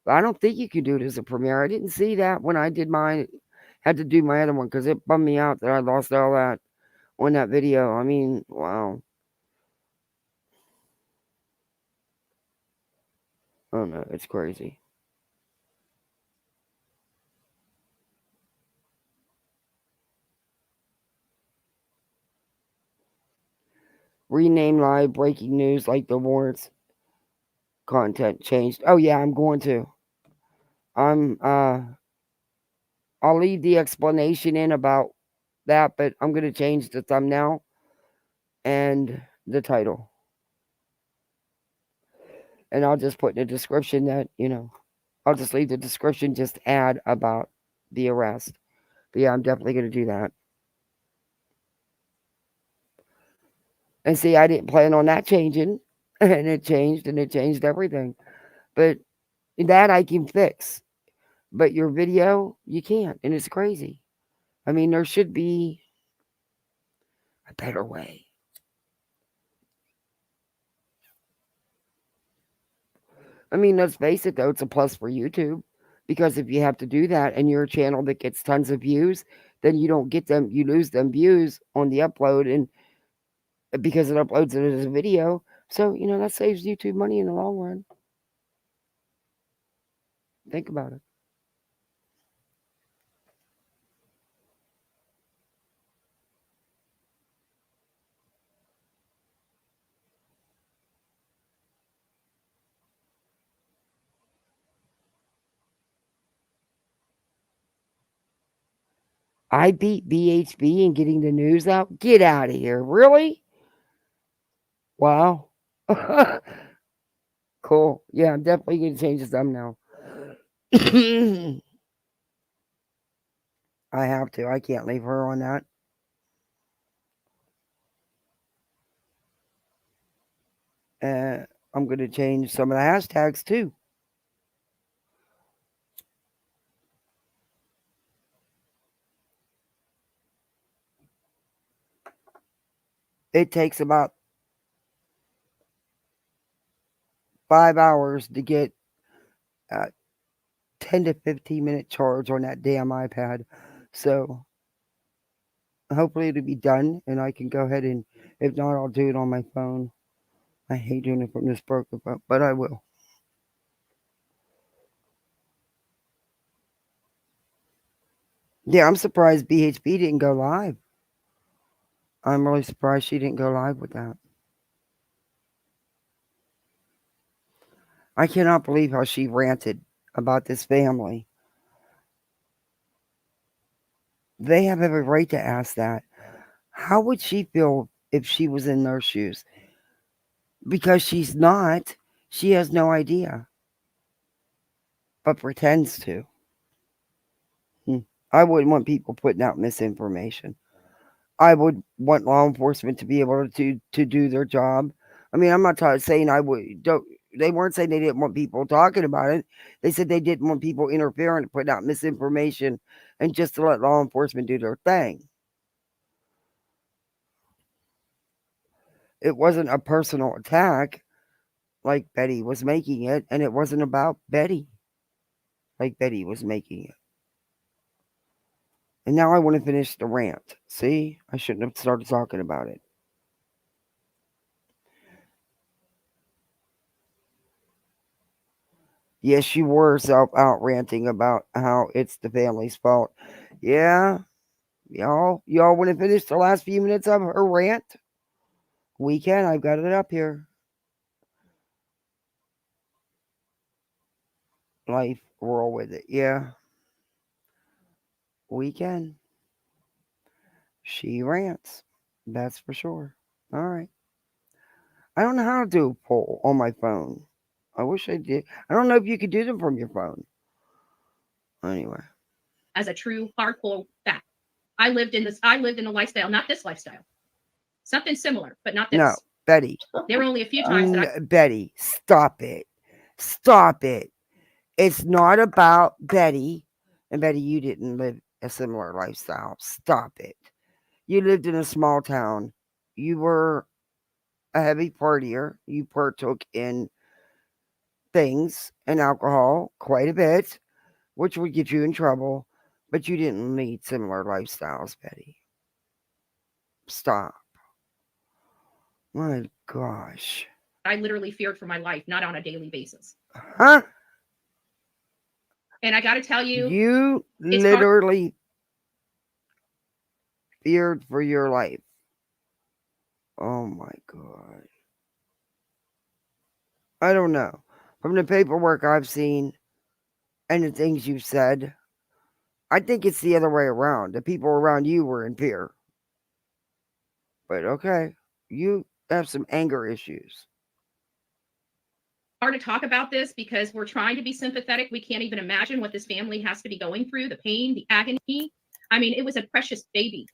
But I don't think you can do it as a premiere. I didn't see that when I did mine. Had to do my other one because it bummed me out that I lost all that on that video. I mean, wow. Oh no, it's crazy. Rename live breaking news like the warrants content changed. Oh yeah, I'm going to. I'll leave the explanation in about that, but I'm going to change the thumbnail and the title. And I'll just put in the description that, I'll just leave the description, just add about the arrest. But yeah, I'm definitely going to do that. And see, I didn't plan on that changing. And it changed everything. But that I can fix. But your video, you can't. And it's crazy. I mean, there should be a better way. I mean, let's face it, though, it's a plus for YouTube. Because if you have to do that and you're a channel that gets tons of views, then you don't get them, you lose them views on the upload, and because it uploads it as a video. So, that saves YouTube money in the long run. Think about it. I beat BHB in getting the news out. Get out of here. Really? Wow. Cool. Yeah, I'm definitely going to change the thumbnail. I have to. I can't leave her on that. I'm going to change some of the hashtags too. It takes about 5 hours to get a 10 to 15 minute charge on that damn iPad. So hopefully it'll be done and I can go ahead and, if not, I'll do it on my phone. I hate doing it from this broken phone, but I will. Yeah, I'm surprised BHB didn't go live. I'm really surprised she didn't go live with that. I cannot believe how she ranted about this family. They have every right to ask that. How would she feel if she was in their shoes? Because she's not. She has no idea. But pretends to. I wouldn't want people putting out misinformation. I would want law enforcement to be able to do their job. I mean, I'm not saying I would. They weren't saying they didn't want people talking about it. They said they didn't want people interfering, putting out misinformation, and just to let law enforcement do their thing. It wasn't a personal attack like Betty was making it, and it wasn't about Betty like Betty was making it. And now I want to finish the rant. See, I shouldn't have started talking about it. Yes, you were out ranting about how it's the family's fault. Yeah, y'all want to finish the last few minutes of her rant? We can. I've got it up here. Life, roll with it. Yeah, we can. She rants. That's for sure. All right. I don't know how to do a poll on my phone. I wish I did. I don't know if you could do them from your phone. Anyway. As a true hardcore fact. I lived in a lifestyle, not this lifestyle. Something similar, but not this. No, Betty. There were only a few times that Betty, stop it. Stop it. It's not about Betty. And Betty, you didn't live a similar lifestyle. Stop it. You lived in a small town. You were a heavy partier. You partook in things and alcohol quite a bit, which would get you in trouble. But you didn't lead similar lifestyles, Betty. Stop. My gosh. I literally feared for my life, not on a daily basis. Huh? And I got to tell you, you literally feared for your life. Oh my God. I don't know. From the paperwork I've seen and the things you've said, I think it's the other way around. The people around you were in fear. But okay, you have some anger issues. hard to talk about this because we're trying to be sympathetic. We can't even imagine what this family has to be going through, the pain, the agony. I mean, it was a precious baby.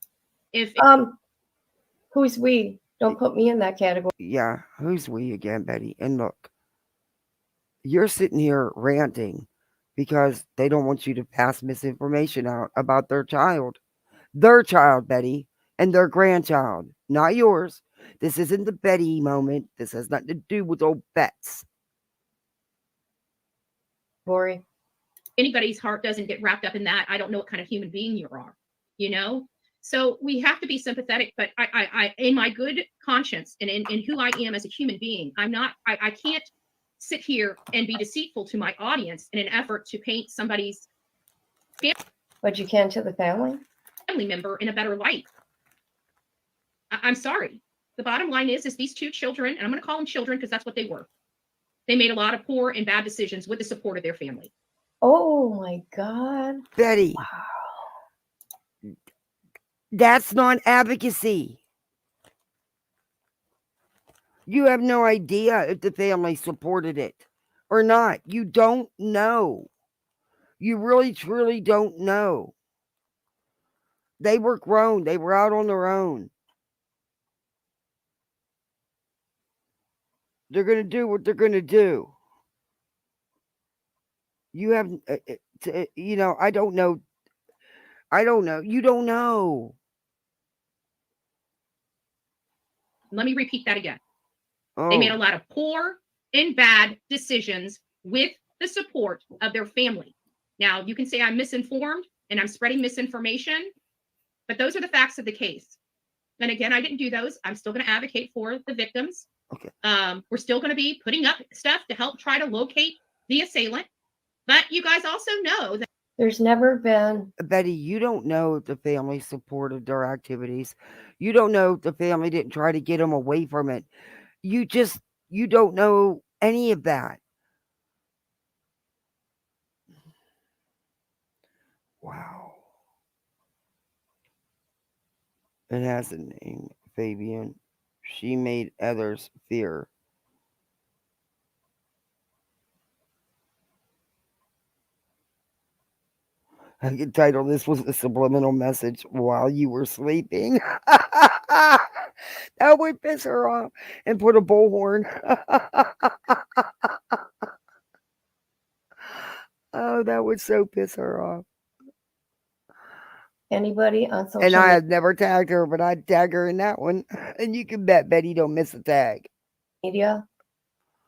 Who's we? Don't put me in that category. Yeah, who's we again, Betty? And look, you're sitting here ranting because they don't want you to pass misinformation out about their child. Their child, Betty, and their grandchild, not yours. This isn't the Betty moment. This has nothing to do with old Bets. Lori. Anybody's heart doesn't get wrapped up in that. I don't know what kind of human being you are, you know? So we have to be sympathetic, but I in my good conscience and in who I am as a human being, I can't sit here and be deceitful to my audience in an effort to paint somebody's But you can to the family member in a better light. I'm sorry. The bottom line is these two children, and I'm going to call them children because that's what they were. They made a lot of poor and bad decisions with the support of their family. Oh my God. Betty. Wow. That's not advocacy. You have no idea if the family supported it or not. You don't know. You really, truly don't know. They were grown. They were out on their own. They're going to do what they're going to do. You have, you know, I don't know. I don't know. You don't know. Let me repeat that again. Oh. They made a lot of poor and bad decisions with the support of their family. Now, you can say I'm misinformed and I'm spreading misinformation, but those are the facts of the case. And again, I didn't do those. I'm still going to advocate for the victims. Okay. We're still going to be putting up stuff to help try to locate the assailant. But you guys also know that there's never been. Betty, you don't know if the family supported their activities. You don't know if the family didn't try to get them away from it. You don't know any of that. Wow. It has a name, Fabian. She made others fear. I could title this was a subliminal message while you were sleeping. That would piss her off and put a bullhorn. Oh, that would so piss her off. Anybody on social And I media? had never tagged her, but I'd tag her in that one. And you can bet Betty don't miss a tag. Media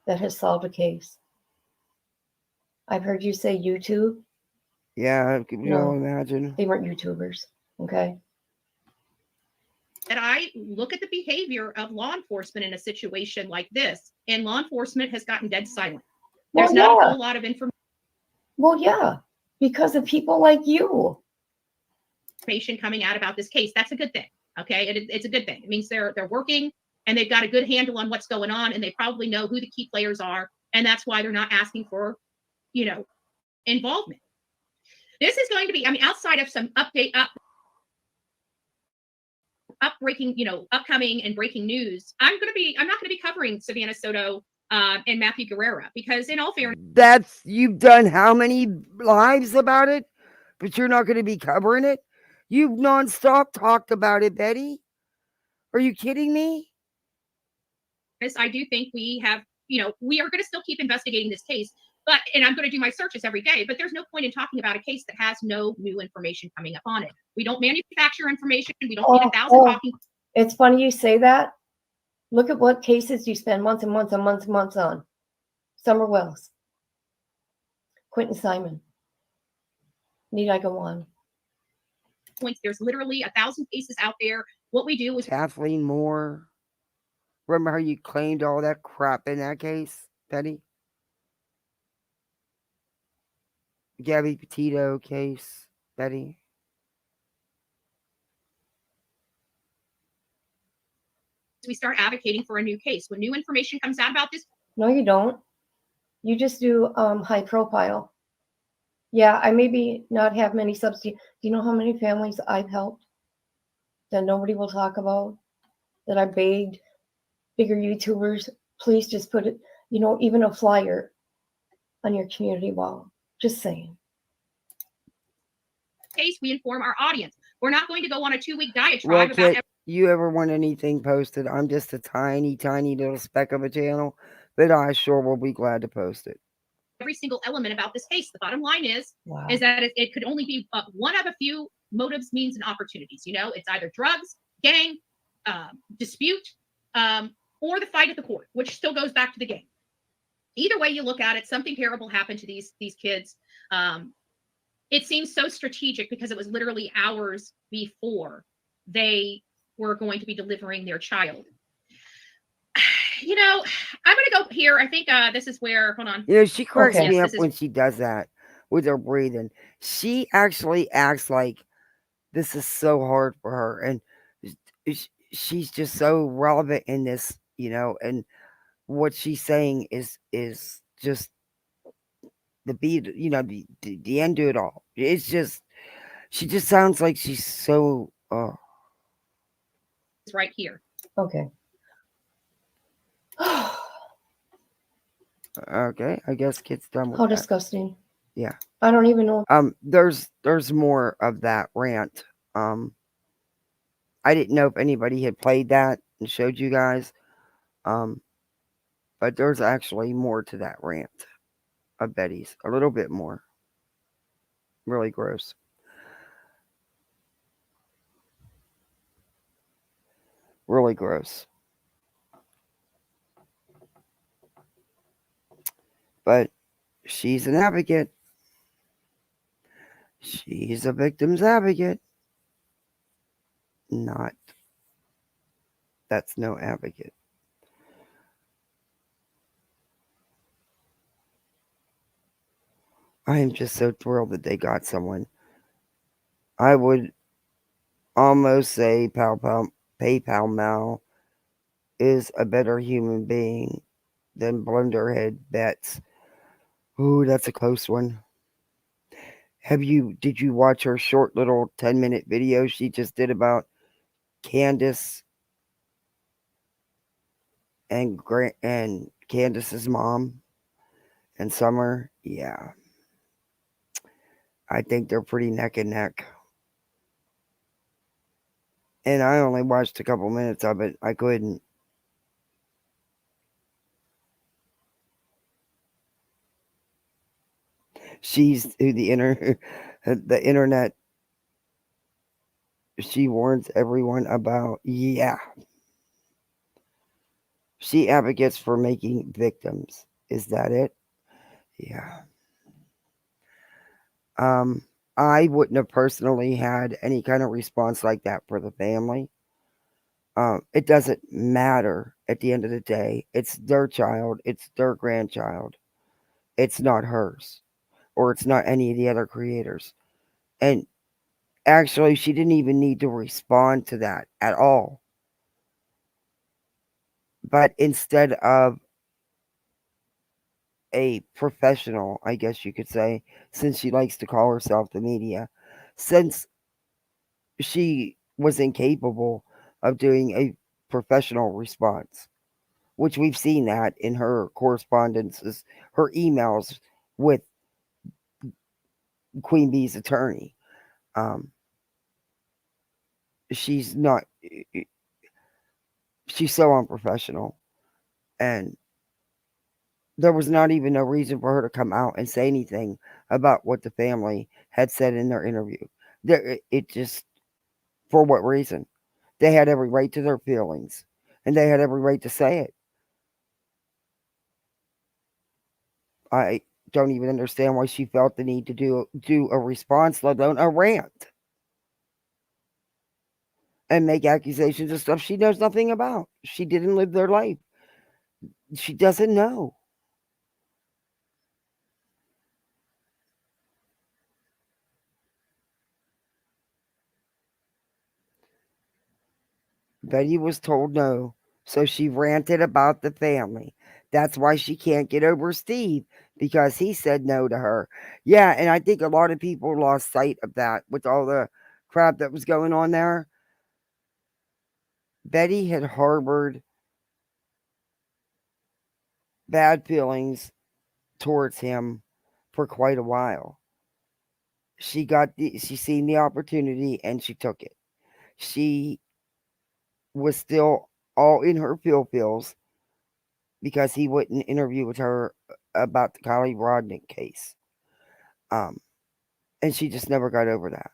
that has solved a case. I've heard you say YouTube. Yeah, I can imagine. They weren't YouTubers. Okay. that I look at the behavior of law enforcement in a situation like this, and law enforcement has gotten dead silent. There's not a whole lot of information. Well, yeah, because of people like you. Coming out about this case. That's a good thing. Okay, it's a good thing. It means they're working and they've got a good handle on what's going on, and they probably know who the key players are, and that's why they're not asking for, involvement. This is going to be, outside of some upcoming and breaking news, I'm not going to be covering Savanah Soto and Mathew Guerra, because in all fairness, You've done how many lives about it, but you're not going to be covering it? You've nonstop talked about it, Betty. Are you kidding me? I do think we have, we are going to still keep investigating this case, and I'm going to do my searches every day, but there's no point in talking about a case that has no new information coming up on it. We don't manufacture information. We don't need 1,000 talking. It's funny you say that. Look at what cases you spend months and months and months and months on. Summer Wells, Quentin Simon. Need I go on? Points. There's literally 1,000 cases out there. What we do is Kathleen Moore. Remember how you claimed all that crap in that case, Betty? Gabby Petito case, Betty. we start advocating for a new case. When new information comes out about this. No, you don't. You just do high profile. Yeah, I maybe not have many substitutes. Do you know how many families I've helped that nobody will talk about? That I begged bigger YouTubers, please just put it. even a flyer on your community wall. Just saying. Case, we inform our audience. We're not going to go on a 2-week diatribe Well, about Kit, you ever want anything posted? I'm just a tiny, tiny little speck of a channel, but I sure will be glad to post it. every single element about this case. The bottom line is Wow. that it could only be one of a few motives, means, and opportunities. It's either drugs, gang, dispute, or the fight at the court, which still goes back to the game. Either way you look at it, something terrible happened to these kids. It seems so strategic because it was literally hours before they were going to be delivering their child. I'm going to go here. I think this is where, hold on. She cracks Okay. me Yes, up when she does that with her breathing. She actually acts like this is so hard for her. And she's just so relevant in this, and what she's saying is just the beat, the end to it all. It's just, she just sounds like she's so, It's right here. Okay. Okay, I guess Kit's done with How that. disgusting. Yeah. I don't even know. There's more of that rant. I didn't know if anybody had played that and showed you guys. But there's actually more to that rant of Betty's. A little bit more. Really gross. Really gross. But she's an advocate. She's a victim's advocate. Not. That's no advocate. I am just so thrilled that they got someone. I would almost say PayPal Mal is a better human being than Blunderhead Betts. Ooh, that's a close one. Did you watch her short little 10-minute video she just did about Candace and Candace's mom and Summer? Yeah. I think they're pretty neck and neck. And I only watched a couple minutes of it. I couldn't. She's who the internet she warns everyone about. Yeah. She advocates for making victims. Is that it? Yeah. I wouldn't have personally had any kind of response like that for the family. It doesn't matter at the end of the day. It's their child. It's their grandchild. It's not hers. Or it's not any of the other creators. And actually, she didn't even need to respond to that at all. But instead of a professional, I guess you could say, since she likes to call herself the media, since she was incapable of doing a professional response, which we've seen that in her correspondences, her emails with Queen Bee's attorney. She's so unprofessional, and there was not even a reason for her to come out and say anything about what the family had said in their interview. It just, for what reason? They had every right to their feelings, and they had every right to say it. I don't even understand why she felt the need to do a response, let alone a rant, and make accusations of stuff she knows nothing about. She didn't live their life. She doesn't know. Betty was told no, so she ranted about the family. That's why she can't get over Steve, because he said no to her. Yeah, and I think a lot of people lost sight of that with all the crap that was going on there. Betty had harbored bad feelings towards him for quite a while. She seen the opportunity and she took it. She was still all in her feels because he wouldn't interview with her about the Kylie Rodnick case. And she just never got over that.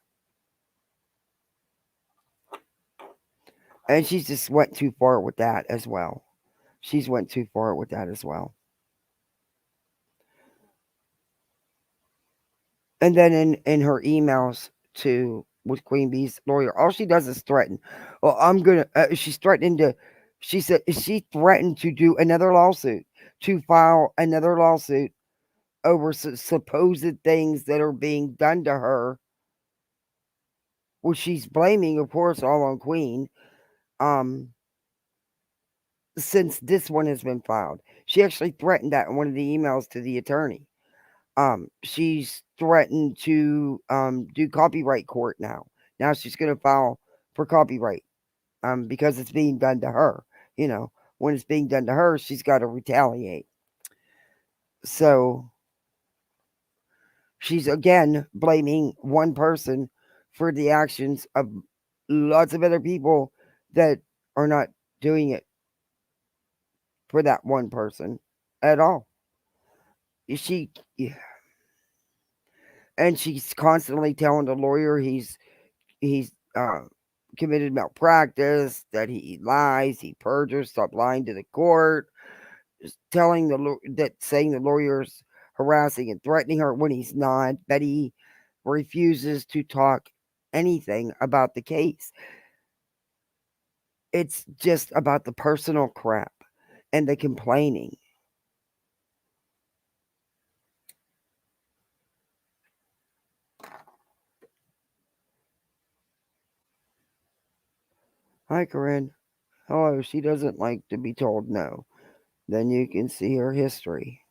And she just went too far with that as well. She's went too far with that as well. And then in her emails with Queen Bee's lawyer, all she does is threaten. Well, I'm gonna. She's threatening to. She said she threatened to do another lawsuit, to file another lawsuit over supposed things that are being done to her. Well, she's blaming, of course, all on Queen. Since this one has been filed, she actually threatened that in one of the emails to the attorney. She's threatened to do copyright court now. Now she's going to file for copyright because it's being done to her. You know, when it's being done to her, she's got to retaliate. So she's again blaming one person for the actions of lots of other people that are not doing it for that one person at all. And she's constantly telling the lawyer he's committed malpractice, that he lies, he perjures, stop lying to the court, saying the lawyer's harassing and threatening her when he's not. Betty refuses to talk anything about the case. It's just about the personal crap and the complaining. Hi, Corinne. Hello. She doesn't like to be told no. Then you can see her history.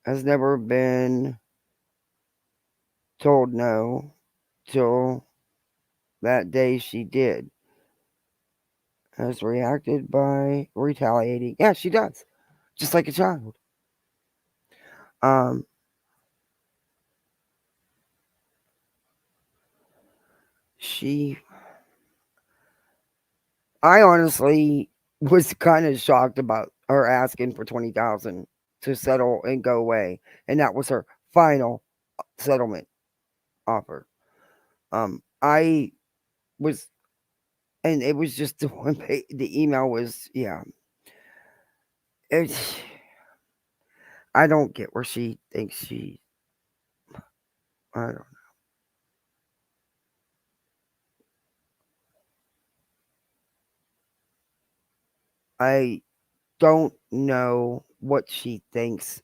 Has never been told no till that day she did. Has reacted by retaliating. Yeah, she does. Just like a child. I honestly was kind of shocked about her asking for $20,000 to settle and go away, and that was her final settlement offer. I was, and it was just the one page. The email was, yeah. I don't get where she thinks I don't know. I don't know what she thinks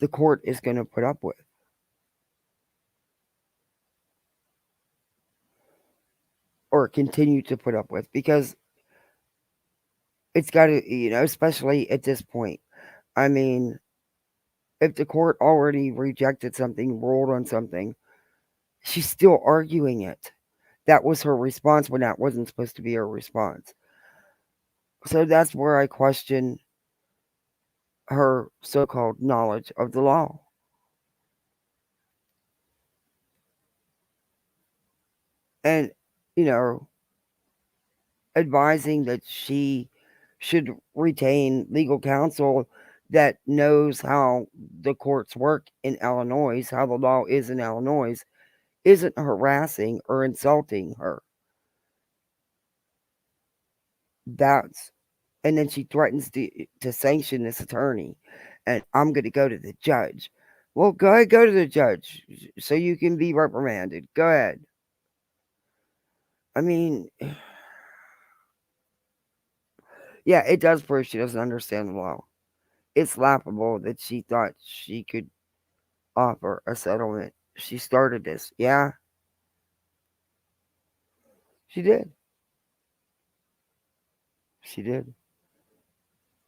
the court is going to put up with. Or continue to put up with, because it's got to, especially at this point. I mean, if the court already rejected something, ruled on something, she's still arguing it. That was her response when that wasn't supposed to be her response. So that's where I question her so-called knowledge of the law. And, advising that she should retain legal counsel that knows how the courts work in Illinois, how the law is in Illinois, isn't harassing or insulting her. And then she threatens to sanction this attorney, and I'm going to go to the judge. Well, go ahead, go to the judge so you can be reprimanded. Go ahead. I mean, yeah, it does prove she doesn't understand the law. It's laughable that she thought she could offer a settlement. She started this. Yeah. She did. She did.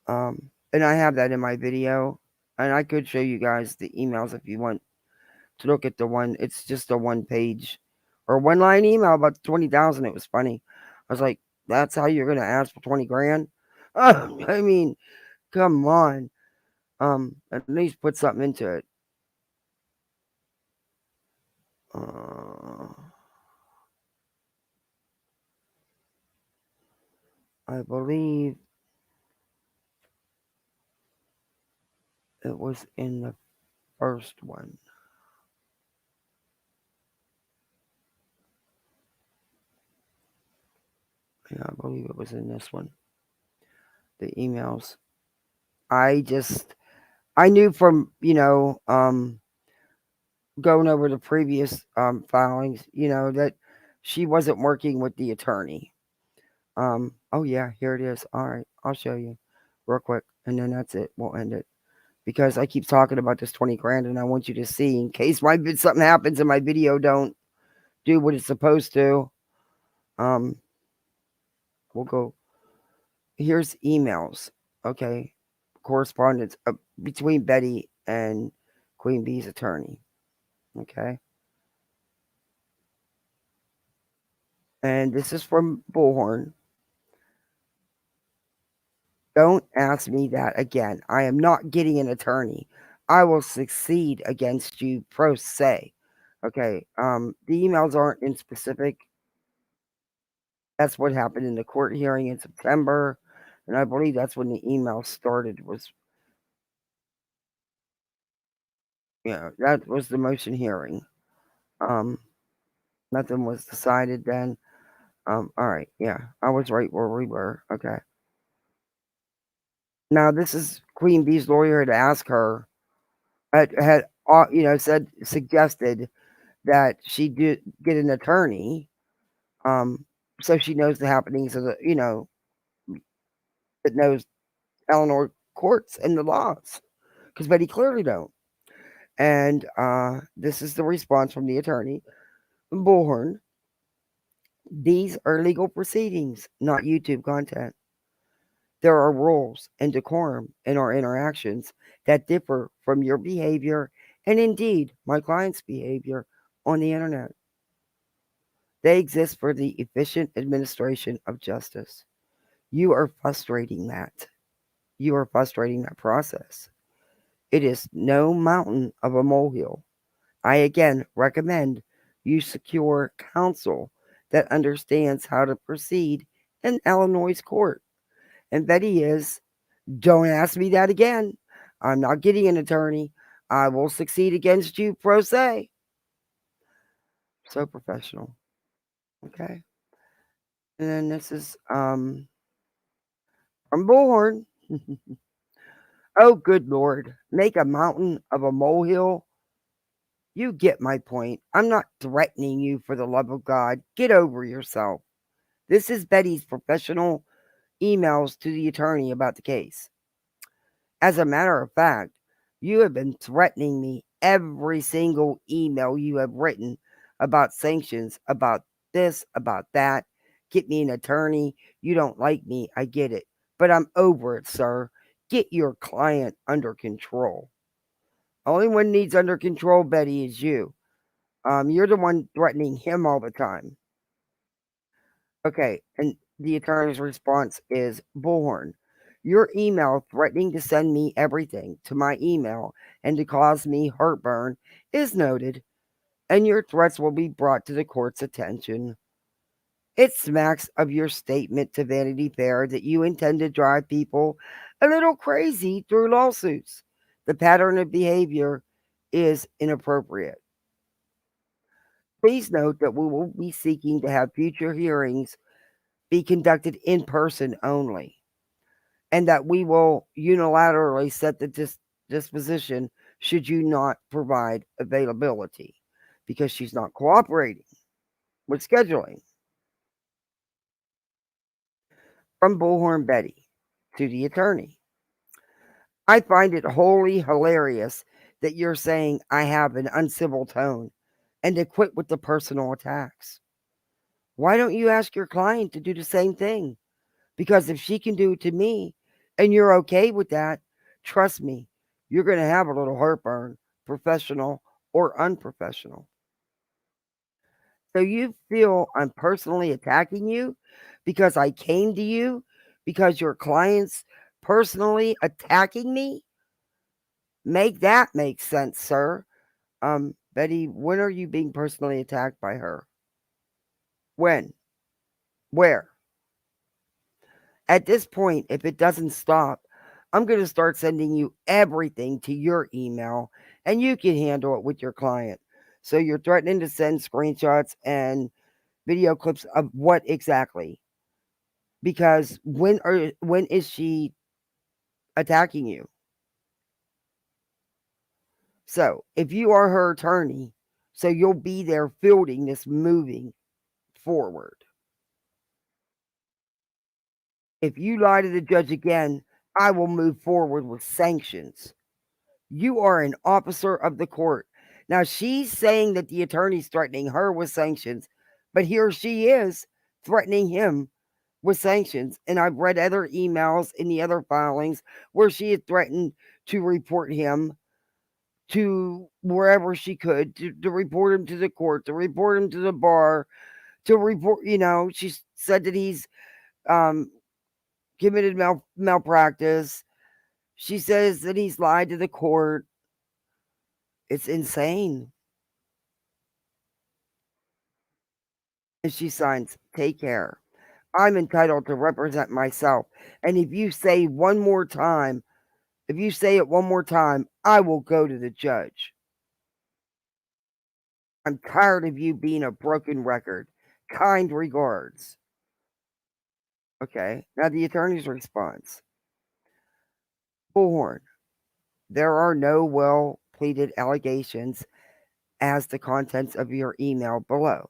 And I have that in my video. And I could show you guys the emails if you want to look at the one. It's just a one page or one line email about 20,000. It was funny. I was like, that's how you're going to ask for 20 grand? I mean, come on. At least put something into it. I believe it was in the first one. Yeah, I believe it was in this one. The emails. I knew from, going over the previous filings, that she wasn't working with the attorney. Oh yeah, here it is. All right, I'll show you real quick, and then that's it. We'll end it because I keep talking about this 20 grand, and I want you to see in case something happens and my video don't do what it's supposed to. We'll go. Here's emails. Okay, correspondence between Betty and Queen Bee's attorney. Okay. And this is from Bullhorn. Don't ask me that again. I am not getting an attorney. I will succeed against you pro se. Okay. The emails aren't in specific. That's what happened in the court hearing in September. And I believe that's when the email started was that was the motion hearing. Nothing was decided then. All right, yeah. I was right where we were. Okay. Now this is Queen Bee's lawyer to ask her had suggested that she did get an attorney, so she knows the happenings of that knows Illinois courts and the laws, because Betty clearly don't. And this is the response from the attorney, Bullhorn. These are legal proceedings, not YouTube content. There are rules and decorum in our interactions that differ from your behavior and indeed my client's behavior on the internet. They exist for the efficient administration of justice. You are frustrating that. You are frustrating that process. It is no mountain of a molehill. I again recommend you secure counsel that understands how to proceed in Illinois court. And Betty is, don't ask me that again. I'm not getting an attorney. I will succeed against you pro se. So professional. Okay. And then this is from Bullhorn. Oh, good Lord. Make a mountain of a molehill. You get my point. I'm not threatening you, for the love of God. Get over yourself. This is Betty's professional emails to the attorney about the case. As a matter of fact, you have been threatening me every single email you have written about sanctions, about this, about that. Get me an attorney. You don't like me. I get it. But I'm over it, sir. Get your client under control. Only one needs under control, Betty, is you. You're the one threatening him all the time. Okay, and the attorney's response is, Bullhorn, your email threatening to send me everything to my email and to cause me heartburn is noted, and your threats will be brought to the court's attention. It smacks of your statement to Vanity Fair that you intend to drive people a little crazy through lawsuits. The pattern of behavior is inappropriate. Please note that we will be seeking to have future hearings be conducted in person only, and that we will unilaterally set the disposition should you not provide availability, because she's not cooperating with scheduling. From Bullhorn Betty to the attorney. I find it wholly hilarious that you're saying I have an uncivil tone and to quit with the personal attacks. Why don't you ask your client to do the same thing? Because if she can do it to me and you're okay with that, trust me, you're going to have a little heartburn, professional or unprofessional. So you feel I'm personally attacking you because I came to you because your client's personally attacking me? Make that make sense, sir. Betty, when are you being personally attacked by her? When? Where? At this point, if it doesn't stop, I'm going to start sending you everything to your email and you can handle it with your client. So you're threatening to send screenshots and video clips of what exactly? Because when is she attacking you? So if you are her attorney, so you'll be there fielding this moving forward. If you lie to the judge again, I will move forward with sanctions. You are an officer of the court. Now she's saying that the attorney's threatening her with sanctions, but here she is threatening him with sanctions. And I've read other emails in the other filings where she had threatened to report him to wherever she could, to report him to the court, to report him to the bar, to report, she said that he's committed malpractice. She says that he's lied to the court. It's insane. And she signs, take care. I'm entitled to represent myself. And if you say it one more time, I will go to the judge. I'm tired of you being a broken record. Kind regards. Okay, now the attorney's response. Bullhorn, there are no well pleaded allegations as the contents of your email below.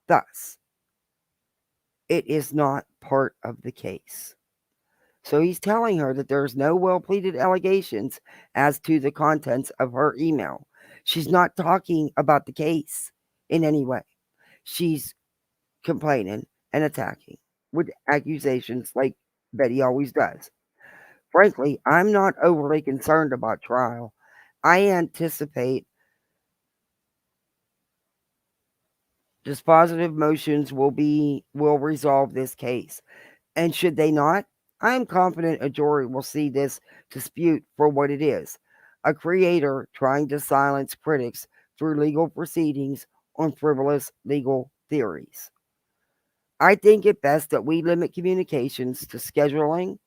Thus, it is not part of the case. So he's telling her that there's no well pleaded allegations as to the contents of her email. She's not talking about the case in any way. She's complaining and attacking with accusations like Betty always does. Frankly, I'm not overly concerned about trial. I anticipate dispositive motions will resolve this case. And should they not, I am confident a jury will see this dispute for what it is, a creator trying to silence critics through legal proceedings on frivolous legal theories. I think it best that we limit communications to scheduling,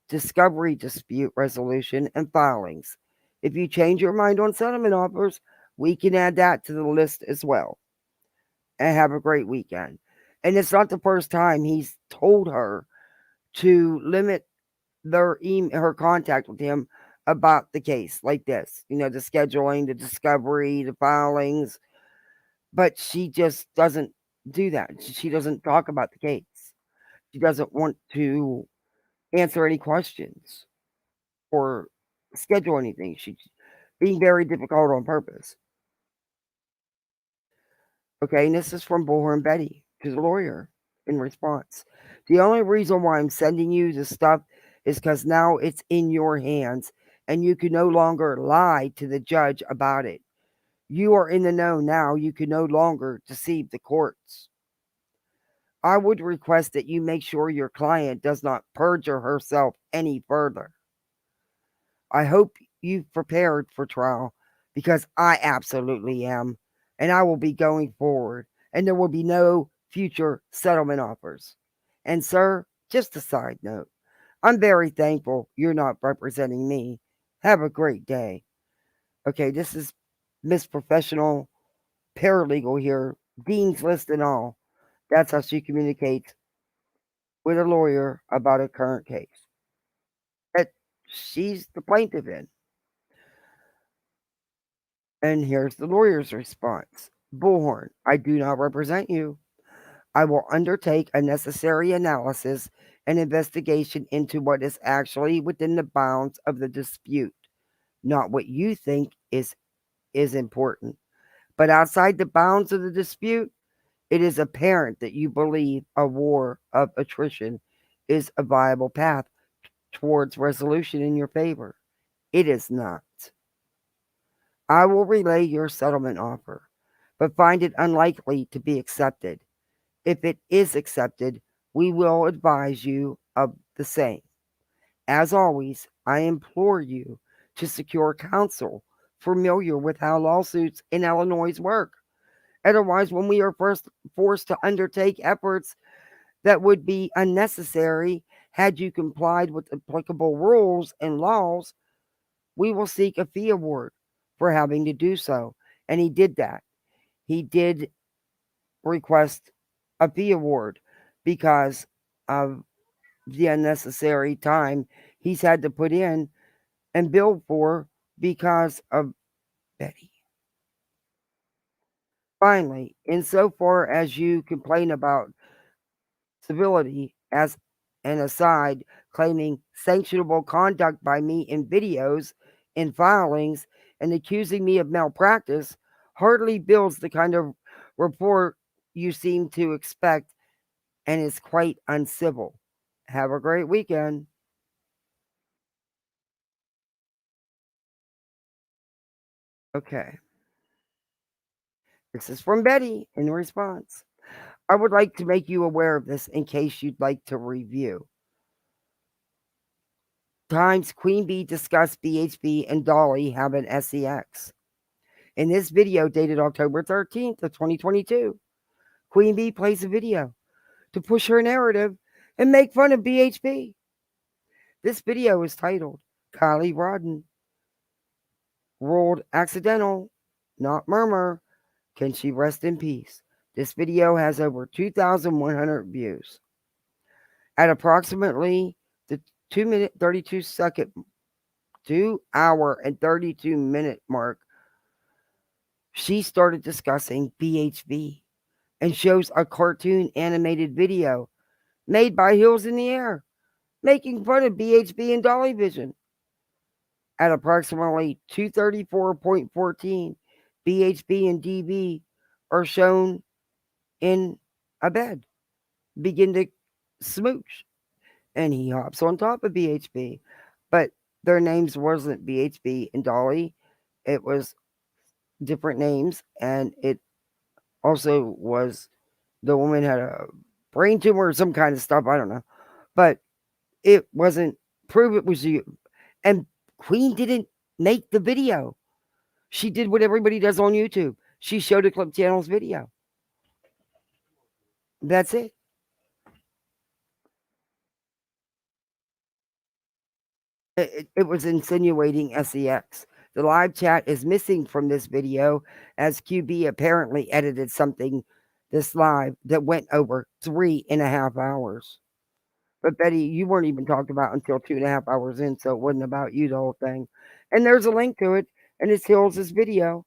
discovery dispute resolution, and filings. If you change your mind on settlement offers, we can add that to the list as well. And have a great weekend. And it's not the first time he's told her to limit her contact with him about the case like this. The scheduling, the discovery, the filings. But she just doesn't do that. She doesn't talk about the case. She doesn't want to answer any questions or schedule anything. She's being very difficult on purpose. Okay, and this is from Bullhorn Betty to the lawyer in response. The only reason why I'm sending you the stuff is because now it's in your hands and you can no longer lie to the judge about it. You are in the know now. You can no longer deceive the courts. I would request that you make sure your client does not perjure herself any further. I hope you've prepared for trial because I absolutely am. And I will be going forward. And there will be no future settlement offers. And sir, just a side note, I'm very thankful you're not representing me. Have a great day. Okay, this is Miss Professional Paralegal here, Dean's List and all. That's how she communicates with a lawyer about a current case that she's the plaintiff in. And here's the lawyer's response. Bullhorn, I do not represent you. I will undertake a necessary analysis and investigation into what is actually within the bounds of the dispute, not what you think is important. But outside the bounds of the dispute, it is apparent that you believe a war of attrition is a viable path towards resolution in your favor. It is not. I will relay your settlement offer, but find it unlikely to be accepted. If it is accepted, we will advise you of the same. As always, I implore you to secure counsel familiar with how lawsuits in Illinois work. Otherwise, when we are first forced to undertake efforts that would be unnecessary had you complied with applicable rules and laws, we will seek a fee award for having to do so. And he did that. He did request a fee award because of the unnecessary time he's had to put in and bill for because of Betty. Finally, insofar as you complain about civility as an aside, claiming sanctionable conduct by me in videos, in filings, and accusing me of malpractice, hardly builds the kind of rapport you seem to expect and is quite uncivil. Have a great weekend. Okay. This is from Betty in response. I would like to make you aware of this in case you'd like to review. Times Queen Bee discussed BHB and Dolly have an SEX. In this video dated October 13th of 2022, Queen Bee plays a video to push her narrative and make fun of BHB. This video is titled Kylie Rodden Ruled Accidental, Not Murmur. Can she rest in peace? This video has over 2,100 views. At approximately the 2 hour and 32 minute mark, she started discussing BHB and shows a cartoon animated video made by Hills in the Air, making fun of BHB and Dolly Vision. At approximately 234.14, BHB and DB are shown in a bed, begin to smooch, and he hops on top of BHB. But their names wasn't BHB and Dolly. It was different names, and it also was the woman had a brain tumor or some kind of stuff. I don't know. But it wasn't prove it was you. And Queen didn't make the video. She did what everybody does on YouTube. She showed a Clip Channel's video. That's it. It was insinuating SEX. The live chat is missing from this video as QB apparently edited something this live that went over 3.5 hours. But Betty, you weren't even talked about until 2.5 hours in, so it wasn't about you, the whole thing. And there's a link to it, and it's Hills' video.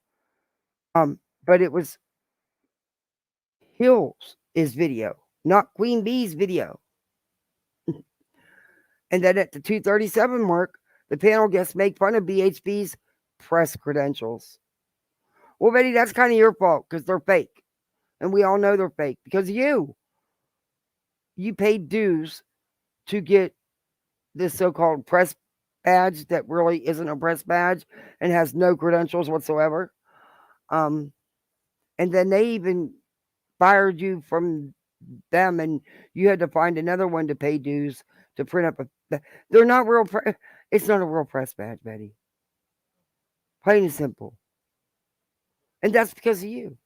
But it was Hills' video, not Queen Bee's video. And then at the 2:37 mark, the panel guests make fun of BHB's press credentials. Well, Betty, that's kind of your fault because they're fake. And we all know they're fake because you paid dues to get this so-called press badge that really isn't a press badge and has no credentials whatsoever. And then they even fired you from them, and you had to find another one to pay dues to print up a. They're not real. It's not a real press badge, Betty. Plain and simple. And that's because of you.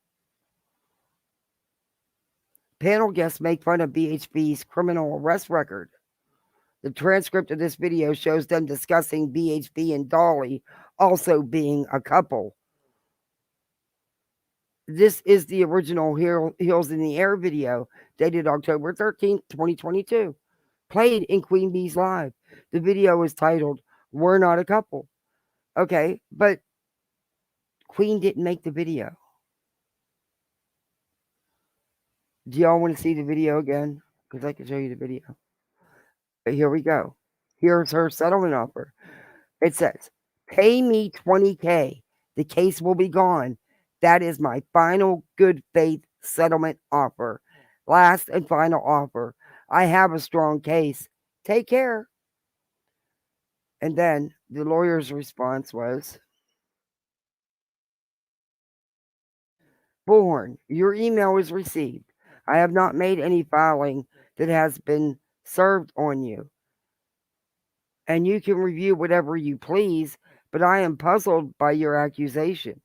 Panel guests make fun of BHB's criminal arrest record. The transcript of this video shows them discussing BHB and Dolly also being a couple. This is the original Hills in the Air video dated October 13th, 2022, played in Queen Bee's Live. The video is titled, We're Not a Couple. Okay, but Queen didn't make the video. Do y'all want to see the video again? Because I can show you the video. But here we go. Here's her settlement offer. It says, pay me $20K. The case will be gone. That is my final good faith settlement offer. Last and final offer. I have a strong case. Take care. And then the lawyer's response was, Bullhorn, your email is received. I have not made any filing that has been served on you. And you can review whatever you please, but I am puzzled by your accusation.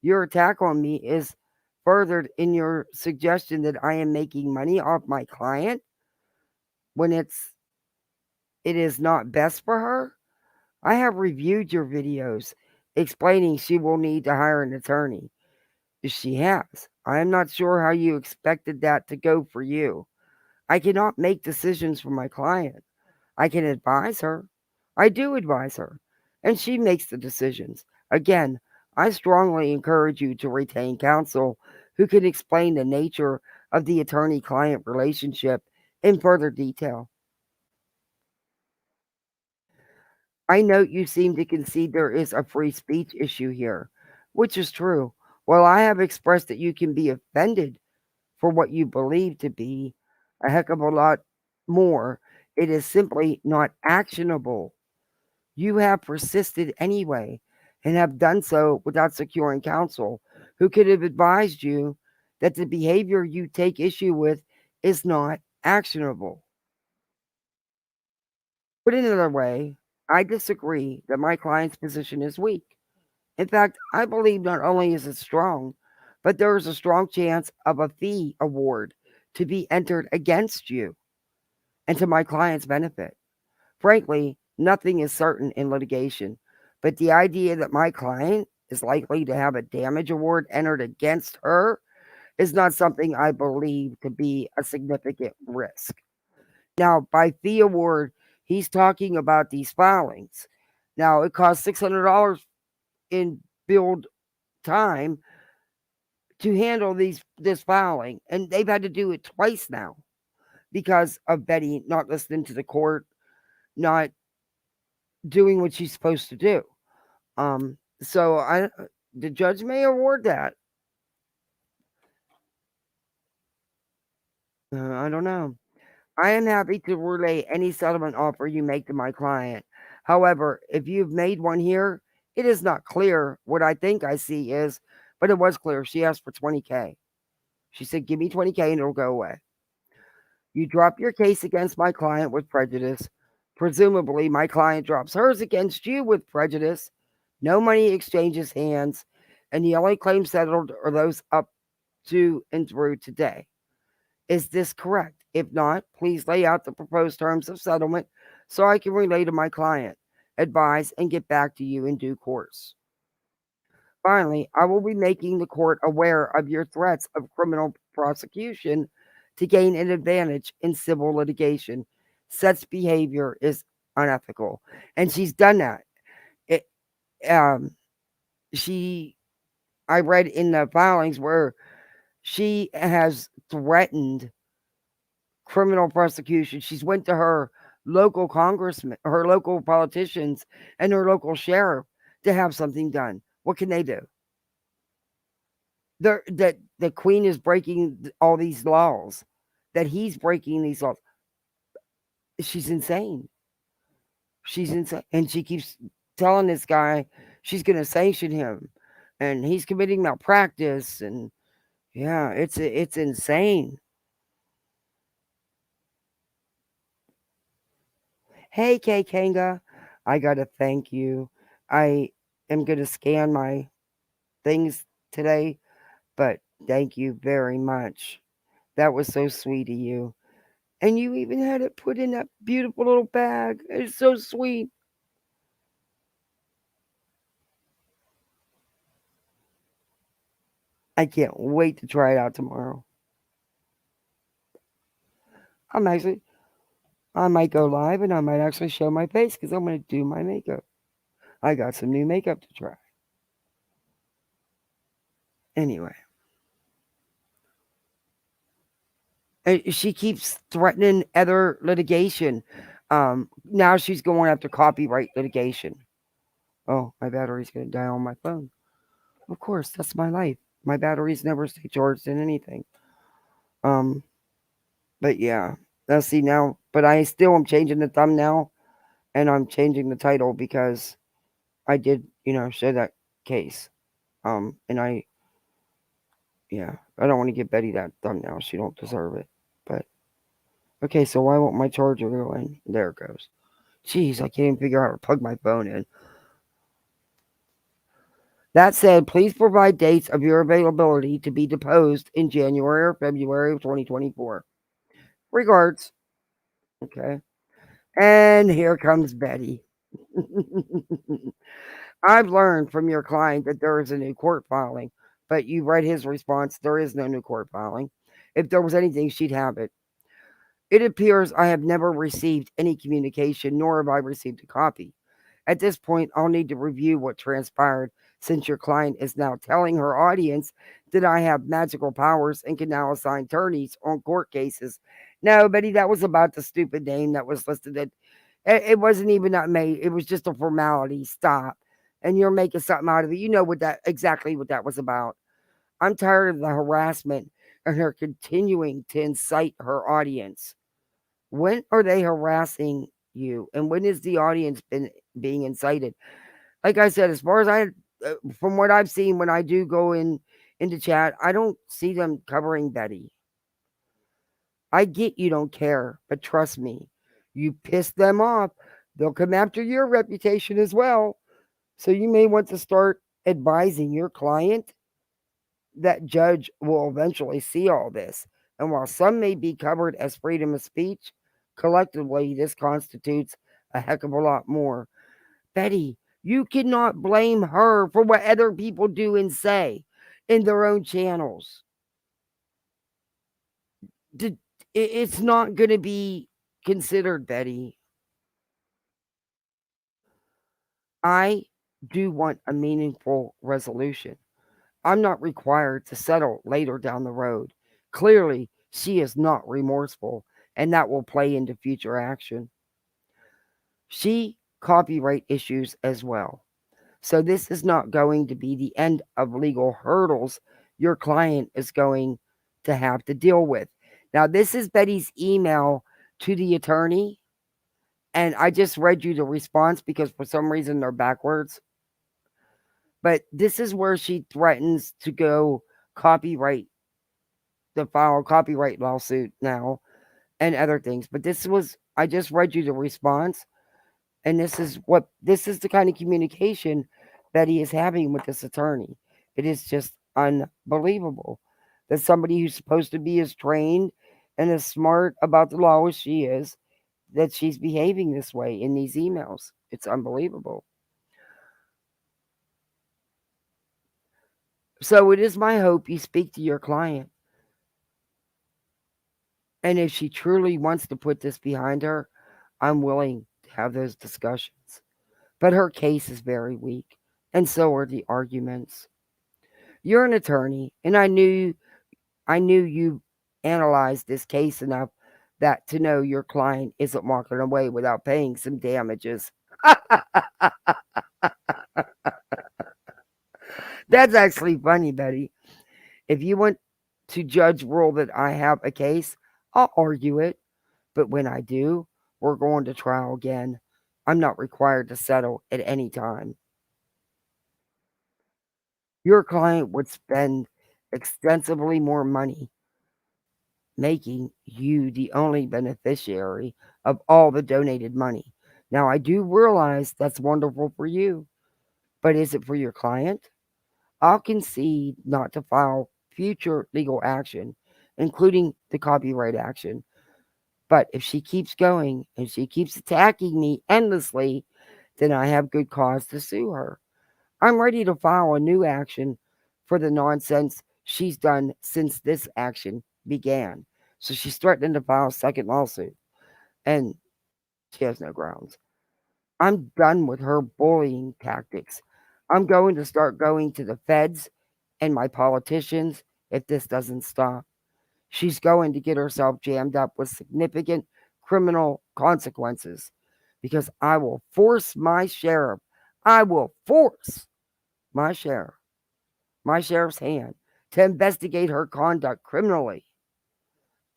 Your attack on me is furthered in your suggestion that I am making money off my client when it is not best for her. I have reviewed your videos explaining she will need to hire an attorney. She has. I am not sure how you expected that to go for you. I cannot make decisions for my client. I can advise her. I do advise her, and she makes the decisions. Again, I strongly encourage you to retain counsel who can explain the nature of the attorney client relationship in further detail. I note you seem to concede there is a free speech issue here, which is true. While I have expressed that you can be offended for what you believe to be a heck of a lot more, it is simply not actionable. You have persisted anyway and have done so without securing counsel who could have advised you that the behavior you take issue with is not actionable. Put another way, I disagree that my client's position is weak. In fact, I believe not only is it strong, but there is a strong chance of a fee award to be entered against you and to my client's benefit. Frankly, nothing is certain in litigation, but the idea that my client is likely to have a damage award entered against her is not something I believe to be a significant risk. Now, by fee award, he's talking about these filings. Now, it costs $600 in billed time to handle this filing, and they've had to do it twice now because of Betty not listening to the court, not doing what she's supposed to do. So the judge may award that. I don't know. I am happy to relay any settlement offer you make to my client. However, if you've made one here, it is not clear. What I think I see is, but it was clear. She asked for $20K. She said, give me $20K and it'll go away. You drop your case against my client with prejudice. Presumably, my client drops hers against you with prejudice. No money exchanges hands, and the only claims settled are those up to and through today. Is this correct? If not, please lay out the proposed terms of settlement so I can relay to my client, advise, and get back to you in due course. Finally, I will be making the court aware of your threats of criminal prosecution to gain an advantage in civil litigation. Such behavior is unethical. And she's done that. It, um, I read in the filings where she has threatened criminal prosecution. She's went to her local congressman, her local politicians, and her local sheriff to have something done. What can they do? That the queen is breaking all these laws, that he's breaking these laws. She's insane. She's insane. And she keeps telling this guy she's going to sanction him and he's committing malpractice. And yeah, it's insane. Hey, Kay Kanga, I got to thank you. I am going to scan my things today, but thank you very much. That was so sweet of you. And you even had it put in that beautiful little bag. It's so sweet. I can't wait to try it out tomorrow. I might go live and I might actually show my face because I'm going to do my makeup. I got some new makeup to try. Anyway. She keeps threatening other litigation. Now she's going after copyright litigation. Oh, my battery's going to die on my phone. Of course, that's my life. My batteries never stay charged in anything. But yeah, let's see now. But I still am changing the thumbnail and I'm changing the title because I did, show that case. And I don't want to give Betty that thumbnail. She don't deserve it. But Okay, so why won't my charger go in? There it goes. Jeez, I can't even figure out how to plug my phone in. That said, please provide dates of your availability to be deposed in January or February of 2024. Regards. Okay. And here comes Betty. I've learned from your client that there is a new court filing, but you read his response. There is no new court filing. If there was anything, she'd have it. It appears I have never received any communication, nor have I received a copy. At this point, I'll need to review what transpired since your client is now telling her audience that I have magical powers and can now assign attorneys on court cases. No, Betty, that was about the stupid name that was listed. It wasn't even not made. It was just a formality. Stop. And you're making something out of it. You know exactly what that was about. I'm tired of the harassment and her continuing to incite her audience. When are they harassing you? And when has the audience been being incited? Like I said, as far as from what I've seen, when I do go into chat, I don't see them covering Betty. I get you don't care, but trust me, you piss them off, they'll come after your reputation as well. So you may want to start advising your client that judge will eventually see all this. And while some may be covered as freedom of speech, collectively this constitutes a heck of a lot more. Betty, you cannot blame her for what other people do and say in their own channels. It's not going to be considered, Betty. I do want a meaningful resolution. I'm not required to settle later down the road. Clearly, she is not remorseful, and that will play into future action. She copyright issues as well. So this is not going to be the end of legal hurdles your client is going to have to deal with. Now, this is Betty's email to the attorney, and I just read you the response because for some reason they're backwards. But this is where she threatens to go file a copyright lawsuit now and other things. But I just read you the response, and this is the kind of communication Betty is having with this attorney. It is just unbelievable that somebody who's supposed to be as trained and as smart about the law as she is, that she's behaving this way in these emails. It's unbelievable. So it is my hope you speak to your client. And if she truly wants to put this behind her, I'm willing to have those discussions. But her case is very weak, and so are the arguments. You're an attorney, and I knew you analyzed this case enough that to know your client isn't walking away without paying some damages. That's actually funny, Betty. If you want to judge rule that I have a case, I'll argue it. But when I do, we're going to trial again. I'm not required to settle at any time. Your client would spend extensively more money making you the only beneficiary of all the donated money. Now, I do realize that's wonderful for you, but is it for your client? I'll concede not to file future legal action, including the copyright action. But if she keeps going and she keeps attacking me endlessly, then I have good cause to sue her. I'm ready to file a new action for the nonsense she's done since this action began. So she's threatening to file a second lawsuit, and she has no grounds. I'm done with her bullying tactics. I'm going to start going to the feds and my politicians if this doesn't stop. She's going to get herself jammed up with significant criminal consequences because I will force my sheriff. I will force my sheriff's hand to investigate her conduct criminally.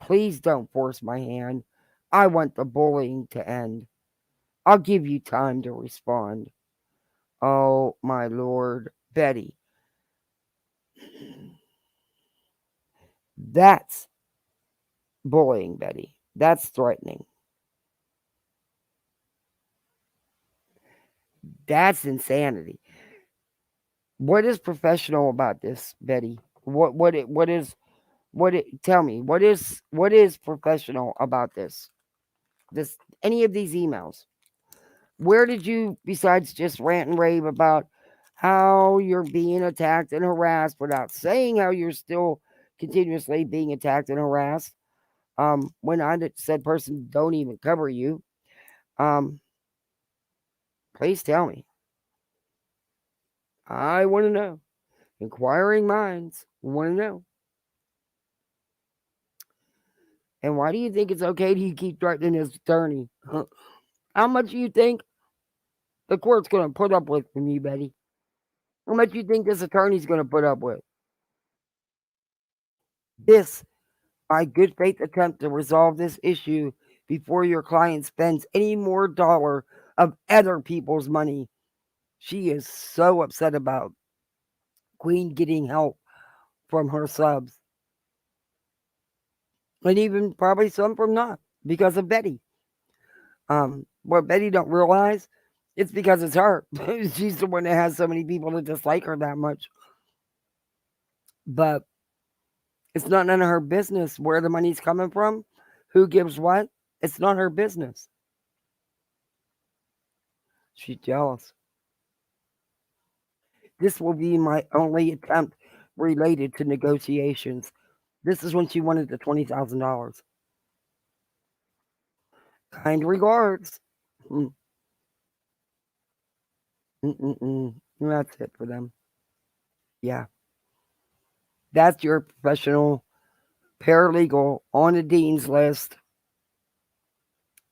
Please don't force my hand. I want the bullying to end. I'll give you time to respond. Oh, my Lord, Betty. That's bullying, Betty. That's threatening. That's insanity. What is professional about this, Betty? Tell me, what is professional about this? Any of these emails? Where did you, besides just rant and rave about how you're being attacked and harassed without saying how you're still continuously being attacked and harassed, when I said person don't even cover you, please tell me. I want to know. Inquiring minds want to know. And why do you think it's okay to keep threatening his attorney? How much do you think the court's going to put up with from you, Betty? How much do you think this attorney's going to put up with? This, my good faith attempt to resolve this issue before your client spends any more dollar of other people's money. She is so upset about Queen getting help from her subs. And even probably some from not, because of Betty. What Betty don't realize, it's because it's her. She's the one that has so many people that dislike her that much. But it's not none of her business where the money's coming from, who gives what. It's not her business. She's jealous. This will be my only attempt related to negotiations. This is when she wanted the $20,000. Kind regards. That's it for them. Yeah. That's your professional paralegal on the dean's list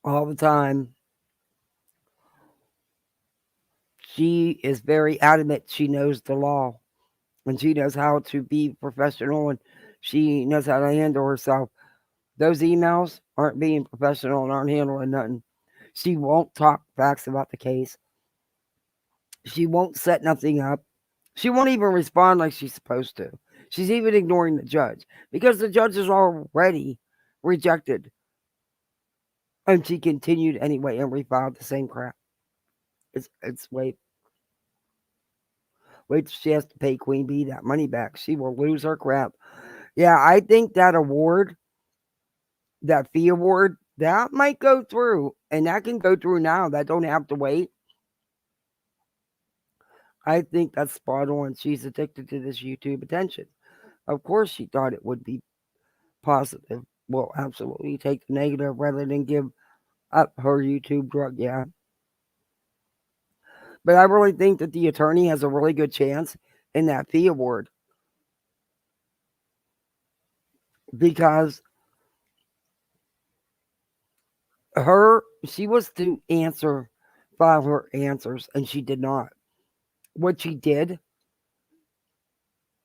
all the time. She is very adamant she knows the law and she knows how to be professional and she knows how to handle herself. Those emails aren't being professional and aren't handling nothing. She won't talk facts about the case. She won't set nothing up. She won't even respond like she's supposed to. She's even ignoring the judge because the judge is already rejected. And she continued anyway and refiled the same crap. It's wait till she has to pay Queen Bee that money back. She will lose her crap. Yeah, I think that award, that fee award, that might go through. And that can go through now. That don't have to wait. I think that's spot on. She's addicted to this YouTube attention. Of course she thought it would be positive. Well, absolutely take the negative rather than give up her YouTube drug, yeah. But I really think that the attorney has a really good chance in that fee award. Because she was to file her answers, and she did not. What she did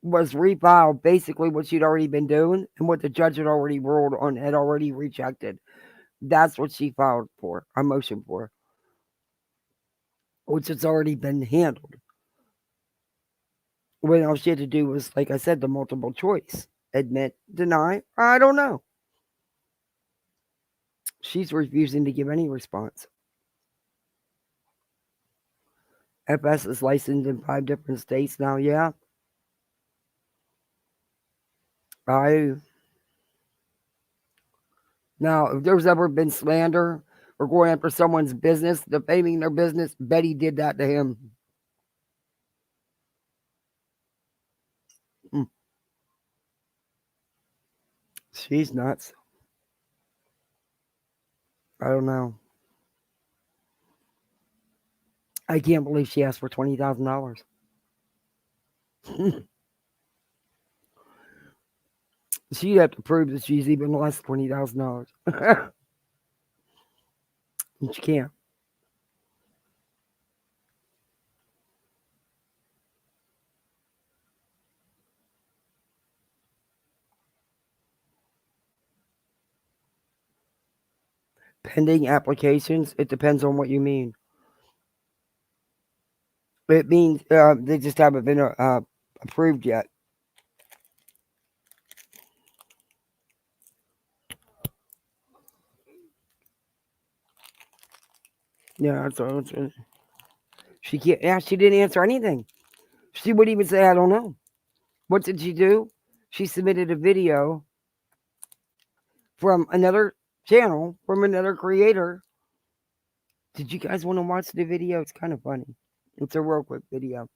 was refile basically what she'd already been doing and what the judge had already ruled on, had already rejected. That's what she filed for, a motion for, which has already been handled. When all she had to do was, like I said, the multiple choice. Admit, deny, I don't know. She's refusing to give any response. FS is licensed in 5 different states now, yeah. Now, if there's ever been slander or going after someone's business, defaming their business, Betty did that to him. She's nuts. I don't know. I can't believe she asked for $20,000. She'd have to prove that she's even less $20,000. And she can't. Pending applications, it depends on what you mean. It means they just haven't been approved yet. Yeah, that's all. She can't. Yeah, she didn't answer anything. She wouldn't even say, "I don't know." What did she do? She submitted a video from another channel, from another creator. Did you guys want to watch the video? It's kind of funny. It's a real quick video.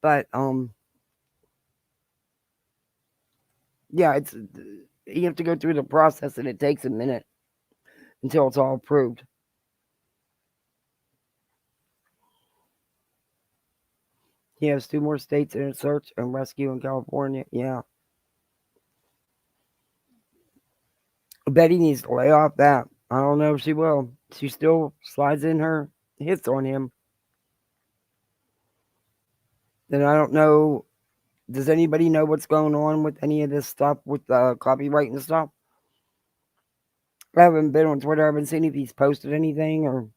But yeah, it's you have to go through the process, and it takes a minute until it's all approved. He has 2 more states in a search and rescue in California. Yeah. Betty needs to lay off that. I don't know if she will. She still slides in her hits on him. Then I don't know. Does anybody know what's going on with any of this stuff with copyright and stuff? I haven't been on Twitter. I haven't seen if he's posted anything or.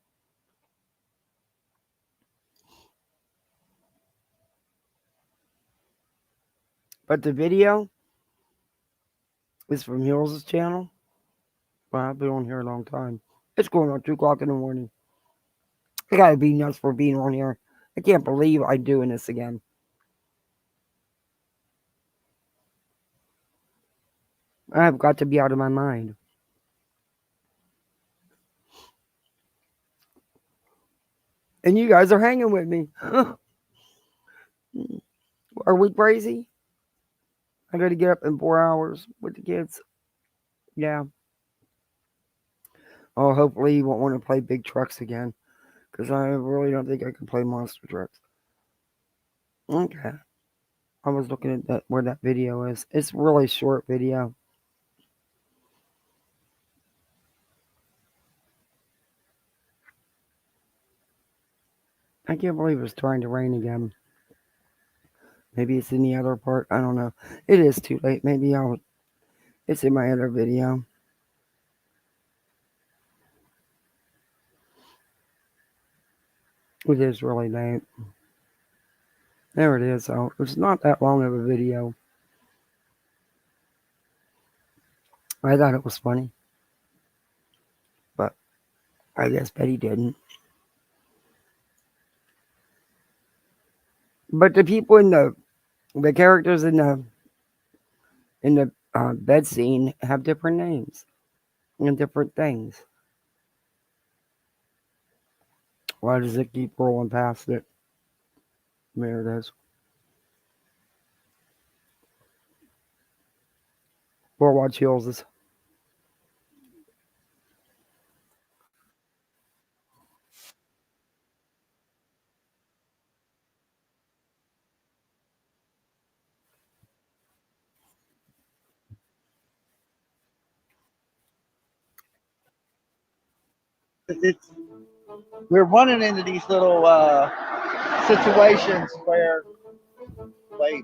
But the video is from Hills' channel. Well, I've been on here a long time. It's going on 2 o'clock in the morning. I gotta be nuts for being on here. I can't believe I'm doing this again. I've got to be out of my mind. And you guys are hanging with me. Are we crazy? I got to get up in 4 hours with the kids. Yeah. Oh, hopefully you won't want to play big trucks again. Because I really don't think I can play monster trucks. Okay. I was looking at that where that video is. It's a really short video. I can't believe it's trying to rain again. Maybe it's in the other part. I don't know. It is too late. Maybe it's in my other video. It is really late. There it is. Oh, it's not that long of a video. I thought it was funny. But I guess Betty didn't. But the people in the characters in the bed scene have different names and different things. Why does it keep rolling past it? There it is. We'll watch Hills'. We're running into these little situations where I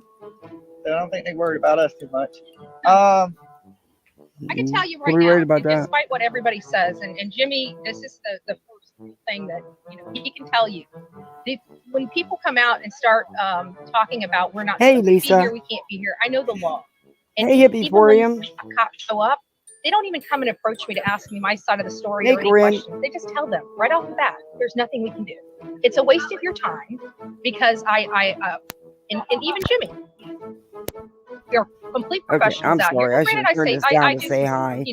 don't think they worried about us too much. I can tell you right now, about that? despite what everybody says, and Jimmy, this is the first thing that he can tell you. When people come out and start talking about we're not Hey, supposed to Lisa. be here, we can't be here. I know the law. And Hey, Hippie even when Porium. cops show up, they don't even come and approach me to ask me my side of the story Hey, or any Corinne. questions. They just tell them right off the bat, there's nothing we can do. It's a waste of your time because and even Jimmy, you're complete Okay, professionals I'm out here. sorry. I Well, should granted, have turned this down I to do, say hi.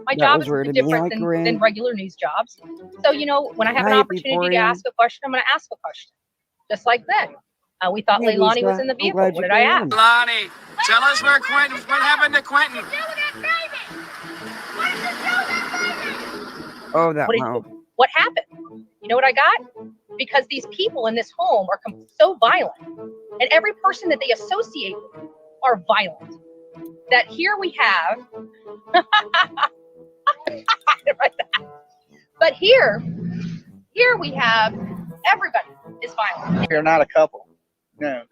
my That job was is rude of me. different Hi, than Corinne. regular news jobs. So, when I have an Hi, opportunity to Emporium. ask a question, I'm going to ask a question. Just like then. We thought Hey, Leilani was Lisa. in the I'm vehicle. glad What you did I came ask? in. Lonnie, tell us where Quentin. What happened to Quentin? Oh, that mouth. What happened? You know what I got? Because these people in this home are so violent, and every person that they associate with are violent. That here we have, but here we have everybody is violent. We're not a couple. No.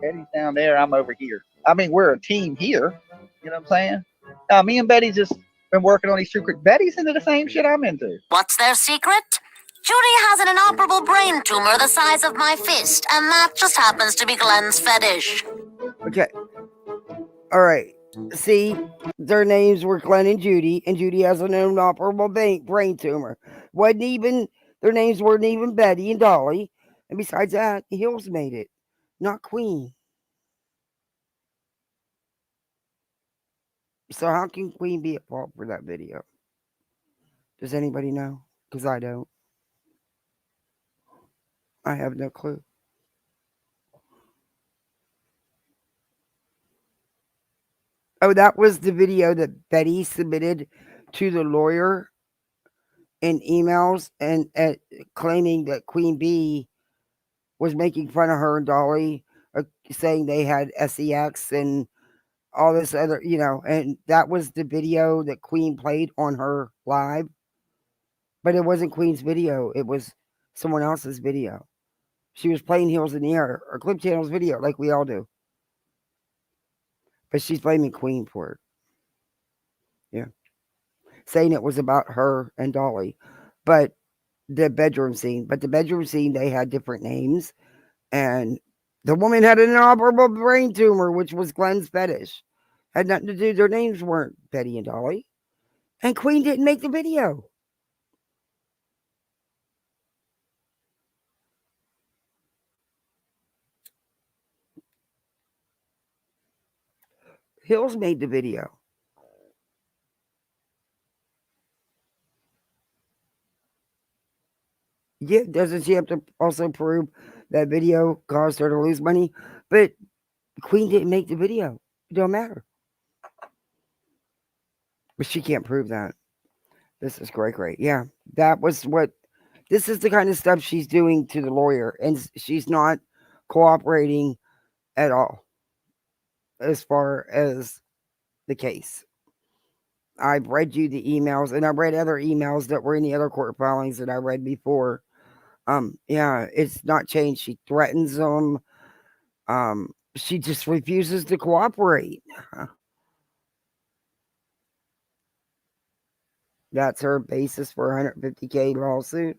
Betty's down there. I'm over here. I mean, we're a team here. You know what I'm saying? Me and Betty just been working on these secret. Betty's into the same shit I'm into. What's their secret? Judy has an inoperable brain tumor the size of my fist, and that just happens to be Glenn's fetish. Okay. All right. See, their names were Glenn and Judy has an inoperable brain tumor. Wasn't even their names weren't even Betty and Dolly. And besides that, Hills made it, not Queen. So how can Queen be at fault for that video? Does anybody know? Because I don't. I have no clue. Oh, that was the video that Betty submitted to the lawyer in emails and claiming that Queen Bee was making fun of her and Dolly, saying they had sex and all this other, and that was the video that Queen played on her live. But it wasn't Queen's video. It was someone else's video. She was playing Heels in the Air, or Clip Channel's video, like we all do. But she's blaming Queen for it. Yeah. Saying it was about her and Dolly. But the bedroom scene, they had different names. And the woman had an inoperable brain tumor, which was Glenn's fetish. Had nothing to do, their names weren't Betty and Dolly. And Queen didn't make the video. Hills made the video. Yeah, doesn't she have to also prove that video caused her to lose money? But Queen didn't make the video. It don't matter. But she can't prove that. This is great. Yeah, this is the kind of stuff she's doing to the lawyer. And she's not cooperating at all as far as the case. I've read you the emails, and I read other emails that were in the other court filings that I read before. Yeah, it's not changed. She threatens them. She just refuses to cooperate. That's her basis for a $150K lawsuit.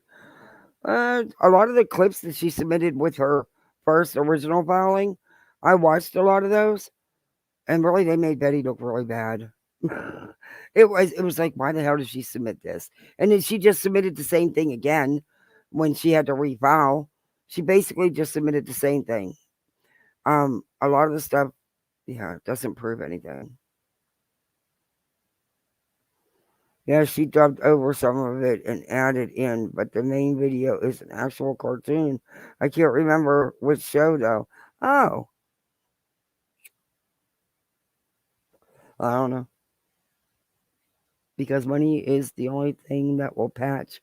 A lot of the clips that she submitted with her first original filing, I watched a lot of those, and really they made Betty look really bad. It was like, why the hell did she submit this? And then she just submitted the same thing again when she had to refile. She basically just submitted the same thing. A lot of the stuff, doesn't prove anything. Yeah, she dubbed over some of it and added in, but the main video is an actual cartoon. I can't remember which show though. Oh. I don't know. Because money is the only thing that will patch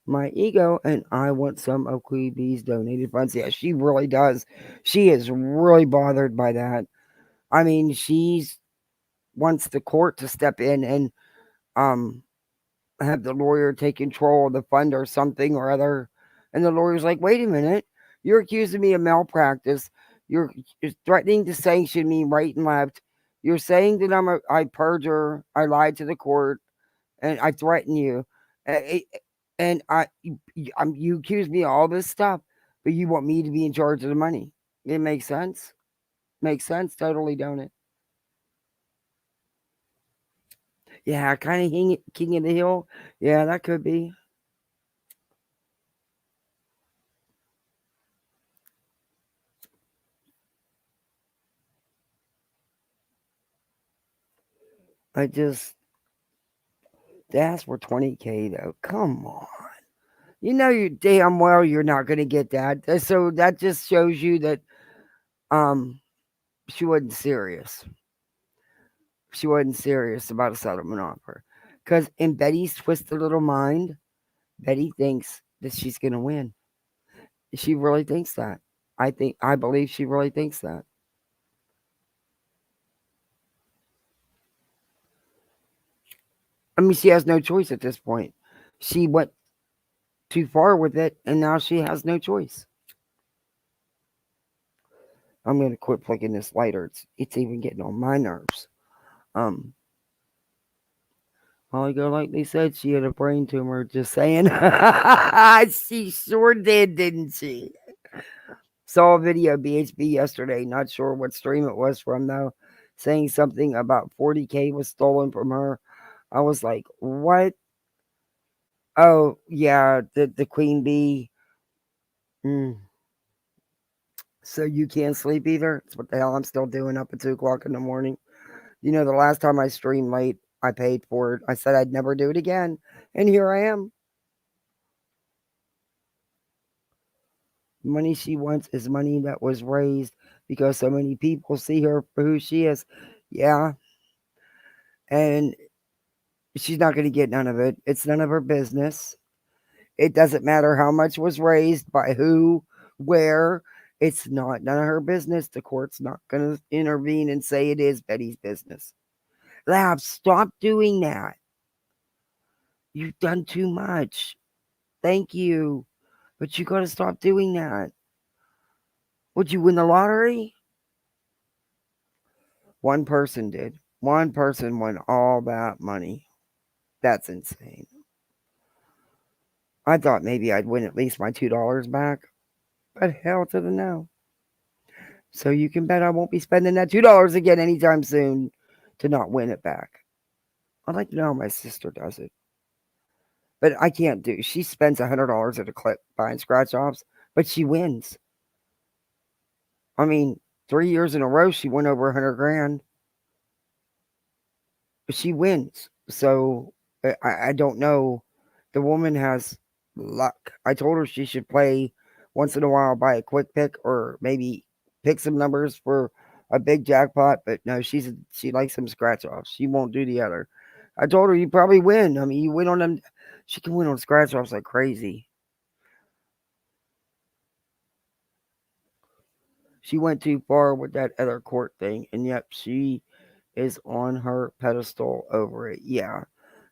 my ego, and I want some of Queen Bee's donated funds. Yeah, she really does. She is really bothered by that. I mean, she wants the court to step in and have the lawyer take control of the fund or something or other. And the lawyer's like, wait a minute, you're accusing me of malpractice. You're threatening to sanction me right and left. You're saying that I perjure, I lied to the court, and I threaten you. And you accuse me of all this stuff, but you want me to be in charge of the money. It makes sense. Makes sense, totally, don't it? Yeah, kind of King of the Hill. Yeah, that could be. They asked for $20K though. Come on. You know you damn well you're not going to get that. So that just shows you that she wasn't serious. She wasn't serious about a settlement offer. Because in Betty's twisted little mind, Betty thinks that she's going to win. She really thinks that. I believe she really thinks that. I mean, she has no choice at this point. She went too far with it, and now she has no choice. I'm going to quit flicking this lighter. It's even getting on my nerves. Holly Golightly said she had a brain tumor. Just saying. She sure did, didn't she? Saw a video BHB yesterday. Not sure what stream it was from, though. saying something about 40K was stolen from her. I was like, what? Oh, yeah, the queen bee. So you can't sleep either? That's what the hell I'm still doing up at 2 o'clock in the morning. You know, the last time I streamed late, I paid for it. I said I'd never do it again. And here I am. Money she wants is money that was raised because so many people see her for who she is. Yeah. And she's not going to get none of it. It's none of her business. It doesn't matter how much was raised, by who, where. It's not none of her business. The court's not going to intervene and say it is Betty's business. Lab, stop doing that. You've done too much. Thank you. But you got to stop doing that. Would you win the lottery? One person did. One person won all that money. That's insane. I thought maybe I'd win at least my $2 back. But hell to the no. So you can bet I won't be spending that $2 again anytime soon to not win it back. I'd like to know how my sister does it. But I can't do. She spends $100 at a clip buying scratch offs, but she wins. I mean, 3 years in a row, she won over 100 grand. But she wins. So I don't know. The woman has luck. I told her she should play once in a while, buy a quick pick, or maybe pick some numbers for a big jackpot. But no, she likes some scratch offs. She won't do the other. I told her you probably win. I mean, you win on them. She can win on scratch offs like crazy. She went too far with that other court thing, and yep, she is on her pedestal over it. Yeah.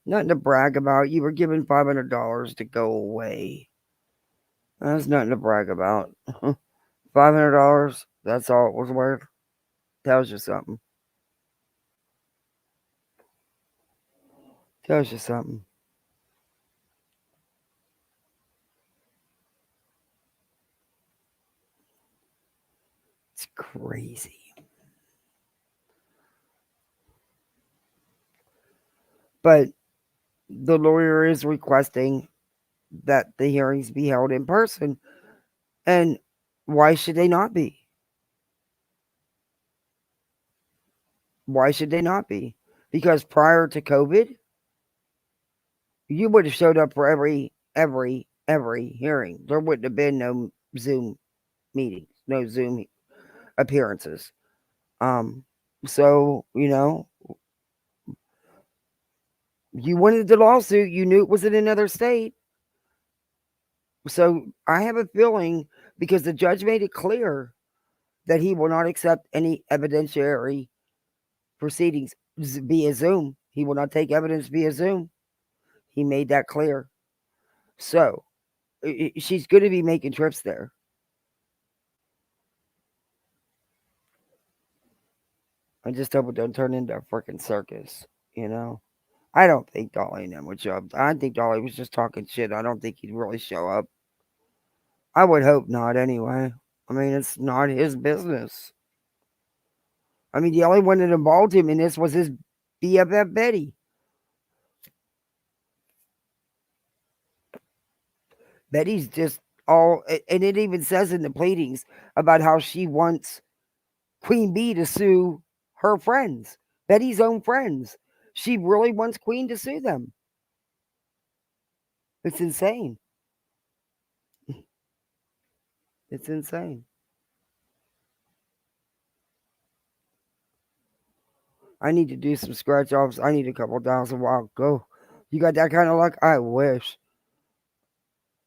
Nothing to brag about. You were given $500 to go away. That's nothing to brag about. $500, that's all it was worth. Tells you something. Tells you something. It's crazy. But the lawyer is requesting that the hearings be held in person. And why should they not be? Why should they not be? Because prior to COVID, you would have showed up for every hearing. There wouldn't have been no Zoom meetings, no Zoom appearances. So, you know, you wanted the lawsuit, you knew it was in another state. So I have a feeling, because the judge made it clear that he will not accept any evidentiary proceedings via Zoom. He will not take evidence via Zoom. He made that clear. So she's going to be making trips there. I just hope it don't turn into a freaking circus, you know? I don't think Dolly and them would show up. I think Dolly was just talking shit. I don't think he'd really show up. I would hope not anyway. I mean, it's not his business. I mean, the only one that involved him in this was his BFF Betty. Betty's just all, and it even says in the pleadings about how she wants Queen Bee to sue her friends, Betty's own friends. She really wants Queen to sue them. It's insane. It's insane. I need to do some scratch offs. I need a couple $1,000 while go. You got that kind of luck? I wish.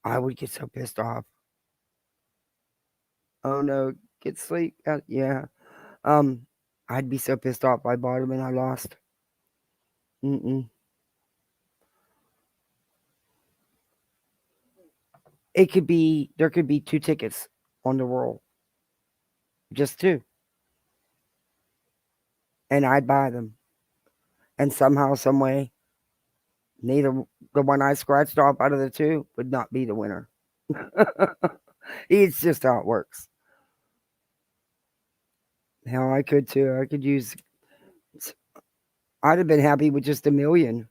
I would get so pissed off. Oh no, get sleep. Yeah. I'd be so pissed off. I bought them and I lost. There could be 2 tickets on the roll. Just 2. And I'd buy them. And somehow, some way, neither the one I scratched off out of the 2 would not be the winner. It's just how it works. Hell, I could too. I could use I'd have been happy with just $1 million.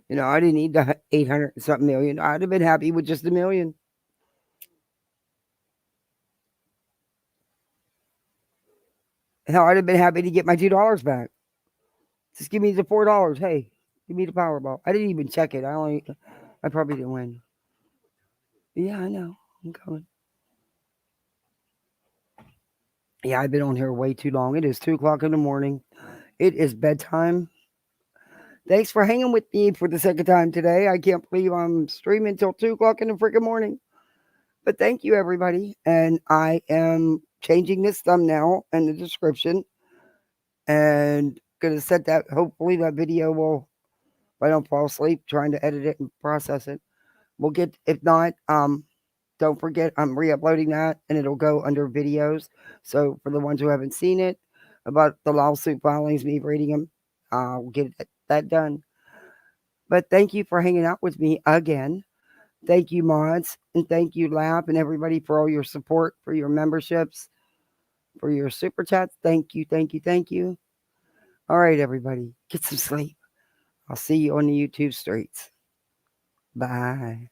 You know, I didn't need the 800 something million. I'd have been happy with just $1 million. Hell, I'd have been happy to get my $2 back. Just give me the $4. Hey, give me the Powerball. I didn't even check it. I probably didn't win. Yeah, I know. I'm coming. Yeah, I've been on here way too long. It is 2:00 in the morning. It is bedtime. Thanks for hanging with me for the second time today. I can't believe I'm streaming till 2:00 in the freaking morning. But thank you, everybody. And I am changing this thumbnail and the description. And going to set that. Hopefully that video will, if I don't fall asleep trying to edit it and process it, we'll get, if not, don't forget I'm re-uploading that and it'll go under videos. So for the ones who haven't seen it about the lawsuit filings, me reading them, I'll get that done. But thank you for hanging out with me again. Thank you, mods, and thank you, Lab, and everybody for all your support, for your memberships, for your super chats. Thank you, thank you, thank you. All right, everybody, get some sleep. I'll see you on the YouTube streets. Bye.